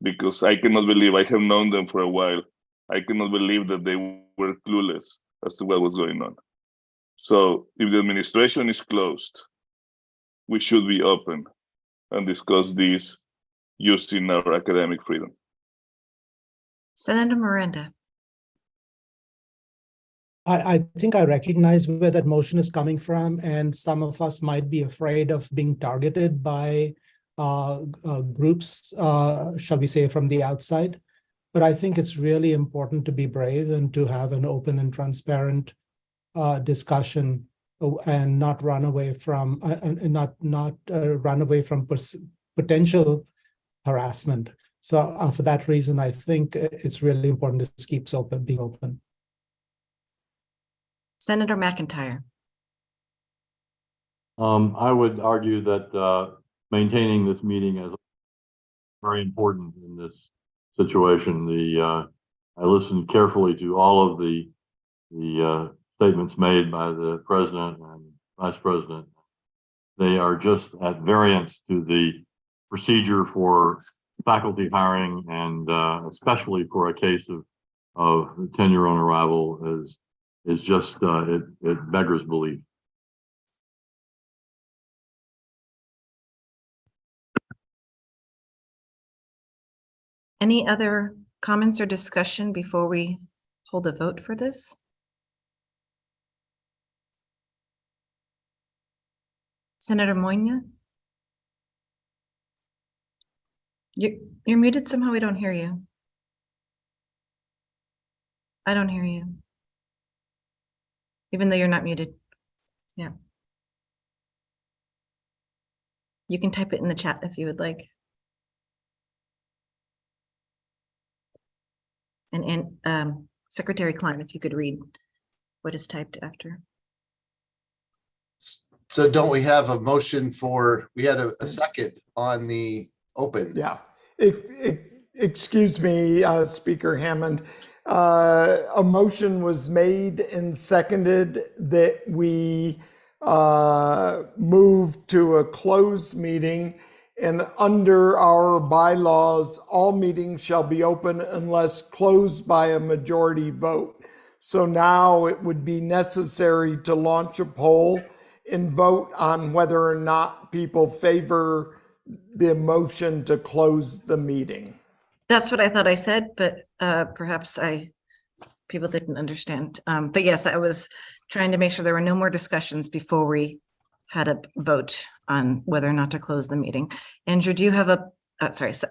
Because I cannot believe, I have known them for a while, I cannot believe that they were clueless as to what was going on. So if the administration is closed, we should be open and discuss this using our academic freedom. Senator Miranda. I think I recognize where that motion is coming from, and some of us might be afraid of being targeted by groups, shall we say, from the outside. But I think it's really important to be brave and to have an open and transparent discussion and not run away from potential harassment. So for that reason, I think it's really important this keeps being open. Senator McIntyre. I would argue that maintaining this meeting is very important in this situation. I listened carefully to all of the statements made by the president and vice president. They are just at variance to the procedure for faculty hiring, and especially for a case of tenure on arrival is just it beggars belief. Any other comments or discussion before we hold a vote for this? Senator Moynihan? You're muted somehow. We don't hear you. I don't hear you. Even though you're not muted. Yeah. You can type it in the chat if you would like. And Secretary Klein, if you could read what is typed after. So don't we have a motion we had a second on the open? Yeah. Excuse me, Speaker Hammond. A motion was made and seconded that we move to a closed meeting, and under our bylaws, all meetings shall be open unless closed by a majority vote. So now it would be necessary to launch a poll and vote on whether or not people favor the motion to close the meeting. That's what I thought I said, but perhaps people didn't understand. But yes, I was trying to make sure there were no more discussions before we had a vote on whether or not to close the meeting. Andrew, do you have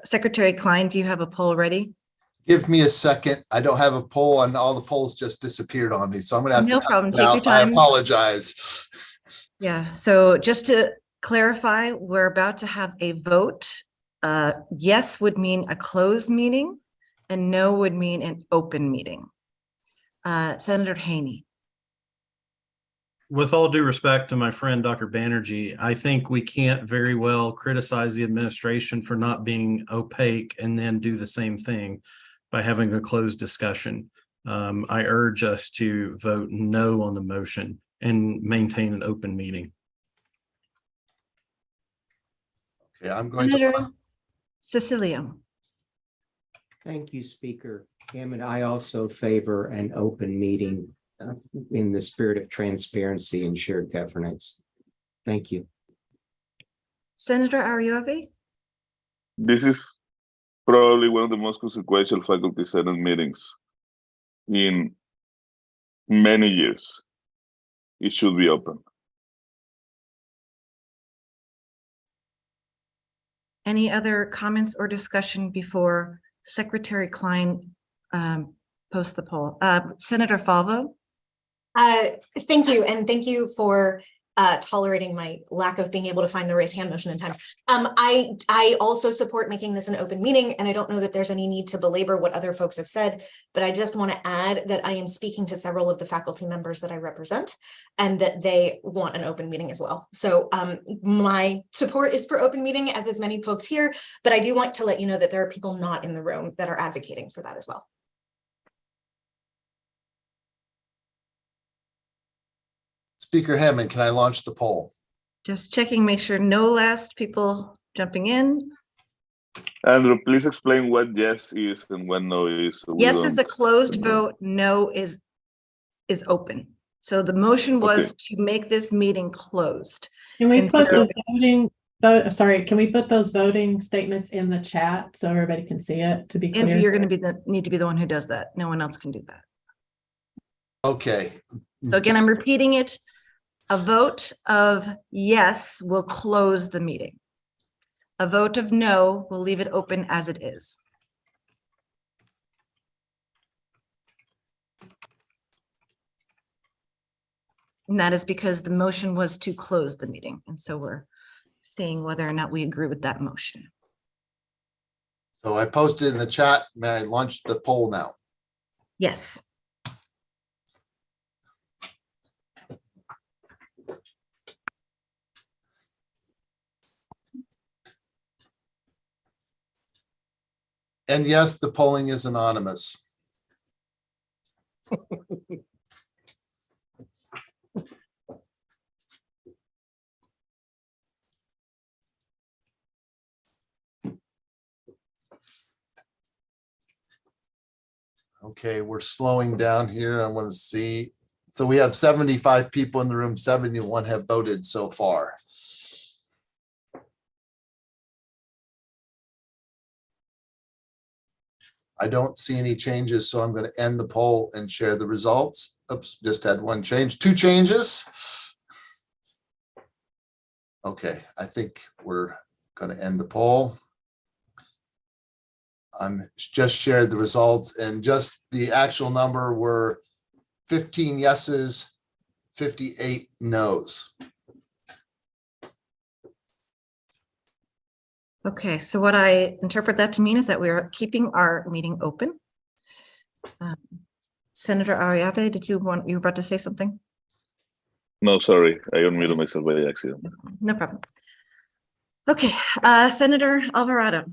Secretary Klein, do you have a poll ready? Give me a second. I don't have a poll, and all the polls just disappeared on me. So I'm going to have No to. problem. Take your I time. apologize. Yeah, so just to clarify, we're about to have a vote. Yes would mean a closed meeting, and no would mean an open meeting. Senator Haney. With all due respect to my friend, Dr. Banerjee, I think we can't very well criticize the administration for not being opaque and then do the same thing by having a closed discussion. I urge us to vote no on the motion and maintain an open meeting. Okay, I'm going Senator Cecilio. Thank you, Speaker Hammond. I also favor an open meeting in the spirit of transparency and shared governance. Thank you. Senator Ariovi. This is probably one of the most consequential faculty senate meetings in many years. It should be open. Any other comments or discussion before Secretary Klein posts the poll? Senator Falvo. Thank you. And thank you for tolerating my lack of being able to find the raise hand motion in time. I also support making this an open meeting, and I don't know that there's any need to belabor what other folks have said, but I just want to add that I am speaking to several of the faculty members that I represent, and that they want an open meeting as well. So my support is for open meeting, as is many folks here, but I do want to let you know that there are people not in the room that are advocating for that as well. Speaker Hammond, can I launch the poll? Just checking, make sure no last people jumping in. Andrew, please explain what yes is and what no is. So Yes is a closed vote, no is open. So the motion was to make this meeting closed. Can we Instead put of- the can we put those voting statements in the chat so everybody can see it, to be clear? Andrew, you're going to need to be the one who does that. No one else can do that. Okay. So again, I'm repeating it. A vote of yes will close the meeting. A vote of no will leave it open as it is. And that is because the motion was to close the meeting. And so we're seeing whether or not we agree with that motion. So I posted in the chat, may I launch the poll now? Yes. And yes, the polling is anonymous. Okay, we're slowing down here. I want to see. So we have 75 people in the room, 71 have voted so far. I don't see any changes, so I'm going to end the poll and share the results. Oops, just had one change, 2 changes. Okay, I think we're going to end the poll. I'm just shared the results, and just the actual number were 15 yeses, 58 noes. Okay, so what I interpret that to mean is that we are keeping our meeting open. Senator Ariave, you were about to say something? No, sorry, I unmuted myself by accident. No problem. Okay, Senator Alvarado.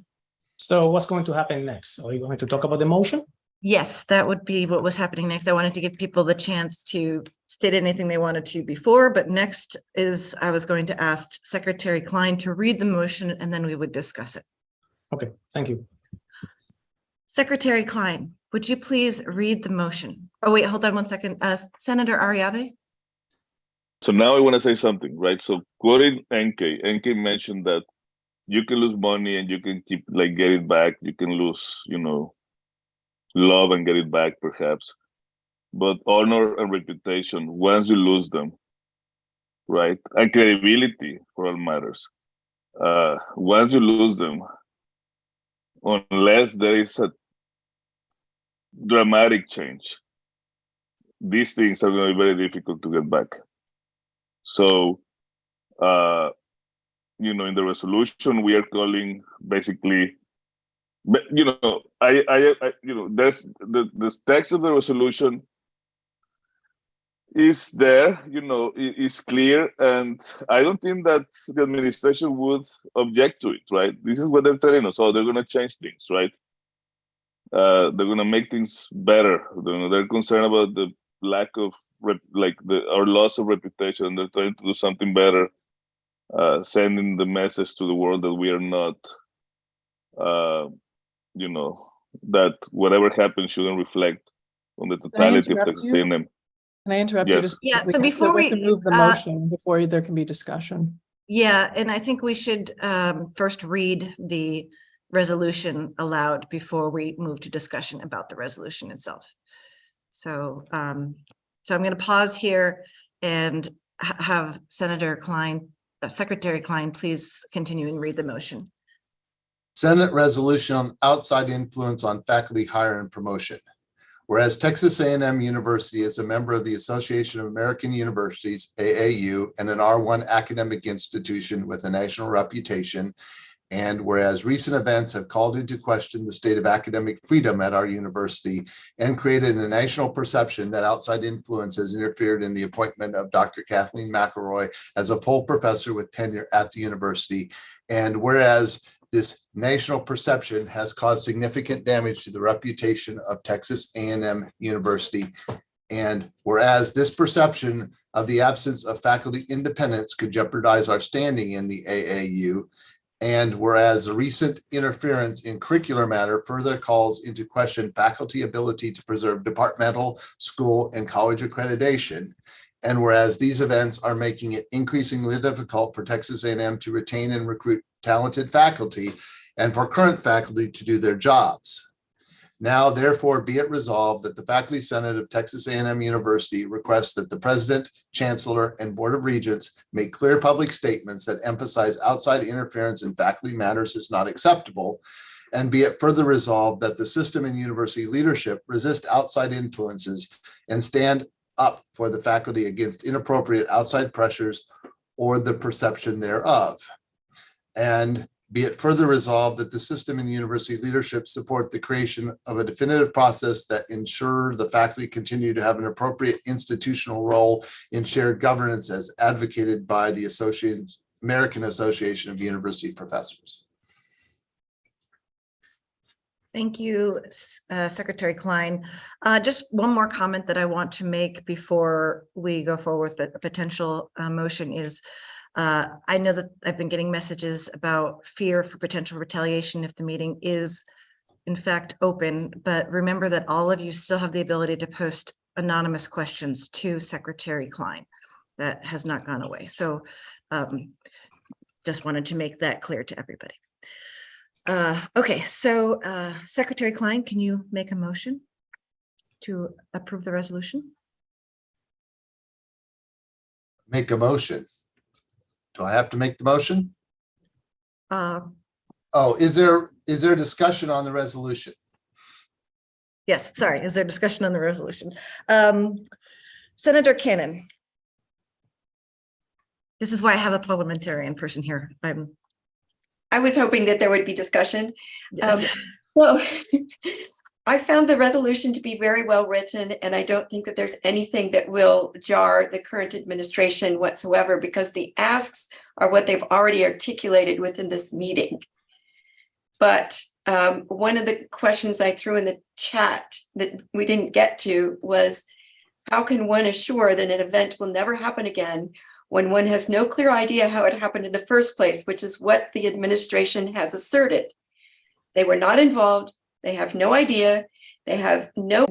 So what's going to happen next? Are you going to talk about the motion? Yes, that would be what was happening next. I wanted to give people the chance to state anything they wanted to before, but next is I was going to ask Secretary Klein to read the motion and then we would discuss it. Okay, thank you. Secretary Klein, would you please read the motion? Oh, wait, hold on one second. Senator Ariave? So now I want to say something, right? So quoting Enke mentioned that you can lose money and you can keep like get it back. You can lose, love and get it back perhaps. But honor and reputation, once you lose them, right? And credibility for all matters. Once you lose them, unless there is a dramatic change, these things are going to be very difficult to get back. So, in the resolution, we are calling basically, but there's the text of the resolution is there, is clear, and I don't think that the administration would object to it, right? This is what they're telling us. Oh, they're going to change things, right? They're going to make things better. They're concerned about the lack of our loss of reputation. They're trying to do something better, sending the message to the world that we are not, that whatever happens shouldn't reflect on the totality of Texas A&M. Can I interrupt you? Yes. Yeah, so before we can move the motion before there can be discussion. Yeah, and I think we should first read the resolution aloud before we move to discussion about the resolution itself. So, so I'm going to pause here and have Senator Klein, Secretary Klein, please continue and read the motion. Senate resolution on outside influence on faculty hire and promotion. Whereas Texas A&M University is a member of the Association of American Universities, AAU, and an R1 academic institution with a national reputation, and whereas recent events have called into question the state of academic freedom at our university and created a national perception that outside influence has interfered in the appointment of Dr. Kathleen McElroy as a full professor with tenure at the university, and whereas this national perception has caused significant damage to the reputation of Texas A&M University. And whereas this perception of the absence of faculty independence could jeopardize our standing in the AAU, and whereas the recent interference in curricular matter further calls into question faculty ability to preserve departmental, school, and college accreditation, and whereas these events are making it increasingly difficult for Texas A&M to retain and recruit talented faculty and for current faculty to do their jobs. Now, therefore, be it resolved that the Faculty Senate of Texas A&M University requests that the President, Chancellor, and Board of Regents make clear public statements that emphasize outside interference in faculty matters is not acceptable, and be it further resolved that the system and university leadership resist outside influences and stand up for the faculty against inappropriate outside pressures or the perception thereof. And Be it further resolved that the system and university leadership support the creation of a definitive process that ensure the faculty continue to have an appropriate institutional role in shared governance as advocated by the American Association of University Professors. Thank you, Secretary Klein. Just one more comment that I want to make before we go forward with a potential motion is, I know that I've been getting messages about fear for potential retaliation if the meeting is in fact open, but remember that all of you still have the ability to post anonymous questions to Secretary Klein. That has not gone away. So just wanted to make that clear to everybody. Okay, so Secretary Klein, can you make a motion to approve the resolution? Make a motion. Do I have to make the motion? Oh, is there discussion on the resolution? Yes, sorry. Is there discussion on the resolution? Senator Cannon. This is why I have a parliamentarian person here. I was hoping that there would be discussion. Yes. Well, I found the resolution to be very well written, and I don't think that there's anything that will jar the current administration whatsoever, because the asks are what they've already articulated within this meeting. But one of the questions I threw in the chat that we didn't get to was, how can one assure that an event will never happen again when one has no clear idea how it happened in the first place, which is what the administration has asserted. They were not involved. They have no idea. They have no,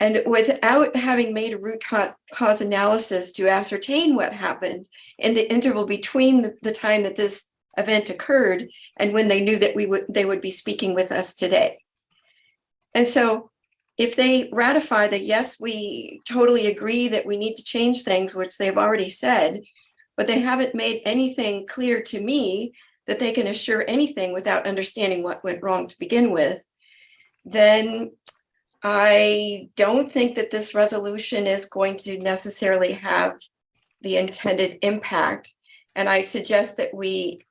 and without having made a root cause analysis to ascertain what happened in the interval between the time that this event occurred and when they knew that they would be speaking with us today. And so if they ratify that, yes, we totally agree that we need to change things, which they've already said, but they haven't made anything clear to me that they can assure anything without understanding what went wrong to begin with, then I don't think that this resolution is going to necessarily have the intended impact. And I suggest that we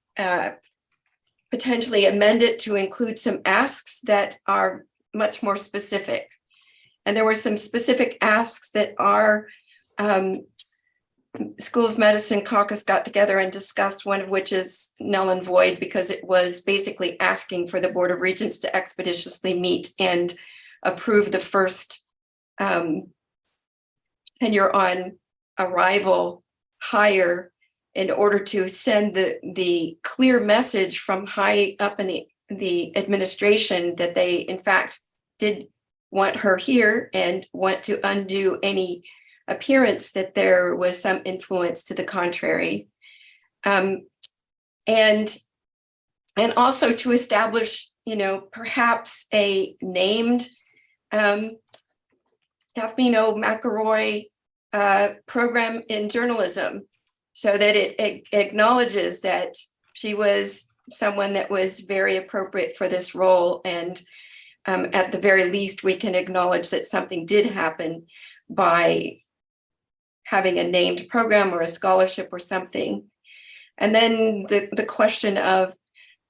potentially amend it to include some asks that are much more specific. And there were some specific asks that our School of Medicine caucus got together and discussed, one of which is null and void because it was basically asking for the Board of Regents to expeditiously meet and approve the first tenure on arrival hire in order to send the clear message from high up in the administration that they in fact did want her here and want to undo any appearance that there was some influence to the contrary. And also to establish, perhaps a named Kathleen O. McElroy program in journalism, so that it acknowledges that she was someone that was very appropriate for this role. And at the very least, we can acknowledge that something did happen by having a named program or a scholarship or something. And then the question of,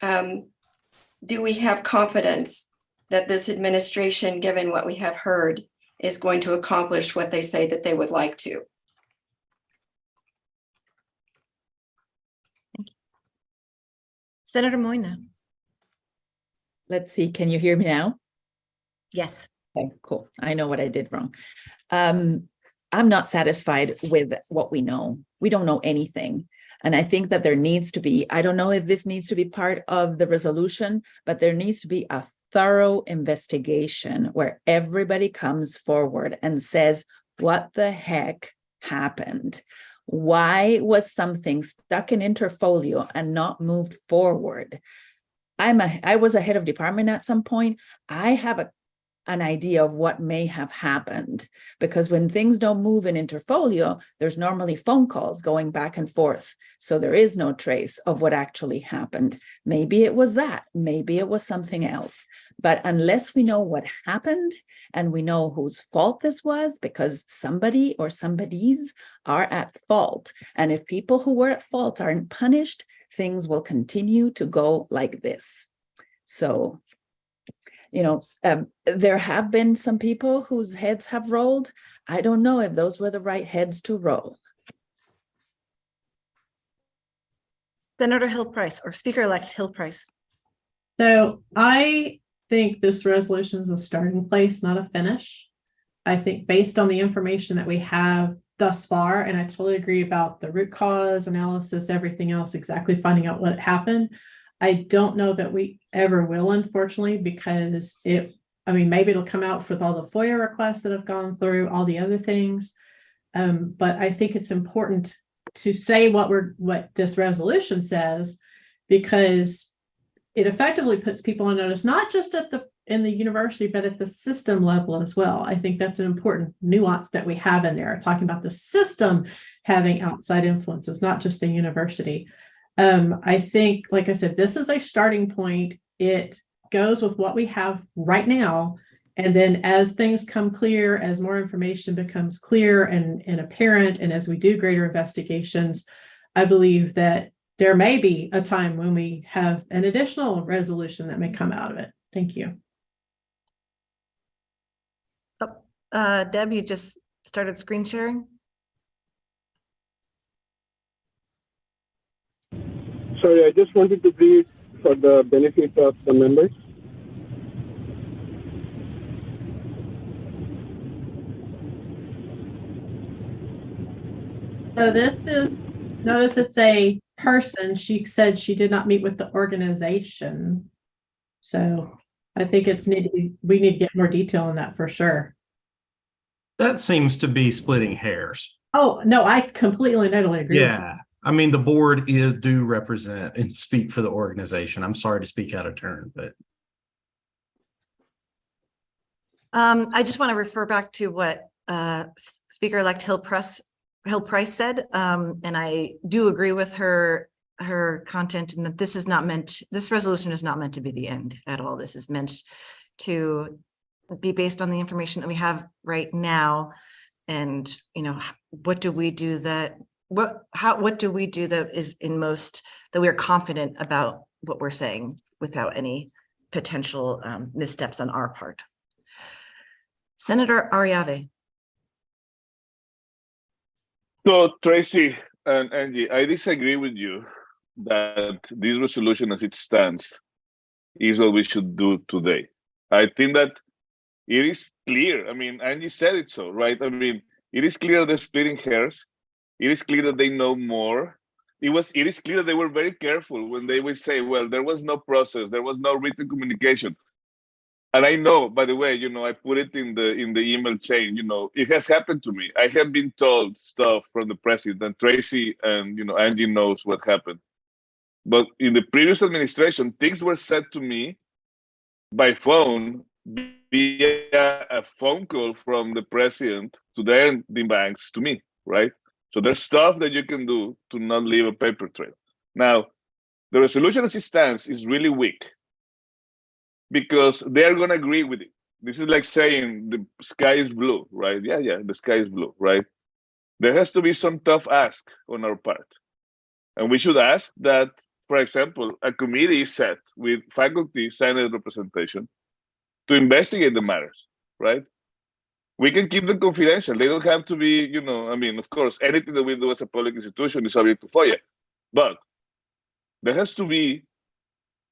do we have confidence that this administration, given what we have heard, is going to accomplish what they say that they would like to? Senator Moyna. Let's see, can you hear me now? Yes. Okay, cool. I know what I did wrong. I'm not satisfied with what we know. We don't know anything. And I think that there needs to be, I don't know if this needs to be part of the resolution, but there needs to be a thorough investigation where everybody comes forward and says, what the heck happened? Why was something stuck in Interfolio and not moved forward? I was a head of department at some point. I have an idea of what may have happened, because when things don't move in Interfolio, there's normally phone calls going back and forth. So there is no trace of what actually happened. Maybe it was that, maybe it was something else. But unless we know what happened and we know whose fault this was, because somebody or somebody's are at fault. And if people who were at fault aren't punished, things will continue to go like this. So, there have been some people whose heads have rolled. I don't know if those were the right heads to roll. Senator Hill Price, or Speaker-elect Hill Price. So I think this resolution is a starting place, not a finish. I think based on the information that we have thus far, and I totally agree about the root cause analysis, everything else, exactly finding out what happened. I don't know that we ever will, unfortunately, because maybe it'll come out with all the FOIA requests that have gone through, all the other things. But I think it's important to say what this resolution says, because it effectively puts people on notice, not just in the university, but at the system level as well. I think that's an important nuance that we have in there, talking about the system having outside influences, not just the university. I think, like I said, this is a starting point. It goes with what we have right now. And then as things come clear, as more information becomes clear and apparent, and as we do greater investigations, I believe that there may be a time when we have an additional resolution that may come out of it. Thank you. Deb, you just started screen sharing. Sorry, I just wanted to read for the benefit of the members. So this is, notice it's a person. She said she did not meet with the organization. So I think we need to get more detail on that for sure. That seems to be splitting hairs. Oh, no, I completely and utterly agree. Yeah. I mean, the board do represent and speak for the organization. I'm sorry to speak out of turn, but. I just want to refer back to what Speaker-elect Hill Price said, and I do agree with her content, and that this resolution is not meant to be the end at all. This is meant to be based on the information that we have right now, and what do we do that is that we are confident about what we're saying without any potential missteps on our part. Senator Ariave. So Tracy and Angie, I disagree with you that this resolution as it stands is what we should do today. I think that it is clear. I mean, Angie said it so, right? I mean, it is clear they're splitting hairs. It is clear that they know more. It is clear they were very careful when they would say, well, there was no process, there was no written communication. And I know, by the way, I put it in the email chain, it has happened to me. I have been told stuff from the president, and Tracy and, Angie knows what happened. But in the previous administration, things were said to me by phone via a phone call from the president to their banks to me, right? So there's stuff that you can do to not leave a paper trail. Now, the resolution as it stands is really weak, because they're going to agree with it. This is like saying the sky is blue, right? Yeah, the sky is blue, right? There has to be some tough ask on our part. And we should ask that, for example, a committee is set with faculty, Senate representation to investigate the matters, right? We can keep them confidential. They don't have to be, of course, anything that we do as a public institution is subject to FOIA. But there has to be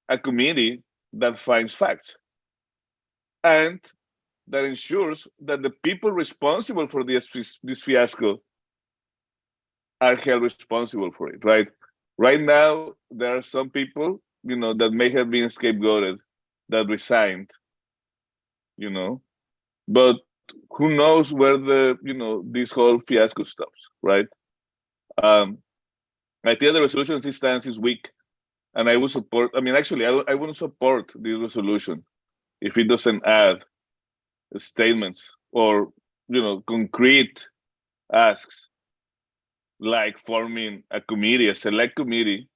a committee that finds facts and that ensures that the people responsible for this fiasco are held responsible for it, right? Right now, there are some people, that may have been scapegoated, that resigned, but who knows where this whole fiasco stops, right? I think the resolution as it stands is weak. And I would support, I wouldn't support this resolution if it doesn't add statements or, concrete asks, like forming a committee, a select committee,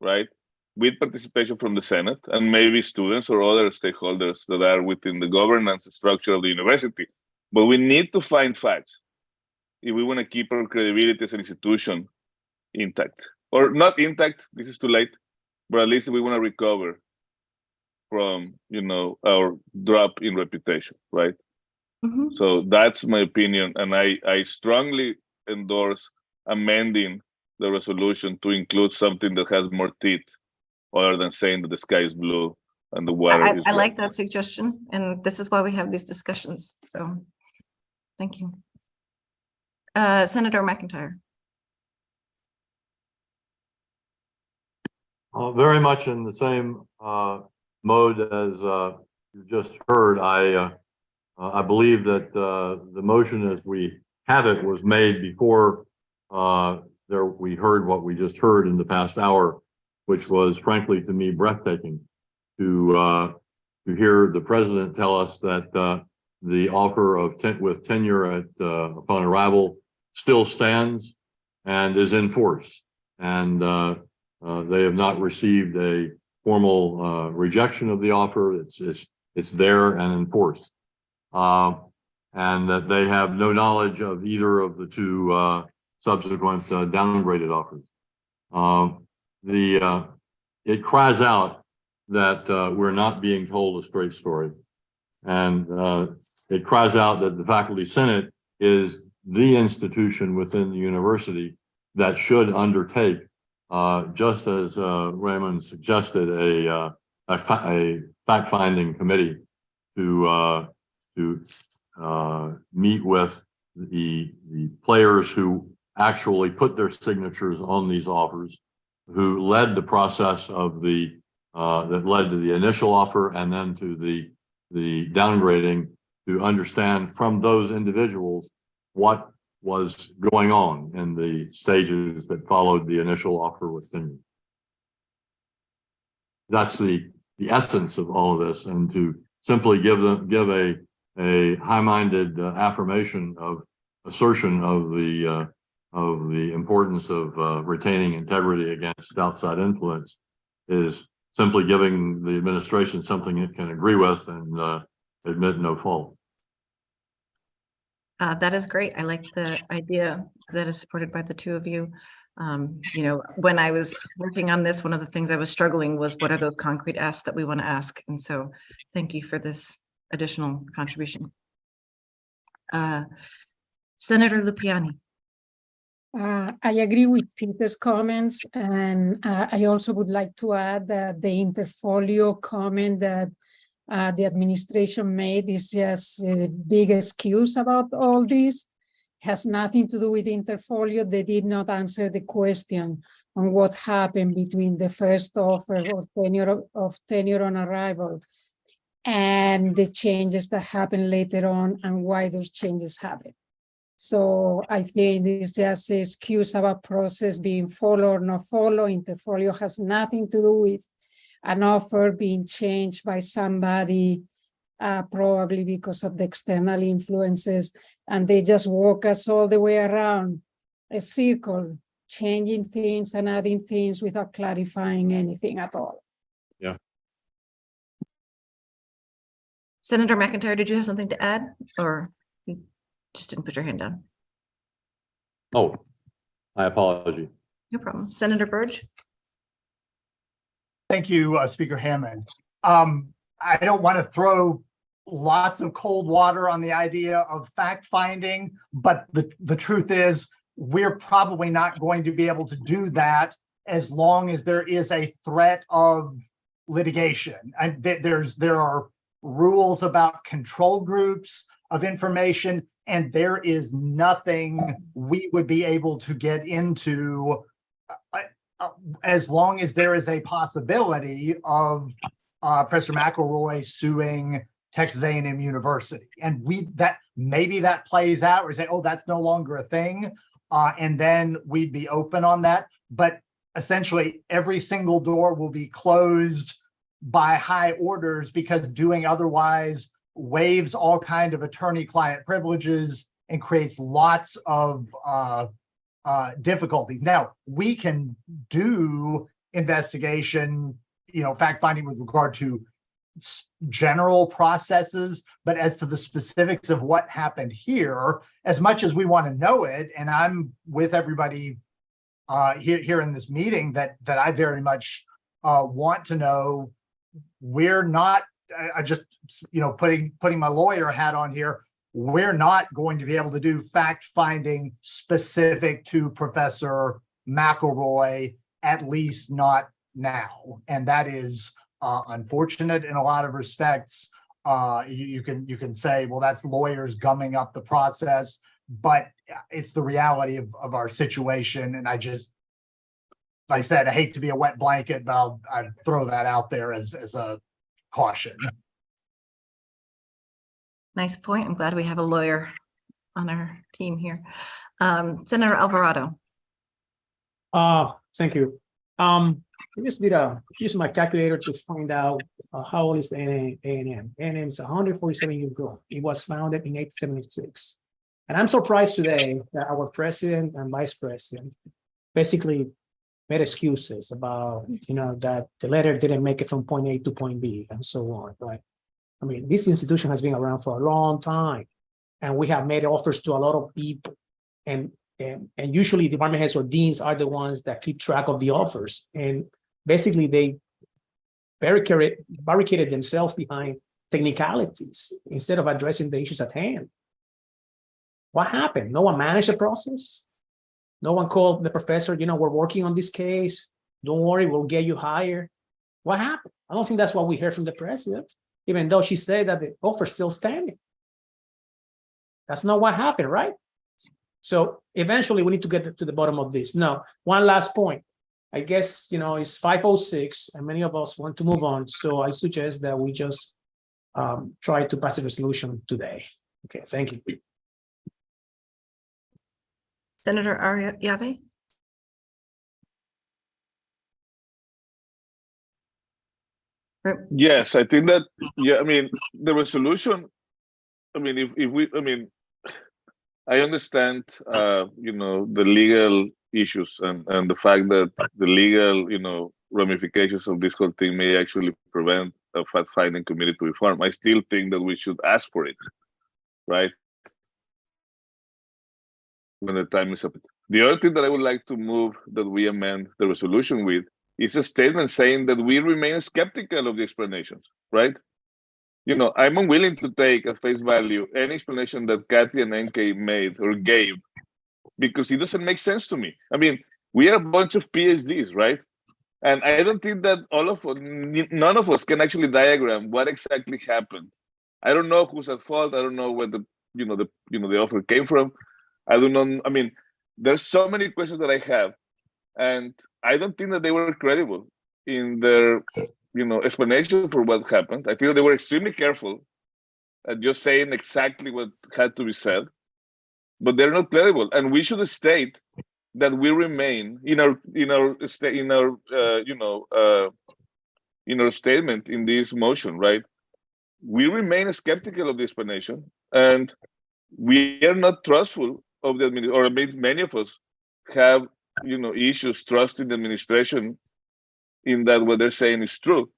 right, with participation from the Senate and maybe students or other stakeholders that are within the governance structure of the university. But we need to find facts if we want to keep our credibility as an institution intact. or not intact, this is too late, but at least we want to recover from, our drop in reputation, right? So that's my opinion, and I strongly endorse amending the resolution to include something that has more teeth, other than saying that the sky is blue and the water is I red. like that suggestion, and this is why we have these discussions. So, thank you. Senator McIntyre. Very much in the same mode as you just heard. I believe that the motion as we have it was made before we heard what we just heard in the past hour, which was frankly to me breathtaking to hear the president tell us that the offer of with tenure upon arrival still stands and is in force, and they have not received a formal rejection of the offer. It's there and in force, and that they have no knowledge of either of the two subsequent downgraded offers. It cries out that we're not being told a straight story, and it cries out that the Faculty Senate is the institution within the university that should undertake, just as Raymond suggested, a fact-finding committee to meet with the players who actually put their signatures on these offers, who led the process of that led to the initial offer and then to the downgrading, to understand from those individuals what was going on in the stages that followed the initial offer with tenure. That's the essence of all of this, and to simply give a high-minded assertion of the importance of retaining integrity against outside influence is simply giving the administration something it can agree with and admit no fault. That is great. I like the idea that is supported by the two of you. When I was working on this, one of the things I was struggling was what are those concrete asks that we want to ask? And so thank you for this additional contribution. Senator Lupiani. I agree with Peter's comments, and I also would like to add that the Interfolio comment that the administration made is just a big excuse about all this. Has nothing to do with Interfolio. They did not answer the question on what happened between the first offer of tenure on arrival and the changes that happened later on and why those changes happened. So I think it's just an excuse about process being followed or not followed. Interfolio has nothing to do with an offer being changed by somebody, probably because of the external influences, and they just walk us all the way around a circle, changing things and adding things without clarifying anything at all. Yeah. Senator McIntyre, did you have something to add, or you just didn't put your hand down? Oh, my apology. No problem. Senator Burge. Thank you, Speaker Hammond. I don't want to throw lots of cold water on the idea of fact finding, but the truth is we're probably not going to be able to do that as long as there is a threat of litigation. And there are rules about control groups of information, and there is nothing we would be able to get into as long as there is a possibility of Professor McElroy suing Texas A&M University. And maybe that plays out, or say, oh, that's no longer a thing. And then we'd be open on that. But essentially every single door will be closed by high orders, because doing otherwise waives all kind of attorney-client privileges and creates lots of difficulties. Now, we can do investigation, fact-finding with regard to general processes, but as to the specifics of what happened here, as much as we want to know it, and I'm with everybody here in this meeting that I very much want to know. We're not, I just, putting my lawyer hat on here, we're not going to be able to do fact finding specific to Professor McElroy, at least not now. And that is unfortunate in a lot of respects. You can say, well, that's lawyers gumming up the process, but it's the reality of our situation. And I just, like I said, I hate to be a wet blanket, but I'd throw that out there as a caution. Nice point. I'm glad we have a lawyer on our team here. Senator Alvarado. Thank you. I just used my calculator to find out how old is A&M. A&M is 147 years old. It was founded in 1876. And I'm surprised today that our president and vice president basically made excuses about, that the letter didn't make it from point A to point B and so on, right? I mean, this institution has been around for a long time, and we have made offers to a lot of people. And usually department heads or deans are the ones that keep track of the offers. And basically they barricaded themselves behind technicalities instead of addressing the issues at hand. What happened? No one managed the process. No one called the professor, we're working on this case. Don't worry, we'll get you hired. What happened? I don't think that's what we heard from the president, even though she said that the offer's still standing. That's not what happened, right? So eventually we need to get to the bottom of this. Now, one last point. I guess, it's 5:06 and many of us want to move on. So I suggest that we just try to pass a resolution today. Okay, thank you. Senator Ariave. Yes, I think that, the resolution, if we, I understand, the legal issues and the fact that the legal, ramifications of this whole thing may actually prevent a fact-finding committee to be formed. I still think that we should ask for it, right? When the time is up. The other thing that I would like to move that we amend the resolution with is a statement saying that we remain skeptical of the explanations, right? I'm unwilling to take at face value any explanation that Kathy and NK made or gave because it doesn't make sense to me. We are a bunch of PhDs, right? And I don't think that none of us can actually diagram what exactly happened. I don't know who's at fault. I don't know where the offer came from. I don't know. There's so many questions that I have, and I don't think that they were credible in their, explanation for what happened. I think they were extremely careful at just saying exactly what had to be said, but they're not credible. And we should state that we remain in our statement in this motion, right? We remain skeptical of the explanation, and we are not trustful of the administration, or many of us have, issues trusting the administration in that what they're saying is true,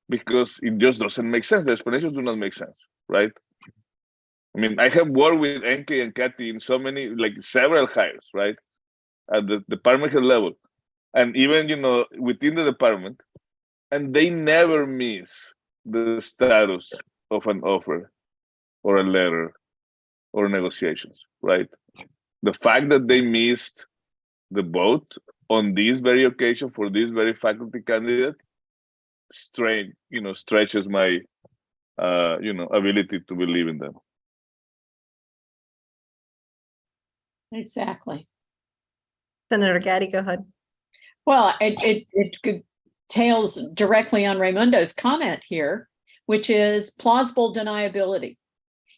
because it just doesn't make sense. The explanations do not make sense, right? I have worked with NK and Kathy in so many, several hires, right? At the department head level, and even, within the department, and they never miss the status of an offer or a letter or negotiations, right? The fact that they missed the vote on this very occasion for this very faculty candidate stretches my ability to believe in them. Exactly. Senator Gaddy, go ahead. Well, it tails directly on Raimundo's comment here, which is plausible deniability.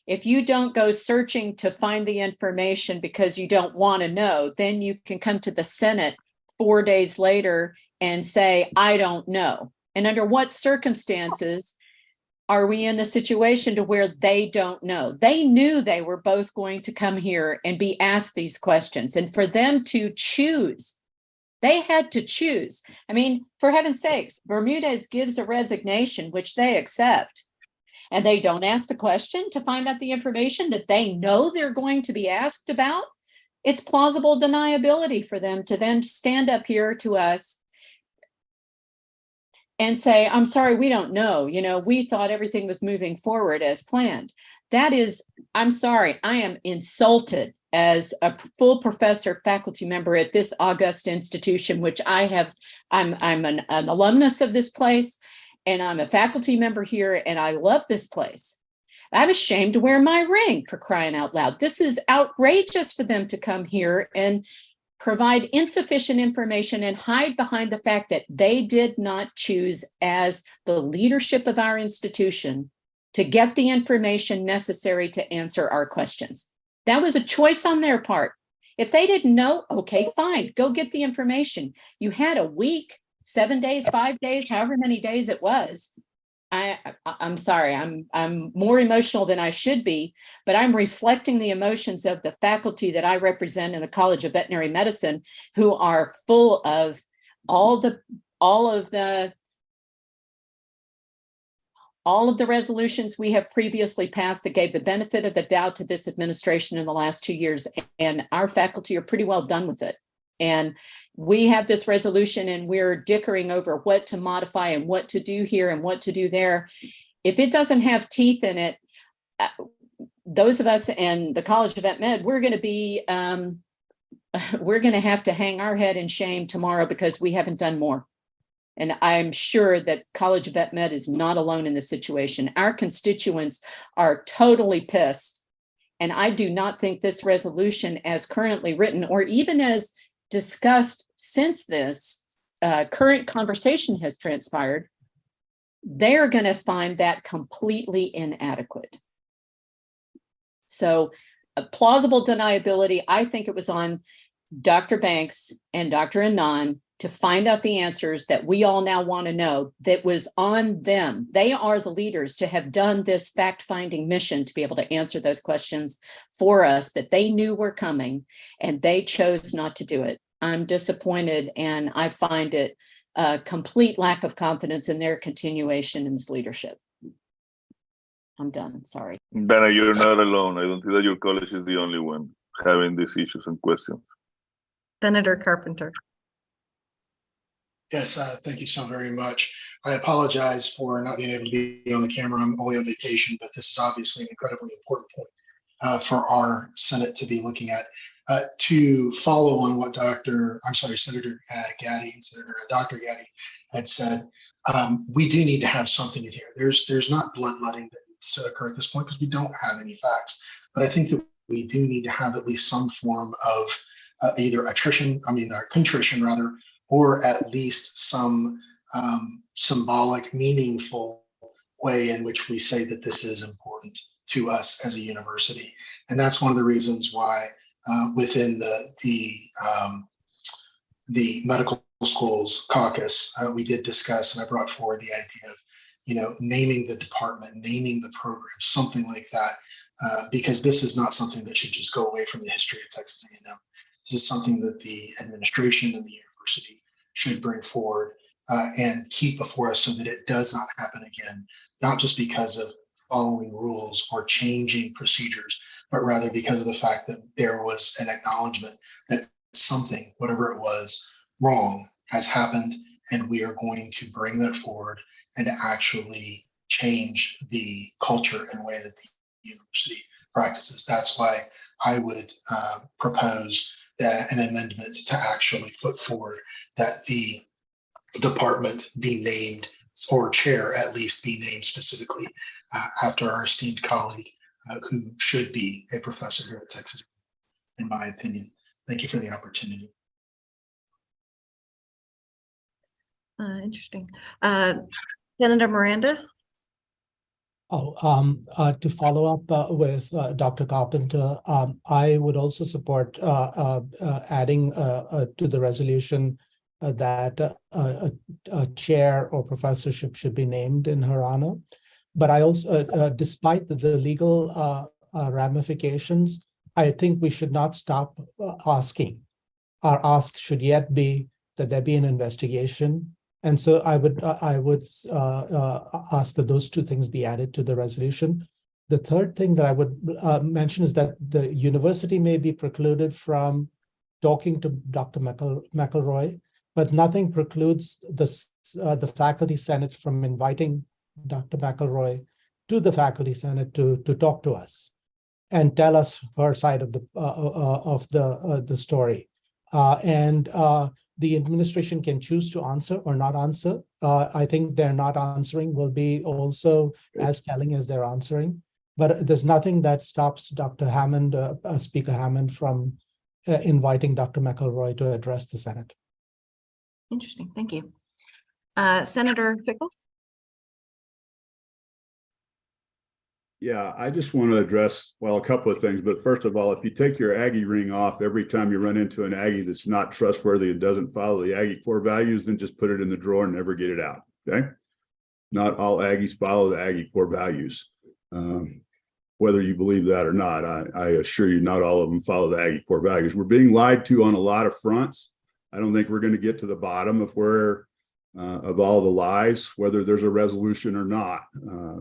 If you don't go searching to find the information because you don't want to know, then you can come to the Senate 4 days later and say, I don't know. And under what circumstances are we in a situation to where they don't know? They knew they were both going to come here and be asked these questions. And for them to choose, they had to choose. For heaven's sakes, Bermudez gives a resignation, which they accept. And they don't ask the question to find out the information that they know they're going to be asked about. It's plausible deniability for them to then stand up here to us and say, I'm sorry, we don't know. We thought everything was moving forward as planned. That is, I'm sorry, I am insulted as a full professor faculty member at this august institution, which I'm an alumnus of this place, and I'm a faculty member here, and I love this place. I'm ashamed to wear my ring, for crying out loud. This is outrageous for them to come here and provide insufficient information and hide behind the fact that they did not choose, as the leadership of our institution, to get the information necessary to answer our questions. That was a choice on their part. If they didn't know, okay, fine, go get the information. You had a week, 7 days, 5 days, however many days it was. I'm sorry, I'm more emotional than I should be, but I'm reflecting the emotions of the faculty that I represent in the College of Veterinary Medicine, who are full of all of the resolutions we have previously passed that gave the benefit of the doubt to this administration in the last 2 years. And our faculty are pretty well done with it. And we have this resolution and we're dickering over what to modify and what to do here and what to do there. If it doesn't have teeth in it, those of us in the College of Vet Med, we're going to have to hang our head in shame tomorrow because we haven't done more. And I'm sure that College of Vet Med is not alone in this situation. Our constituents are totally pissed. And I do not think this resolution, as currently written, or even as discussed since this current conversation has transpired, they're going to find that completely inadequate. So plausible deniability, I think it was on Dr. Banks and Dr. Anand to find out the answers that we all now want to know. That was on them. They are the leaders to have done this fact-finding mission to be able to answer those questions for us that they knew were coming, and they chose not to do it. I'm disappointed, and I find it a complete lack of confidence in their continuation in this leadership. I'm done, sorry. Dana, you're not alone. I don't think that your college is the only one having these issues and questions. Senator Carpenter. Yes, thank you so very much. I apologize for not being able to be on the camera. I'm away on vacation, but this is obviously an incredibly important point for our Senate to be looking at. To follow on what Senator Gaddy and Dr. Gaddy had said, we do need to have something in here. There's not bloodletting that needs to occur at this point because we don't have any facts. But I think that we do need to have at least some form of either contrition rather, or at least some symbolic, meaningful way in which we say that this is important to us as a university. And that's one of the reasons why within the medical schools caucus, we did discuss, and I brought forward the idea of, naming the department, naming the program, something like that, because this is not something that should just go away from the history of Texas A&M. This is something that the administration and the university should bring forward and keep before us so that it does not happen again, not just because of following rules or changing procedures, but rather because of the fact that there was an acknowledgement that something, whatever it was, wrong has happened, and we are going to bring that forward and actually change the culture and way that the university practices. That's why I would propose an amendment to actually put forward that the department be named, or chair at least be named specifically after our esteemed colleague who should be a professor here at Texas, in my opinion. Thank you for the opportunity. Interesting. Senator Miranda? To follow up with Dr. Carpenter, I would also support adding to the resolution that a chair or professorship should be named in her honor. But I also, despite the legal ramifications, I think we should not stop asking. Our ask should yet be that there be an investigation. And so I would ask that those two things be added to the resolution. The third thing that I would mention is that the university may be precluded from talking to Dr. McElroy, but nothing precludes the faculty senate from inviting Dr. McElroy to the faculty senate to talk to us and tell us her side of the story. And the administration can choose to answer or not answer. I think their not answering will be also as telling as they're answering. But there's nothing that stops Dr. Hammond, Speaker Hammond, from inviting Dr. McElroy to address the Senate. Interesting. Thank you. Senator Fickle? Yeah, I just want to address, well, a couple of things. But first of all, if you take your Aggie ring off every time you run into an Aggie that's not trustworthy and doesn't follow the Aggie core values, then just put it in the drawer and never get it out. Okay. Not all Aggies follow the Aggie core values. Whether you believe that or not, I assure you, not all of them follow the Aggie core values. We're being lied to on a lot of fronts. I don't think we're going to get to the bottom of where, of all the lies, whether there's a resolution or not,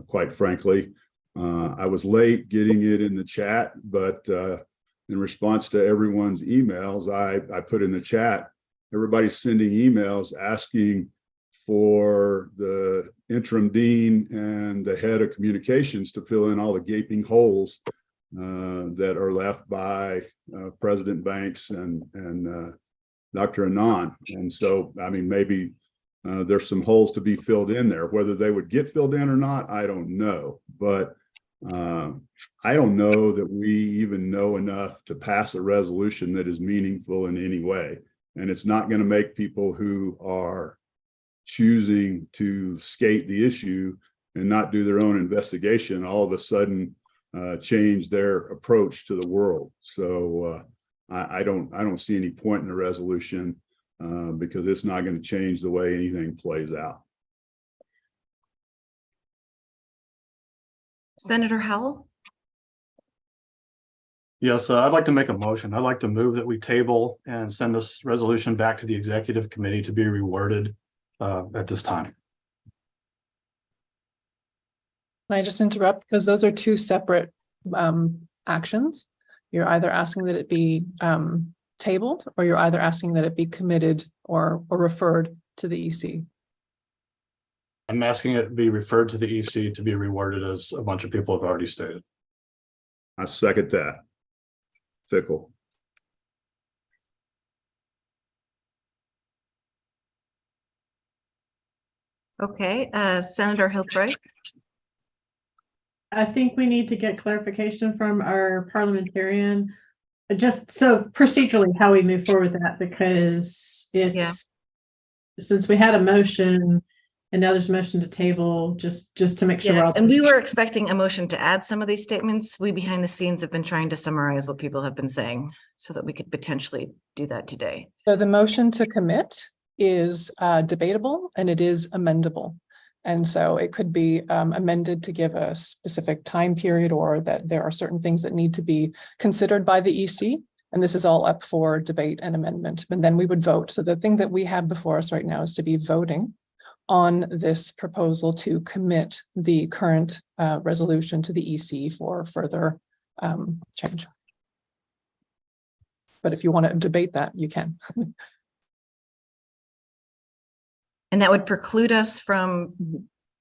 quite frankly. I was late getting it in the chat, but in response to everyone's emails, I put in the chat, everybody's sending emails asking for the interim dean and the head of communications to fill in all the gaping holes that are left by President Banks and Dr. Anand. And so, I mean, maybe there's some holes to be filled in there. Whether they would get filled in or not, I don't know. But I don't know that we even know enough to pass a resolution that is meaningful in any way. And it's not going to make people who are choosing to skate the issue and not do their own investigation all of a sudden change their approach to the world. So I don't see any point in the resolution because it's not going to change the way anything plays out. Senator Howell? Yes, I'd like to make a motion. I'd like to move that we table and send this resolution back to the executive committee to be reworded at this time. Can I just interrupt? Because those are two separate actions. You're either asking that it be tabled, or you're either asking that it be committed or referred to the EC. I'm asking it be referred to the EC to be reworded, as a bunch of people have already stated. I second that. Fickle. Okay, Senator Hiltbrand? I think we need to get clarification from our parliamentarian, just so procedurally how we move forward with that, because it's, since we had a motion and now there's a motion to table, just to make sure. Yeah, and we were expecting a motion to add some of these statements. We behind the scenes have been trying to summarize what people have been saying so that we could potentially do that today. So the motion to commit is debatable and it is amendable. And so it could be amended to give a specific time period, or that there are certain things that need to be considered by the EC. And this is all up for debate and amendment. And then we would vote. So the thing that we have before us right now is to be voting on this proposal to commit the current resolution to the EC for further change. But if you want to debate that, you can. And that would preclude us from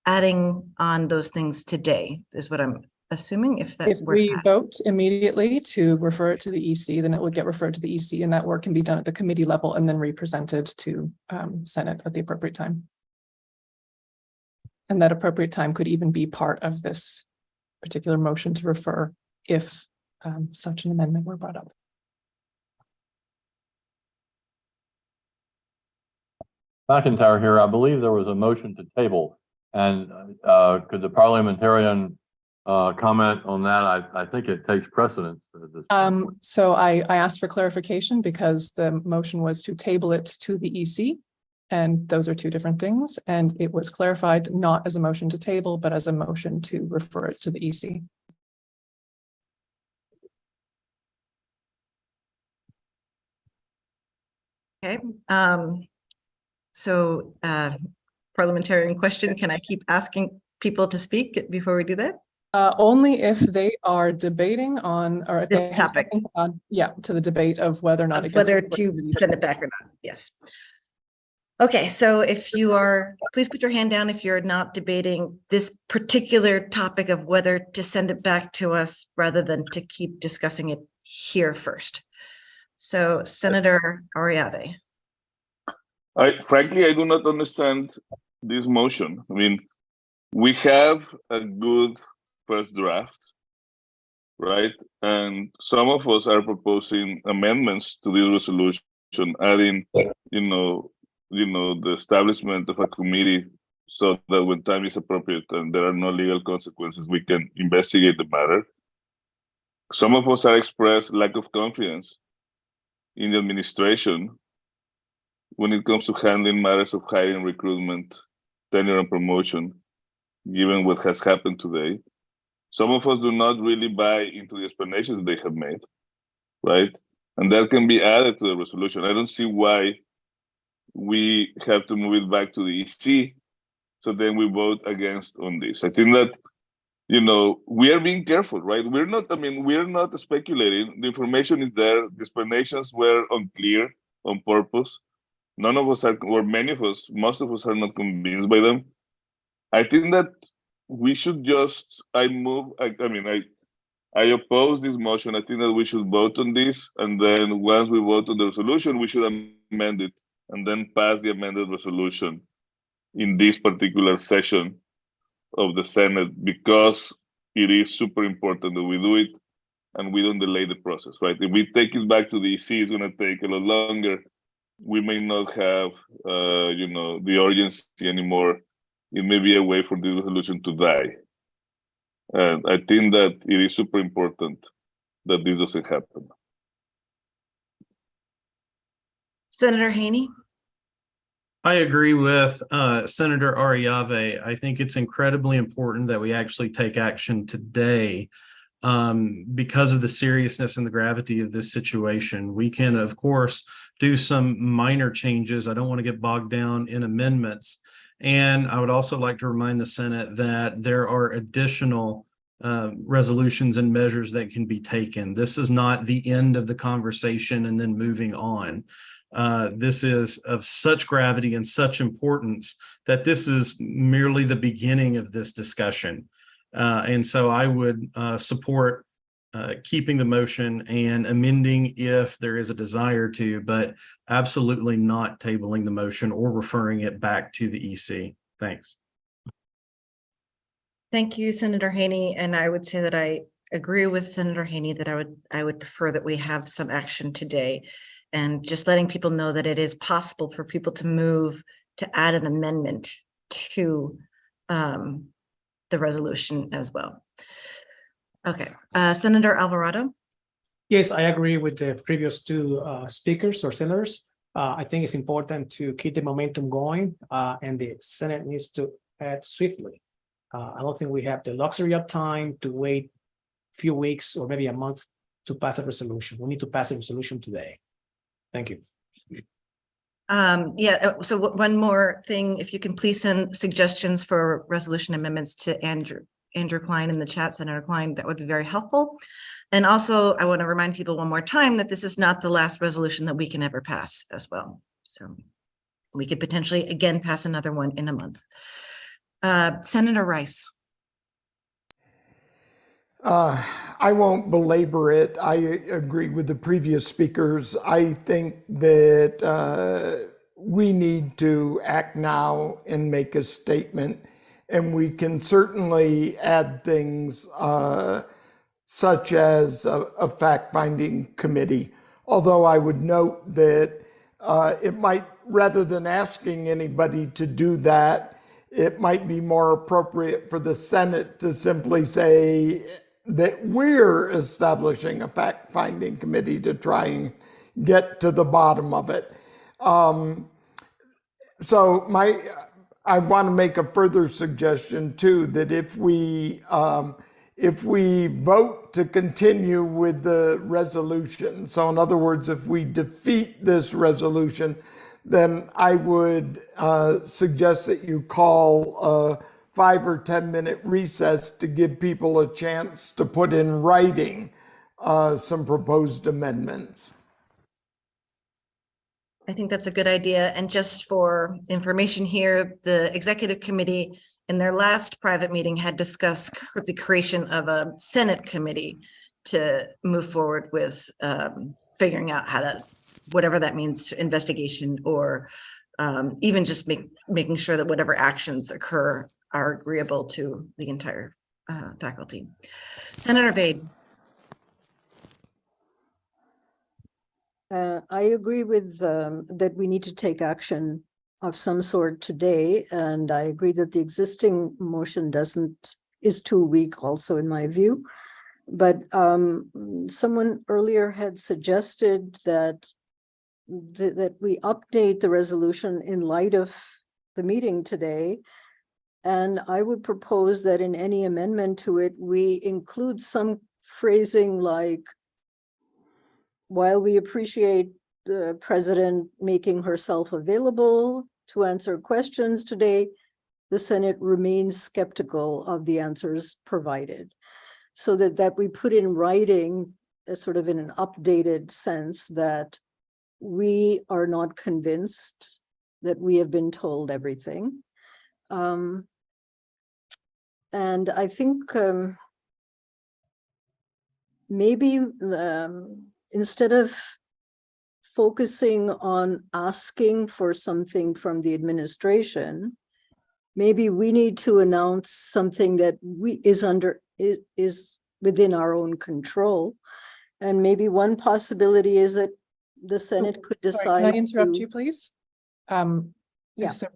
adding on those things today, is what I'm assuming. If we vote immediately to refer it to the EC, then it would get referred to the EC, and that work can be done at the committee level and then represented to Senate at the appropriate time. And that appropriate time could even be part of this particular motion to refer if such an amendment were brought up. McIntyre here. I believe there was a motion to table, and could the parliamentarian comment on that? I think it takes precedence. So I asked for clarification because the motion was to table it to the EC, and those are two different things. And it was clarified not as a motion to table, but as a motion to refer it to the EC. Okay. So parliamentarian question, can I keep asking people to speak before we do that? Only if they are debating on, or if This they have topic. something on, yeah, to the debate of whether or not it gets Whether referred to the send it back or not, yes. Okay, so if you are, please put your hand down if you're not debating this particular topic of whether to send it back to us rather than to keep discussing it here first. So Senator Ariave. Frankly, I do not understand this motion. I mean, we have a good first draft, right? And some of us are proposing amendments to this resolution, adding, the establishment of a committee so that when time is appropriate and there are no legal consequences, we can investigate the matter. Some of us are expressed lack of confidence in the administration when it comes to handling matters of hiring, recruitment, tenure, and promotion, given what has happened today. Some of us do not really buy into the explanations they have made, right? And that can be added to the resolution. I don't see why we have to move it back to the EC, so then we vote against on this. I think that, we are being careful, right? We're not speculating. The information is there. The explanations were unclear on purpose. None of us are, or many of us, most of us are not convinced by them. I think that we should just, I oppose this motion. I think that we should vote on this. And then once we vote on the resolution, we should amend it and then pass the amended resolution in this particular session of the Senate, because it is super important that we do it and we don't delay the process, right? If we take it back to the EC, it's gonna take a lot longer. We may not have, the urgency anymore. It may be a way for this resolution to die. And I think that it is super important that this doesn't happen. Senator Haney. I agree with Senator Ariave. I think it's incredibly important that we actually take action today because of the seriousness and the gravity of this situation. We can, of course, do some minor changes. I don't want to get bogged down in amendments. And I would also like to remind the Senate that there are additional resolutions and measures that can be taken. This is not the end of the conversation and then moving on. This is of such gravity and such importance that this is merely the beginning of this discussion. And so I would support keeping the motion and amending if there is a desire to, but absolutely not tabling the motion or referring it back to the EC. Thanks. Thank you, Senator Haney. And I would say that I agree with Senator Haney that I would prefer that we have some action today, and just letting people know that it is possible for people to move to add an amendment to the resolution as well. Okay, Senator Alvarado. Yes, I agree with the previous two speakers or senators. I think it's important to keep the momentum going, and the Senate needs to act swiftly. I don't think we have the luxury of time to wait a few weeks or maybe a month to pass a resolution. We need to pass a resolution today. Thank you. So one more thing, if you can please send suggestions for resolution amendments to Andrew Klein in the chat, Senator Klein, that would be very helpful. And also, I want to remind people one more time that this is not the last resolution that we can ever pass as well. So we could potentially again pass another one in a month. Senator Rice. I won't belabor it. I agree with the previous speakers. I think that we need to act now and make a statement, and we can certainly add things such as a fact-finding committee. Although I would note that it might, rather than asking anybody to do that, it might be more appropriate for the Senate to simply say that we're establishing a fact-finding committee to try and get to the bottom of it. So I want to make a further suggestion too, that if we vote to continue with the resolution, so in other words, if we defeat this resolution, then I would suggest that you call 5 or 10-minute recess to give people a chance to put in writing some proposed amendments. I think that's a good idea. And just for information here, the executive committee in their last private meeting had discussed the creation of a Senate committee to move forward with figuring out how to, whatever that means, investigation, or even just making sure that whatever actions occur are agreeable to the entire faculty. Senator Vade. I agree with that we need to take action of some sort today, and I agree that the existing motion is too weak also in my view. But someone earlier had suggested that we update the resolution in light of the meeting today. And I would propose that in any amendment to it, we include some phrasing like, while we appreciate the president making herself available to answer questions today, the Senate remains skeptical of the answers provided. So that we put in writing, sort of in an updated sense, that we are not convinced that we have been told everything. And I think maybe instead of focusing on asking for something from the administration, maybe we need to announce something that is within our own control. And maybe one possibility is that the Senate could decide. Sorry, can I interrupt you, please? Yeah. So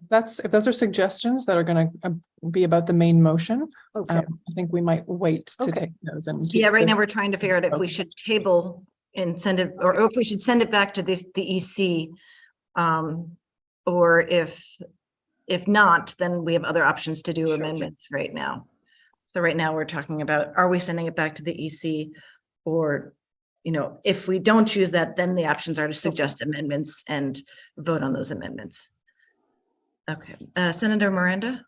if those are suggestions that are going to be about the main motion, okay. I think we might wait to Okay. take those. And Yeah, right now we're trying to figure out if we should table and send it, or if we should send it back to the EC, or if not, then we have other options to do amendments right now. So right now we're talking about, are we sending it back to the EC, or, you know, if we don't choose that, then the options are to suggest amendments and vote on those amendments. Okay, Senator Miranda.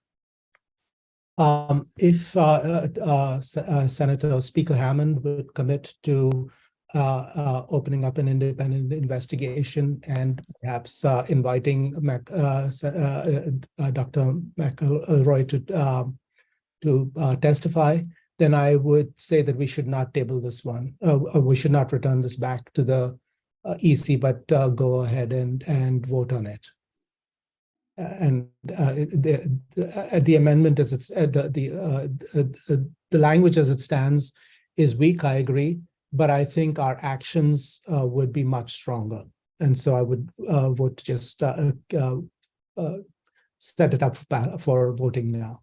If Senator Speaker Hammond would commit to opening up an independent investigation and perhaps inviting Dr. McElroy to testify, then I would say that we should not table this one. We should not return this back to the EC, but go ahead and vote on it. And the amendment as it's the language as it stands is weak. I agree, but I think our actions would be much stronger, and so I would vote to just set it up for voting now.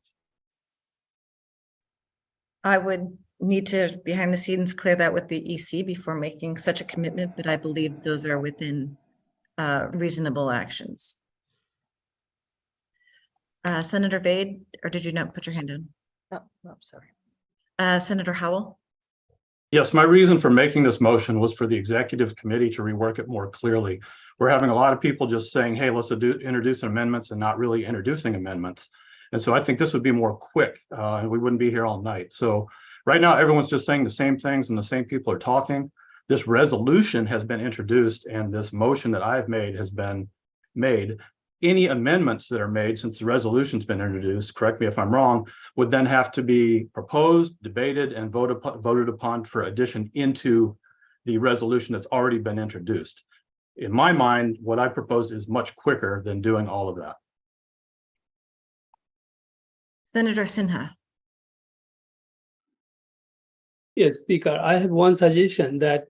I would need to behind the scenes clear that with the EC before making such a commitment, but I believe those are within reasonable actions. Senator Vade, or did you not put your hand in? Oh, sorry. Senator Howell. Yes, my reason for making this motion was for the executive committee to rework it more clearly. We're having a lot of people just saying, hey, let's introduce amendments and not really introducing amendments. And so I think this would be more quick and we wouldn't be here all night. So right now, everyone's just saying the same things and the same people are talking. This resolution has been introduced and this motion that I've made has been made. Any amendments that are made since the resolution's been introduced, correct me if I'm wrong, would then have to be proposed, debated, and voted upon for addition into the resolution that's already been introduced. In my mind, what I proposed is much quicker than doing all of that. Senator Sinha. Yes, Speaker, I have one suggestion that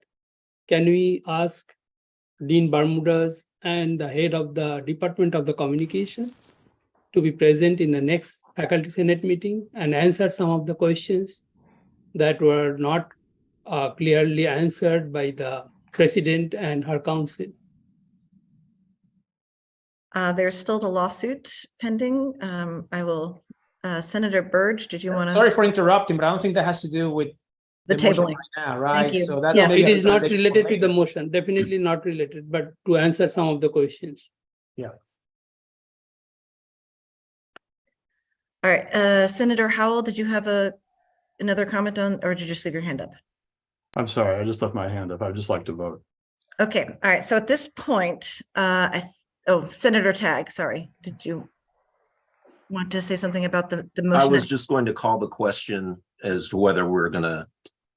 can we ask Dean Bermudez and the head of the Department of the Communication to be present in the next Faculty Senate meeting and answer some of the questions that were not clearly answered by the President and her council. There's still the lawsuit pending. I will, Senator Burge, did you want to? Sorry for interrupting, but I don't think that has to do with the motion tabling right now, right? Thank you. So that's Yes, maybe it a is not recommendation related for to me. the motion, definitely not related, but to answer some of the questions. Yeah. All right, Senator Howell, did you have another comment on, or did you just leave your hand up? I'm sorry, I just left my hand up. I'd just like to vote. Okay, all right, so at this point, Senator Tagg, sorry, did you want to say something about the motion? I was just going to call the question as to whether we're going to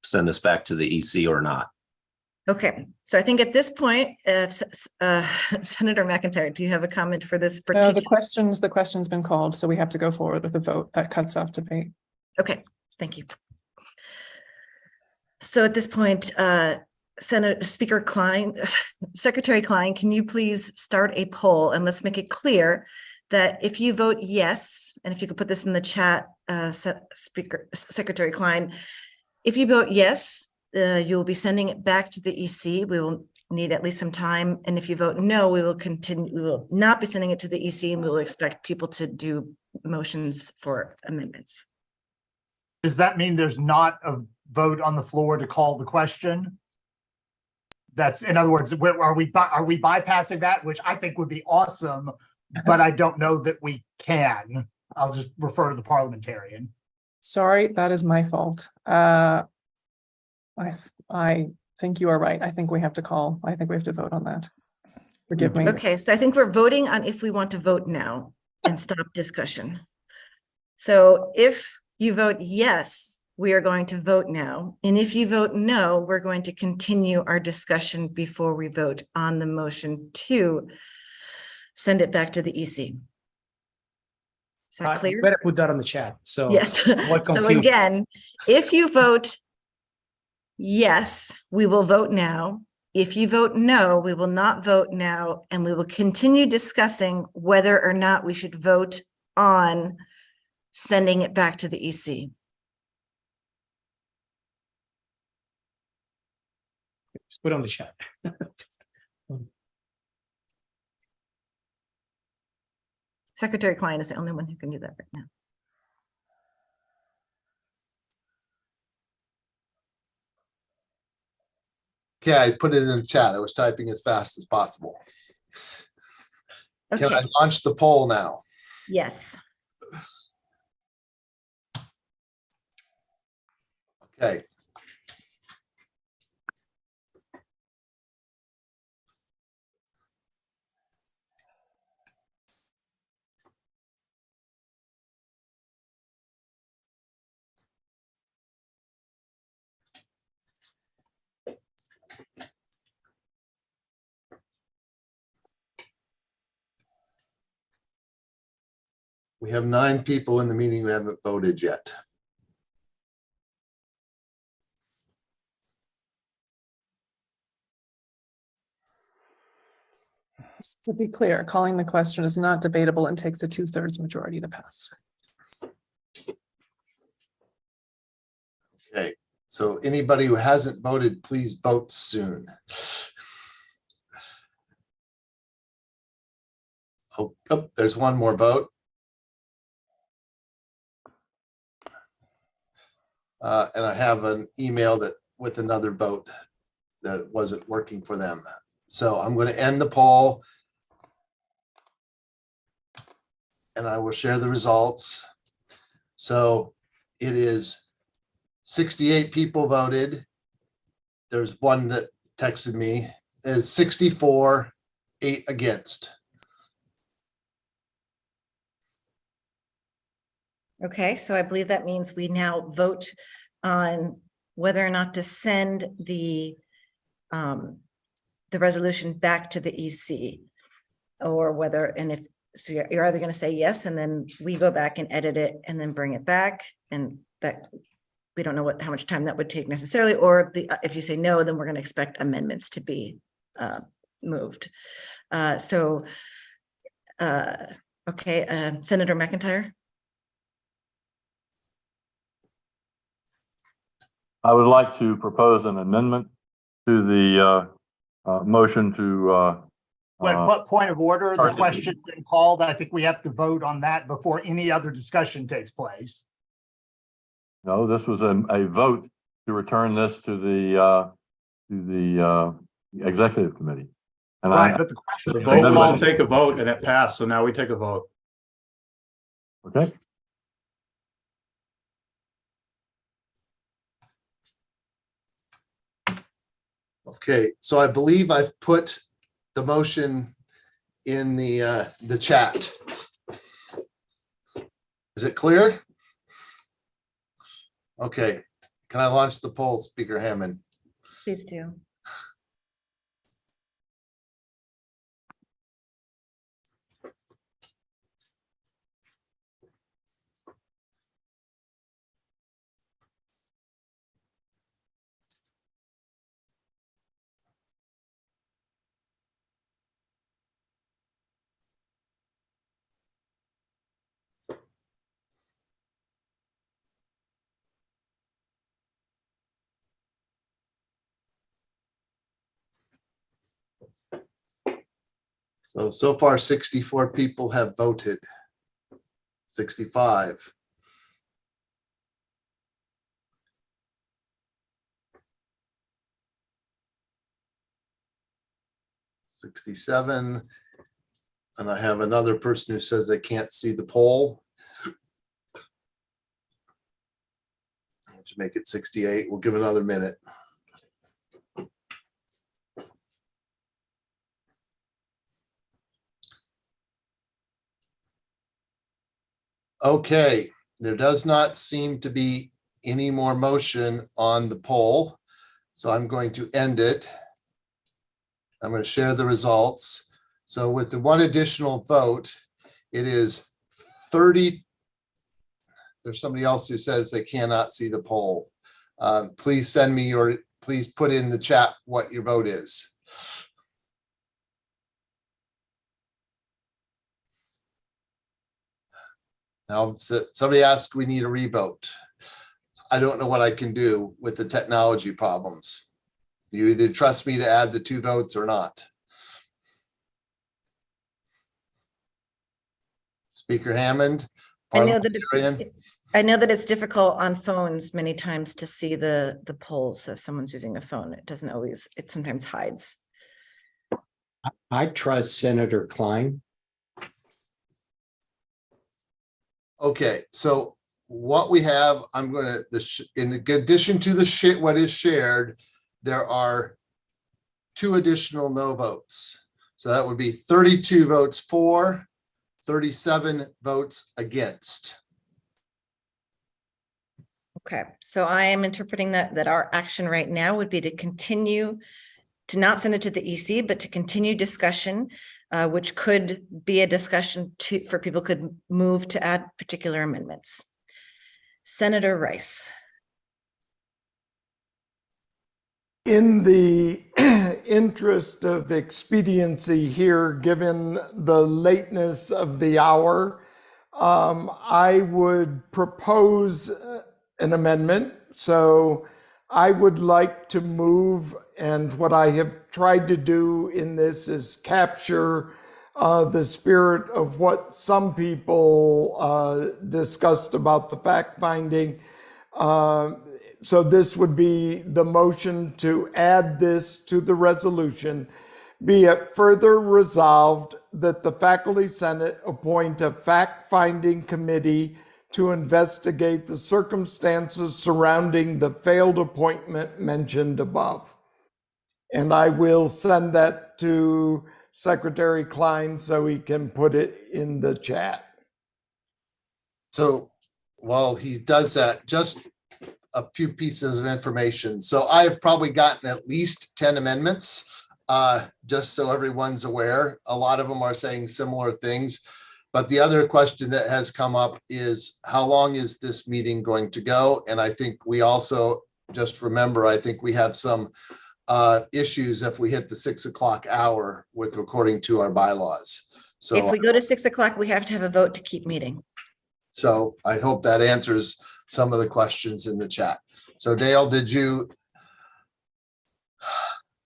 send this back to the EC or not. Okay, so I think at this point, Senator McIntyre, do you have a comment for this particular? The question's been called, so we have to go forward with a vote that cuts off debate. Okay, thank you. So at this point, Speaker Klein, Secretary Klein, can you please start a poll, and let's make it clear that if you vote yes, and if you could put this in the chat, Secretary Klein, if you vote yes, you will be sending it back to the EC. We will need at least some time. And if you vote no, we will continue. We will not be sending it to the EC, and we will expect people to do motions for amendments. Does that mean there's not a vote on the floor to call the question? That's, in other words, are we bypassing that, which I think would be awesome, but I don't know that we can. I'll just refer to the parliamentarian. Sorry, that is my fault. I think you are right. I think we have to vote on that. Forgive me. Okay, so I think we're voting on if we want to vote now and stop discussion. So if you vote yes, we are going to vote now. And if you vote no, we're going to continue our discussion before we vote on the motion to send it back to the EC. Is that clear? You better put that on the chat. So yes. So again, if you vote yes, we will vote now. If you vote no, we will not vote now, and we will continue discussing whether or not we should vote on sending it back to the EC. Just put it on the chat. Secretary Klein is the only one who can do that right now. Okay, I put it in the chat. I was typing as fast as possible. Okay. Can I launch the poll now? Yes. Okay. We have 9 people in the meeting who haven't voted yet. Just to be clear, calling the question is not debatable and takes a 2/3 majority to pass. Okay, so anybody who hasn't voted, please vote soon. Oh, there's one more vote. And I have an email that with another vote that wasn't working for them. So I'm going to end the poll. And I will share the results. So it is 68 people voted. There's one that texted me. It's 64, 8 against. Okay, so I believe that means we now vote on whether or not to send the resolution back to the EC, or whether, and if, so you're either going to say yes, and then we go back and edit it and then bring it back, and that we don't know how much time that would take necessarily, or if you say no, then we're going to expect amendments to be moved. Okay, Senator McIntyre. I would like to propose an amendment to the motion to What point of order? The question's been called. I think we have to vote on that before any other discussion takes place. No, this was a vote to return this to the executive committee. And right, but the question. The vote was to take a vote, and it passed. So now we take a vote. Okay. Okay, so I believe I've put the motion in the chat. Is it clear? Okay, can I launch the poll, Speaker Hammond? Please do. So far 64 people have voted. 65. $67. And I have another person who says they can't see the poll. To make it 68, we'll give another minute. Okay, there does not seem to be any more motion on the poll. So I'm going to end it. I'm going to share the results. So with the one additional vote, it is 30. There's somebody else who says they cannot see the poll. Please send me please put in the chat what your vote is. Now, somebody asked, we need a revote. I don't know what I can do with the technology problems. You either trust me to add the 2 votes or not. Speaker Hammond. I know that it's difficult on phones many times to see the polls. So if someone's using a phone, it doesn't always, it sometimes hides. I trust Senator Klein. Okay, so what we have, I'm going to, in addition to what is shared, there are 2 additional no votes. So that would be 32 votes for, 37 votes against. Okay, so I am interpreting that our action right now would be to continue to not send it to the EC, but to continue discussion, which could be a discussion for people could move to add particular amendments. Senator Rice. In the interest of expediency here, given the lateness of the hour, I would propose an amendment. So I would like to move, and what I have tried to do in this is capture the spirit of what some people discussed about the fact finding. So this would be the motion to add this to the resolution. Be it further resolved that the Faculty Senate appoint a fact-finding committee to investigate the circumstances surrounding the failed appointment mentioned above. And I will send that to Secretary Klein so he can put it in the chat. So while he does that, just a few pieces of information. So I've probably gotten at least 10 amendments, just so everyone's aware. A lot of them are saying similar things. But the other question that has come up is, how long is this meeting going to go? And I think we also, just remember, I think we have some issues if we hit the 6 o'clock hour with according to our bylaws. So if we go to 6 o'clock, we have to have a vote to keep meeting. So I hope that answers some of the questions in the chat. So Dale,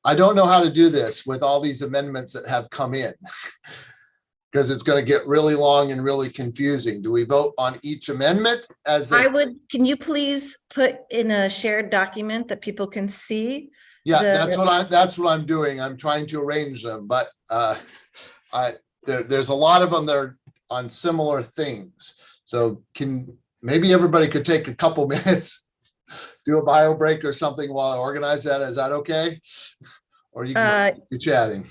I don't know how to do this with all these amendments that have come in because it's going to get really long and really confusing. Do we vote on each amendment can you please put in a shared document that people can see? Yeah, that's what I'm doing. I'm trying to arrange them, but there's a lot of them that are on similar things. So maybe everybody could take a couple minutes do a bio break or something while I organize that. Is that okay? Or you can be chatting?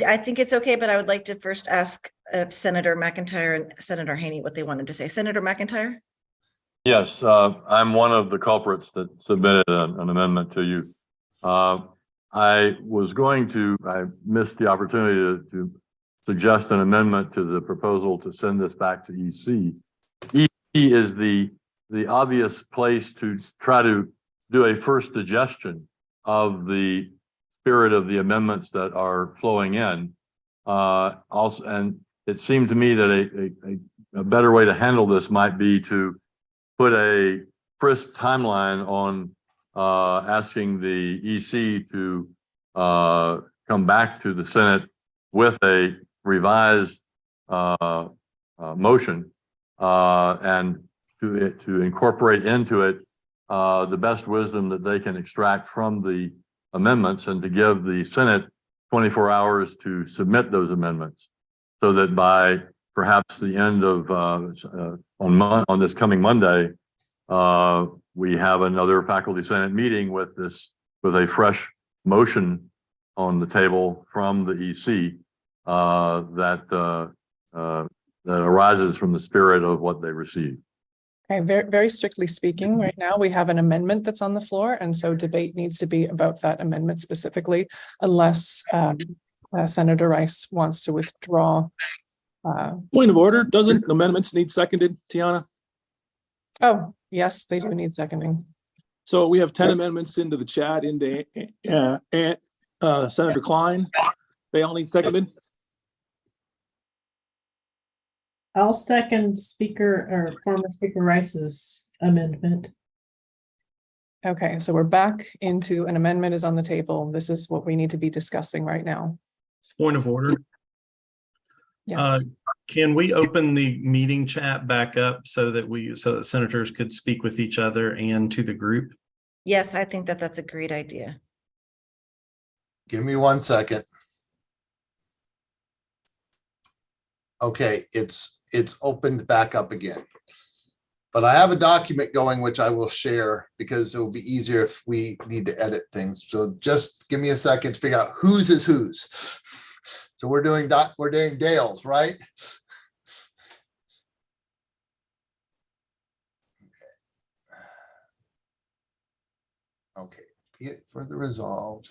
I think it's okay, but I would like to first ask Senator McIntyre and Senator Haney what they wanted to say. Senator McIntyre? Yes, I'm one of the culprits that submitted an amendment to you. I missed the opportunity to suggest an amendment to the proposal to send this back to EC. EC is the obvious place to try to do a first digestion of the spirit of the amendments that are flowing in. Also, and it seemed to me that a better way to handle this might be to put a crisp timeline on asking the EC to come back to the Senate with a revised motion and to incorporate into it the best wisdom that they can extract from the amendments, and to give the Senate 24 hours to submit those amendments, so that by perhaps the end of on this coming Monday, we have another faculty Senate meeting with a fresh motion on the table from the EC that arises from the spirit of what they received. Okay, very strictly speaking, right now we have an amendment that's on the floor, and so debate needs to be about that amendment specifically, unless Senator Rice wants to withdraw. Point of order, doesn't amendments need seconded, Tiana? Oh, yes, they do need seconding. So we have 10 amendments into the chat into Senator Klein. They all need seconded? I'll second former Speaker Rice's amendment. Okay, so we're back into an amendment is on the table. This is what we need to be discussing right now. Point of order. Yes. Can we open the meeting chat back up so that senators could speak with each other and to the group? Yes, I think that's a great idea. Give me 1 second. Okay, it's opened back up again. But I have a document going which I will share because it will be easier if we need to edit things. So just give me a second to figure out whose is whose. So we're doing Dale's, right? Okay, be it further resolved.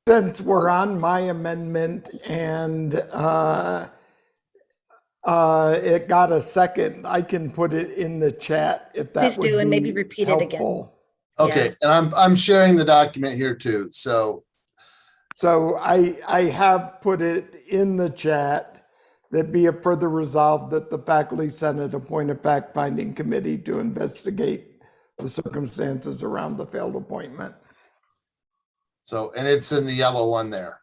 Since we're on my amendment and it got a second, I can put it in the chat if that Please would do, and maybe be repeat it again. helpful. Okay, and I'm sharing the document here too. So I have put it in the chat that be it further resolved that the faculty senate appoint a fact-finding committee to investigate the circumstances around the failed appointment. So, and it's in the yellow one there.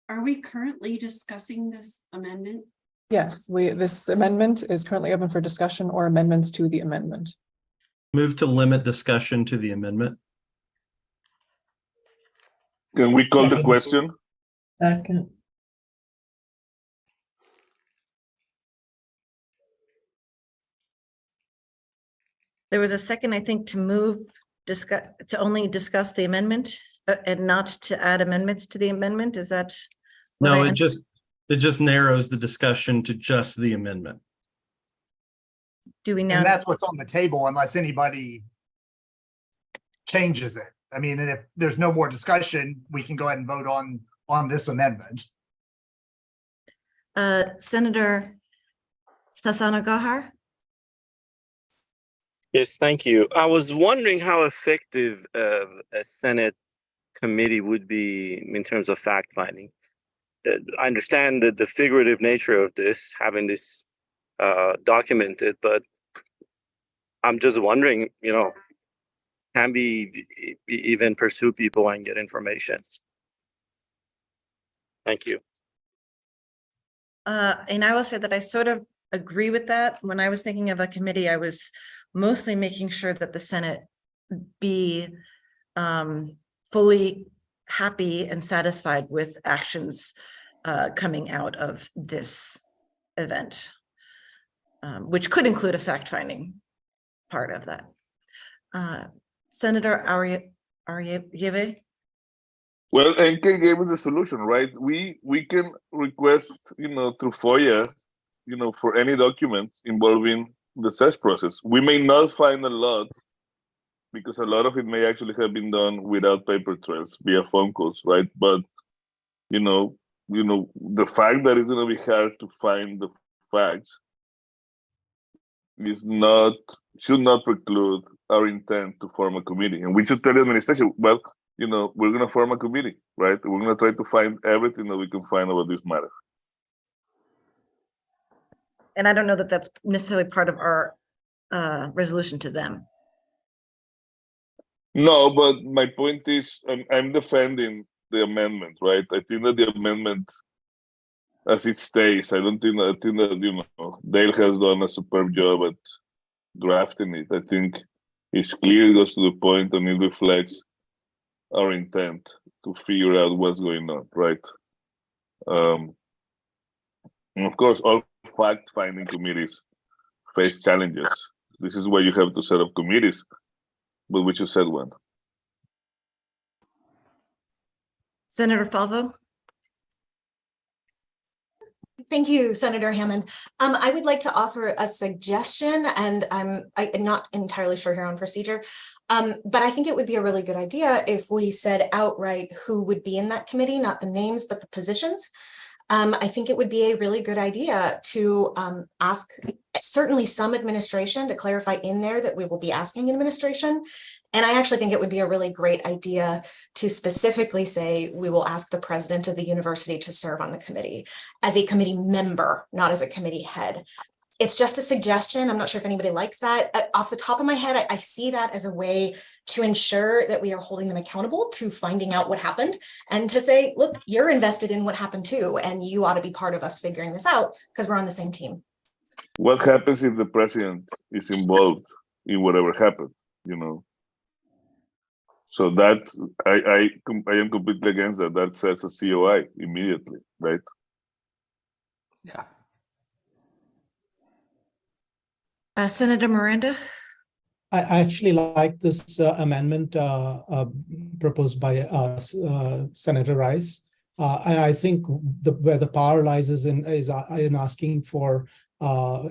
Are we currently discussing this amendment? Yes, this amendment is currently open for discussion or amendments to the amendment. Move to limit discussion to the amendment. Can we call the question? Second. There was a second, I think, to move, to only discuss the amendment and not to add amendments to the amendment. Is that? what No, I it just narrows the discussion to just the amendment. Do we And now? that's what's on the table unless anybody changes it. I mean, and if there's no more discussion, we can go ahead and vote on this amendment. Senator Sasana Gahar? Yes, thank you. I was wondering how effective a Senate committee would be in terms of fact finding. I understand that the figurative nature of this, having this documented, but I'm just wondering, can we even pursue people and get information? Thank you. And I will say that I sort of agree with that. When I was thinking of a committee, I was mostly making sure that the Senate be fully happy and satisfied with actions coming out of this event, which could include a fact-finding part of that. Senator Ariev? Well, NK gave us the solution, right? We can request, through FOIA, for any document involving the search process. We may not find a lot because a lot of it may actually have been done without paper trails via phone calls, right? But the fact that it's going to be hard to find the facts should not preclude our intent to form a committee. And we should tell the administration, well, we're going to form a committee, right? We're going to try to find everything that we can find about this matter. And I don't know that that's necessarily part of our resolution to them. No, but my point is, I'm defending the amendment, right? I think that the amendment, as it stays, I think that Dale has done a superb job at drafting it. I think it's clear, it goes to the point, and it reflects our intent to figure out what's going on, right? And of course, all fact-finding committees face challenges. This is why you have to set up committees, but we should set one. Senator Falvo? Thank you, Senator Hammond. I would like to offer a suggestion, and I'm not entirely sure here on procedure, but I think it would be a really good idea if we said outright who would be in that committee, not the names, but the positions. I think it would be a really good idea to ask certainly some administration to clarify in there that we will be asking administration. And I actually think it would be a really great idea to specifically say we will ask the president of the university to serve on the committee as a committee member, not as a committee head. It's just a suggestion. I'm not sure if anybody likes that. Off the top of my head, I see that as a way to ensure that we are holding them accountable to finding out what happened and to say, look, you're invested in what happened too, and you ought to be part of us figuring this out because we're on the same team. What happens if the president is involved in whatever happened, So that I am completely against that. That sets a COI immediately, right? Yeah. Senator Miranda? I actually like this amendment proposed by Senator Rice. And I think where the power lies is in asking for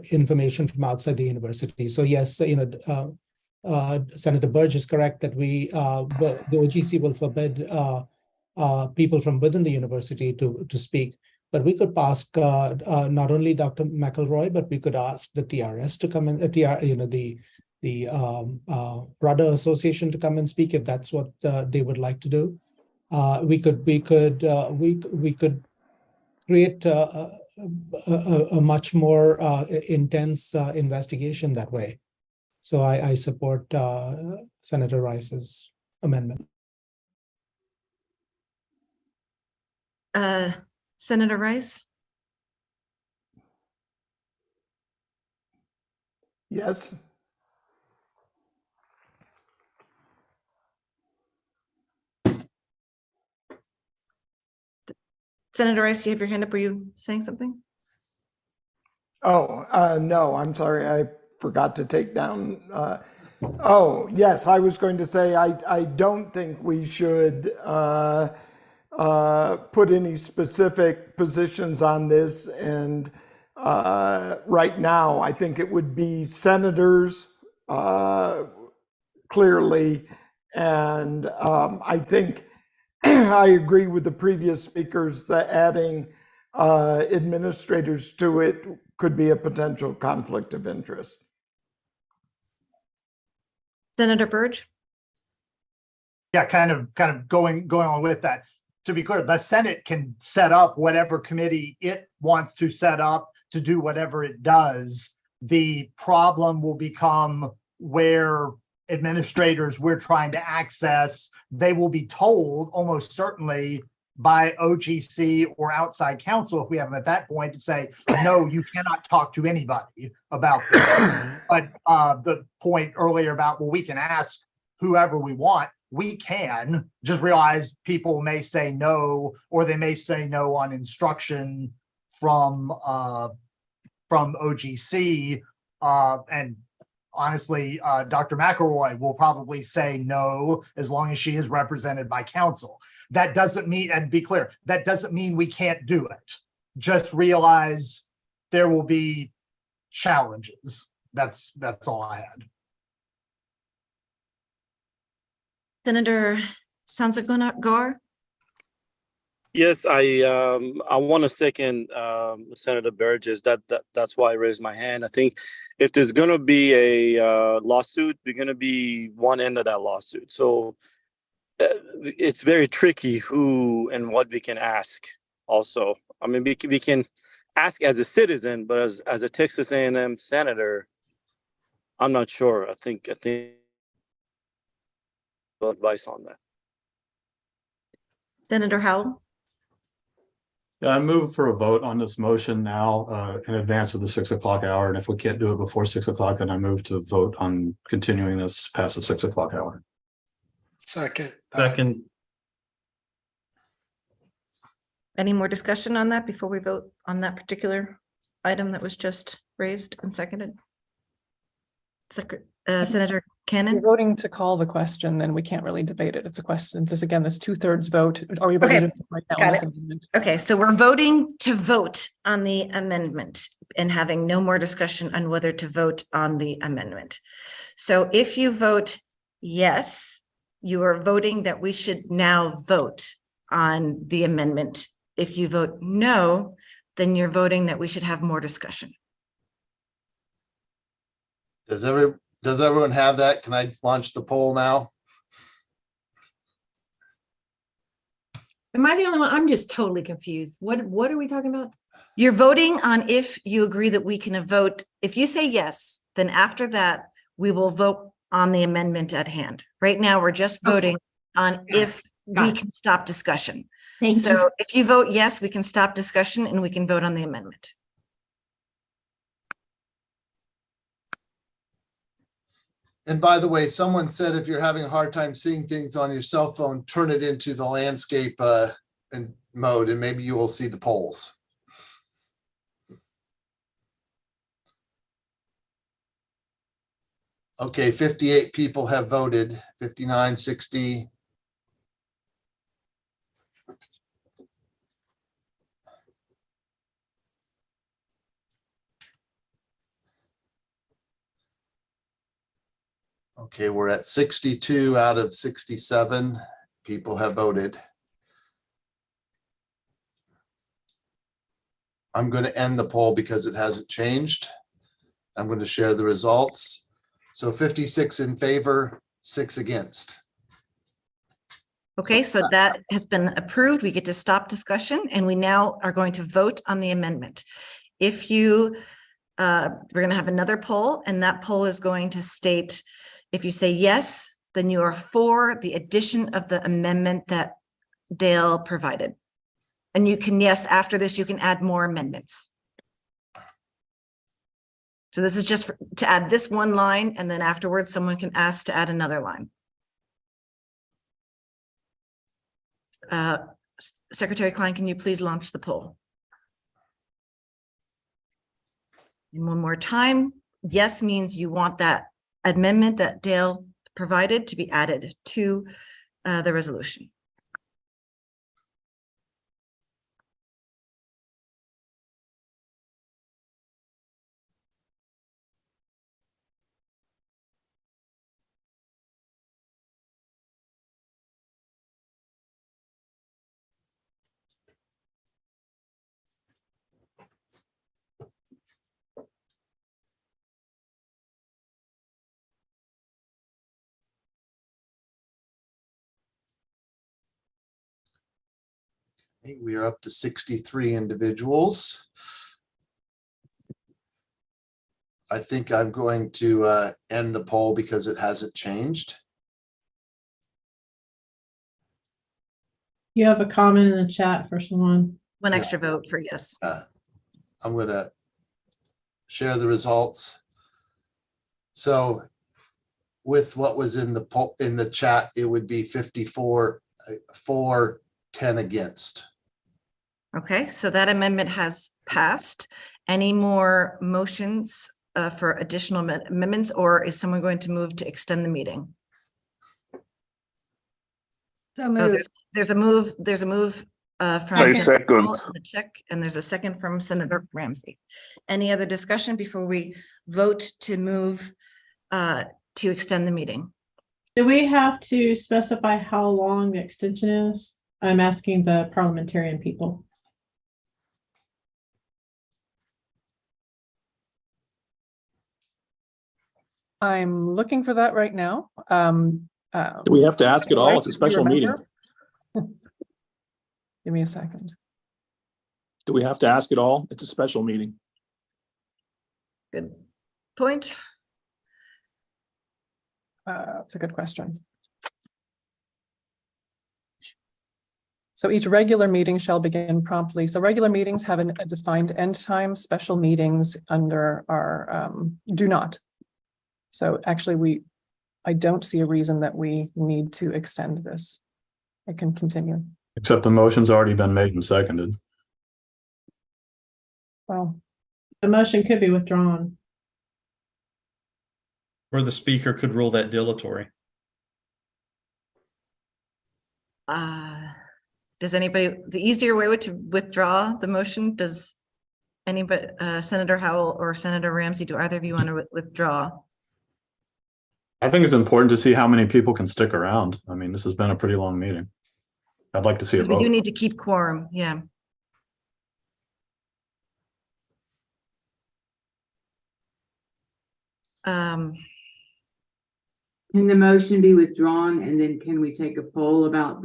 information from outside the university. So yes, Senator Burge is correct that the OGC will forbid people from within the university to speak. But we could ask not only Dr. McElroy, but we could ask the TRS to come in, the Rudder Association to come and speak if that's what they would like to do. We could create a much more intense investigation that way. So I support Senator Rice's amendment. Senator Rice? Yes. Senator Rice, you have your hand up. Were you saying something? Oh, no, I'm sorry. I forgot to take down Oh, yes, I was going to say, I don't think we should put any specific positions on this. And right now, I think it would be senators clearly. And I think I agree with the previous speakers that adding administrators to it could be a potential conflict of interest. Senator Burge? Yeah, kind of going on with that. To be clear, the Senate can set up whatever committee it wants to set up to do whatever it does. The problem will become where administrators we're trying to access, they will be told almost certainly by OGC or outside counsel, if we have them at that point, to say, no, you cannot talk to anybody about this. But the point earlier about, well, we can ask whoever we want, we can, just realize people may say no, or they may say no on instruction from OGC. And honestly, Dr. McElroy will probably say no as long as she is represented by counsel. That doesn't mean, and be clear, that doesn't mean we can't do it. Just realize there will be challenges. That's all I had. Senator Sansagonar? Yes, I want to second Senator Burgess. That's why I raised my hand. I think if there's going to be a lawsuit, we're going to be one end of that lawsuit. So it's very tricky who and what we can ask. Also, I mean, we can ask as a citizen, but as a Texas A&M senator, I'm not sure. I think advice on that. Senator Howell? Yeah, I move for a vote on this motion now in advance of the 6 o'clock hour. And if we can't do it before 6 o'clock, then I move to vote on continuing this past the 6 o'clock hour. Second. Second. Any more discussion on that before we vote on that particular item that was just raised and seconded? Senator Cannon? If you're voting to call the question, then we can't really debate it. It's a question. This 2/3 vote. Are we voting Okay. right now on Got this it. amendment? Okay, so we're voting to vote on the amendment and having no more discussion on whether to vote on the amendment. So if you vote yes, you are voting that we should now vote on the amendment. If you vote no, then you're voting that we should have more discussion. Does everyone have that? Can I launch the poll now? Am I the only one? I'm just totally confused. What are we talking about? You're voting on if you agree that we can vote. If you say yes, then after that, we will vote on the amendment at hand. Right now, we're just voting on if we can stop discussion. Thank you. So if you vote yes, we can stop discussion and we can vote on the amendment. And by the way, someone said if you're having a hard time seeing things on your cell phone, turn it into the landscape and mode, and maybe you will see the polls. Okay, 58 people have voted, 59, 60. Okay, we're at 62 out of 67 people have voted. I'm going to end the poll because it hasn't changed. I'm going to share the results. So 56 in favor, 6 against. Okay, so that has been approved. We get to stop discussion and we now are going to vote on the amendment. If you, we're going to have another poll, and that poll is going to state, if you say yes, then you are for the addition of the amendment that Dale provided. And you can, yes, after this, you can add more amendments. So this is just to add this one line, and then afterwards, someone can ask to add another line. Secretary Klein, can you please launch the poll? And one more time, yes means you want that amendment that Dale provided to be added to the resolution. We are up to 63 individuals. I think I'm going to end the poll because it hasn't changed. You have a comment in the chat for someone. One extra vote for yes. I'm going to share the results. So with what was in the poll in the chat, it would be 54 for, 10 against. Okay, so that amendment has passed. Any more motions for additional amendments, or is someone going to move to extend the meeting? So Oh, moved. there's a move from I Senator second. Howell in the check, and there's a second from Senator Ramsey. Any other discussion before we vote to move to extend the meeting? Do we have to specify how long the extension is? I'm asking the parliamentarian people. I'm looking for that right now. Do we have to ask it all? It's a Do you special meeting. remember? Give me a second. Do we have to ask it all? It's a special meeting. Good point. That's a good question. So each regular meeting shall begin promptly. So regular meetings have a defined end time. Special meetings under our do not. So actually, I don't see a reason that we need to extend this. I can continue. Except the motion's already been made and seconded. Well, the motion could be withdrawn. Or the speaker could rule that dilatory. Does anybody, the easier way to withdraw the motion, does anybody, Senator Howell or Senator Ramsey, do either of you want to withdraw? I think it's important to see how many people can stick around. I mean, this has been a pretty long meeting. I'd like to see a Because we vote. do need to keep quorum, yeah. Can the motion be withdrawn, and then can we take a poll about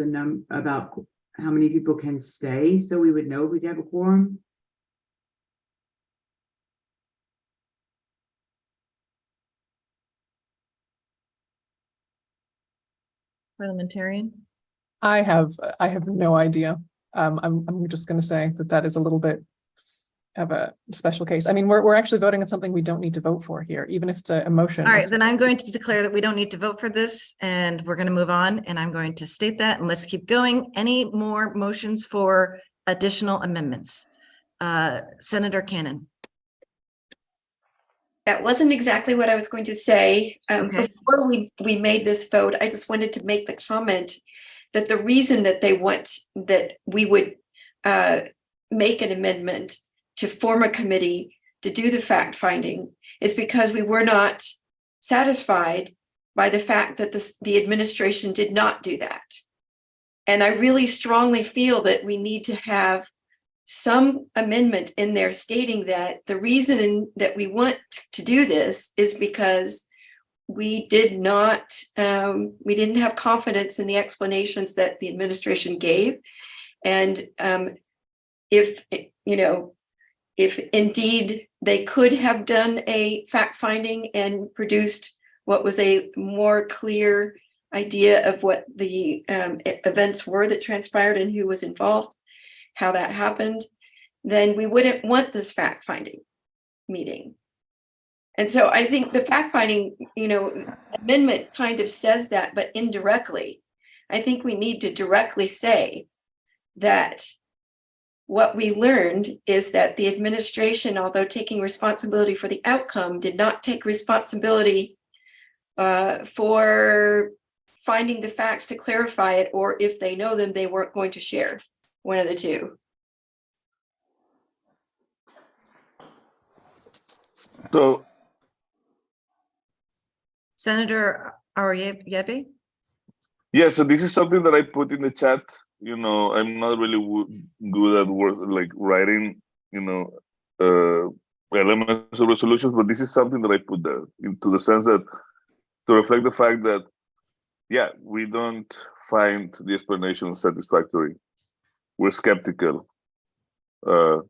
about how many people can stay, so we would know if we have a quorum? Parliamentarian? I have no idea. I'm just going to say that is a little bit of a special case. I mean, we're actually voting on something we don't need to vote for here, even if it's a motion. All right, then I'm going to declare that we don't need to vote for this, and we're going to move on, and I'm going to state that, and let's keep going. Any more motions for additional amendments? Senator Cannon. That wasn't exactly what I was going to say. Okay. Before we made this vote, I just wanted to make the comment that the reason that they want that we would make an amendment to form a committee to do the fact finding is because we were not satisfied by the fact that the administration did not do that. And I really strongly feel that we need to have some amendment in there stating that the reason that we want to do this is because we didn't have confidence in the explanations that the administration gave. And if indeed they could have done a fact finding and produced what was a more clear idea of what the events were that transpired and who was involved, how that happened, then we wouldn't want this fact finding meeting. And so I think the fact finding, amendment kind of says that, but indirectly, I think we need to directly say that what we learned is that the administration, although taking responsibility for the outcome, did not take responsibility for finding the facts to clarify it, or if they know them, they weren't going to share. One of the two. So Senator Ariebe? yeah, so this is something that I put in the chat. You know, I'm not really good at writing, you know, elements of resolutions, but this is something that I put there into the sense that to reflect the fact that, yeah, we don't find the explanation satisfactory. We're skeptical about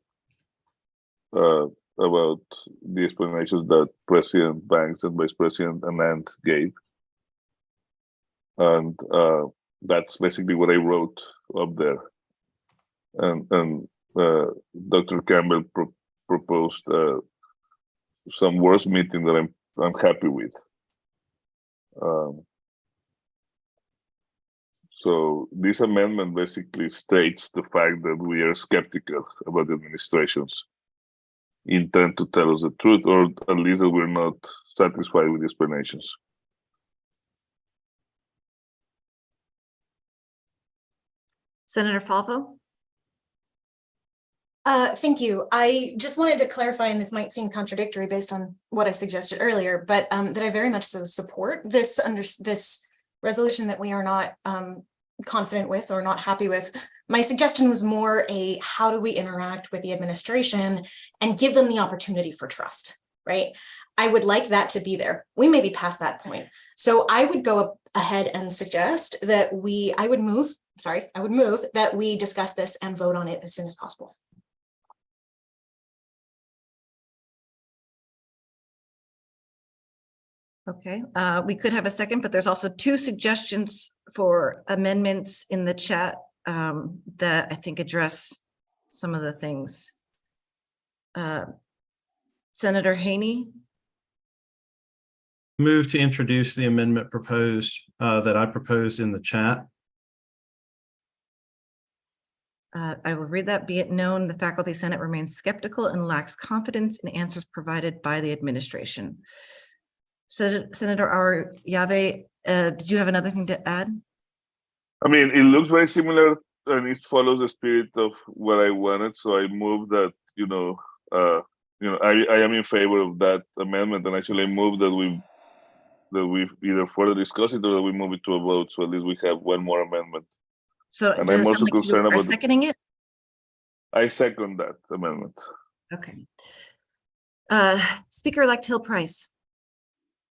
the explanations that President Banks and Vice President Anand gave. And that's basically what I wrote up there. And Dr. Campbell proposed some words meeting that I'm happy with. So this amendment basically states the fact that we are skeptical about the administration's intent to tell us the truth, or at least that we're not satisfied with the explanations. Senator Falvo? Thank you. I just wanted to clarify, and this might seem contradictory based on what I suggested earlier, but that I very much so support this resolution that we are not confident with or not happy with. My suggestion was more a how do we interact with the administration and give them the opportunity for trust, right? I would like that to be there. We may be past that point. So I would go ahead and suggest that I would move that we discuss this and vote on it as soon as possible. Okay, we could have a second, but there's also two suggestions for amendments in the chat that I think address some of the things. Senator Haney? Move to introduce the amendment proposed that I proposed in the chat. I will read that. Be it known, the Faculty Senate remains skeptical and lacks confidence in answers provided by the administration. Senator Ariebe, did you have another thing to add? I mean, it looks very similar and it follows the spirit of what I wanted. So I moved that, I am in favor of that amendment, and actually I moved that we either further discuss it or that we move it to a vote. So at least we have one more amendment. So and I'm also concerned about seconding it. I second that amendment. Okay. Speaker-elect Hill Price.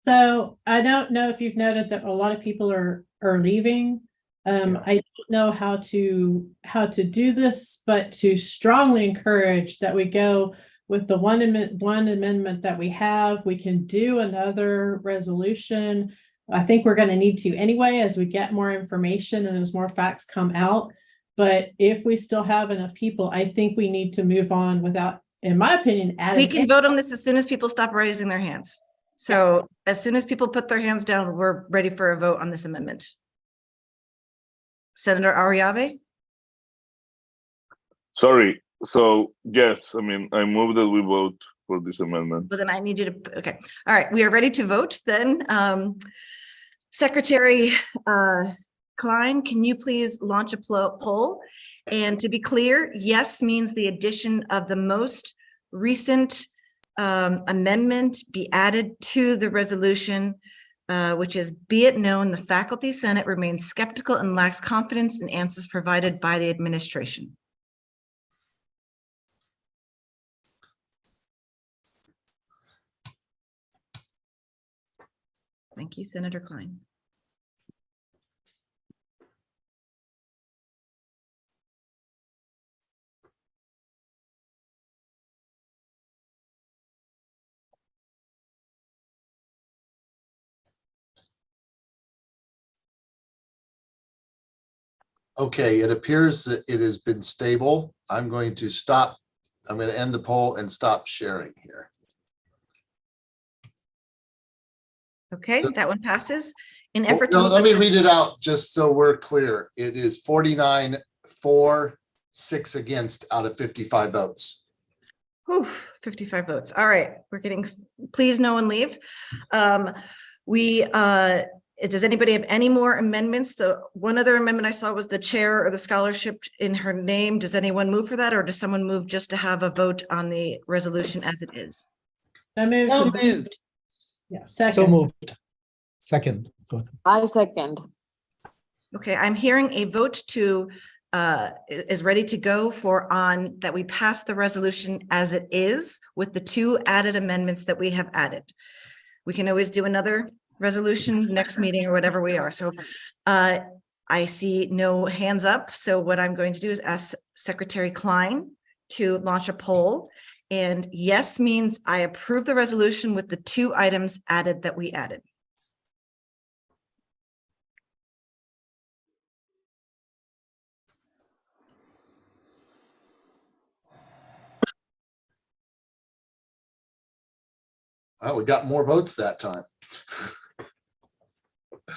So I don't know if you've noted that a lot of people are leaving. I don't know how to do this, but to strongly encourage that we go with the one amendment that we have. We can do another resolution. I think we're going to need to anyway as we get more information and as more facts come out. But if we still have enough people, I think we need to move on without, in my opinion, adding. We can vote on this as soon as people stop raising their hands. So as soon as people put their hands down, we're ready for a vote on this amendment. Senator Ariebe? Sorry. So yes, I mean, I move that we vote for this amendment. Well, then I need you to, okay. All right, we are ready to vote then. Secretary Klein, can you please launch a poll? And to be clear, yes means the addition of the most recent amendment be added to the resolution, which is, be it known, the Faculty Senate remains skeptical and lacks confidence in answers provided by the administration. Thank you, Senator Klein. Okay, it appears that it has been stable. I'm going to stop. I'm going to end the poll and stop sharing here. Okay, that one passes. In Oh, effort no, to let me read it out just so we're clear. It is 49 for, 6 against out of 55 votes. Whew, 55 votes. All right, we're getting, please no one leave. Does anybody have any more amendments? The one other amendment I saw was the chair or the scholarship in her name. Does anyone move for that, or does someone move just to have a vote on the resolution as it is? I moved. So to- moved. Yeah, So second. moved. Second. Good. I second. Okay, I'm hearing a vote to is ready to go for on that we pass the resolution as it is with the 2 added amendments that we have added. We can always do another resolution next meeting or whatever we are. So I see no hands up. So what I'm going to do is ask Secretary Klein to launch a poll. And yes means I approve the resolution with the 2 items added that we added. Oh, we got more votes that time. I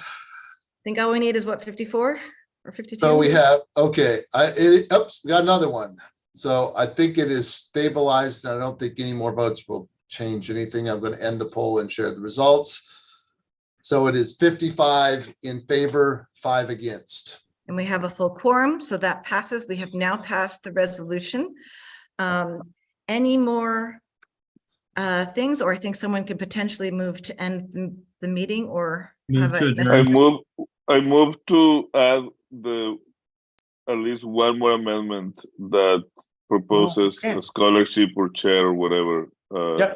think all we need is what, 54 or 52? So we have, okay, oops, we got another one. So I think it is stabilized. I don't think any more votes will change anything. I'm going to end the poll and share the results. So it is 55 in favor, 5 against. And we have a full quorum, so that passes. We have now passed the resolution. Any more things, or I think someone could potentially move to end the meeting or Move have to a- adjourn. I move to add at least one more amendment that proposes okay. a scholarship or chair or whatever. Yeah,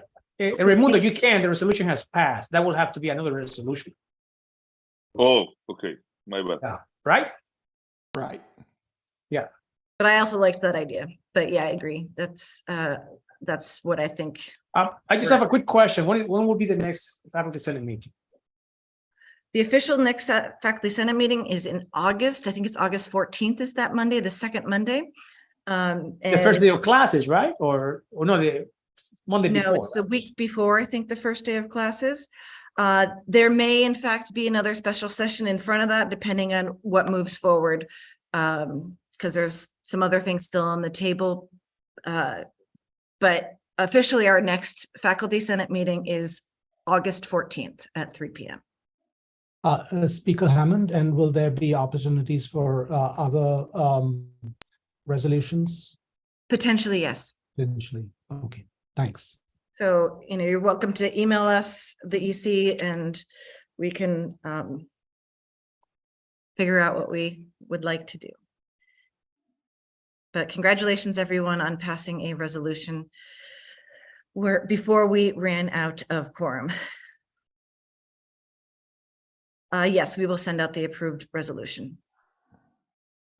Raimundo, you can, the resolution has passed. That will have to be another resolution, Oh, okay, my bad. right? Right. But I also like that idea. But yeah, I agree. That's what I think. I just have a quick question. When will be the next faculty senate meeting? The official next faculty senate meeting is in August. I think it's August 14th is that Monday, the second Monday. The first day of classes, right? Or no, the Monday No, before. it's the week before, I think, the first day of classes. There may in fact be another special session in front of that, depending on what moves forward. Because there's some other things still on the table. But officially, our next faculty senate meeting is August 14th at 3 p.m. Speaker Hammond, and will there be opportunities for other resolutions? Potentially, yes. Potentially. Okay, thanks. So, you're welcome to email us, the EC, and we can figure out what we would like to do. But congratulations, everyone, on passing a resolution before we ran out of quorum. Yes, we will send out the approved resolution.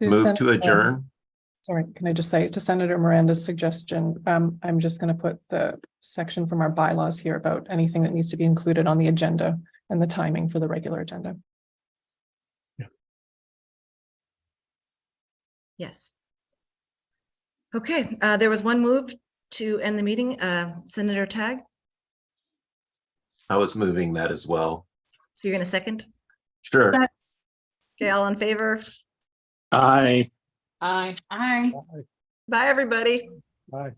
Move to adjourn. Sorry, can I just say to Senator Miranda's suggestion, I'm just going to put the section from our bylaws here about anything that needs to be included on the agenda and the timing for the regular agenda. Yes. Okay, there was one move to end the meeting. Senator Tagg, I was moving that as well. so you're going to second? Sure. Okay, all in favor? Aye. Aye. Aye. Bye, everybody. Bye.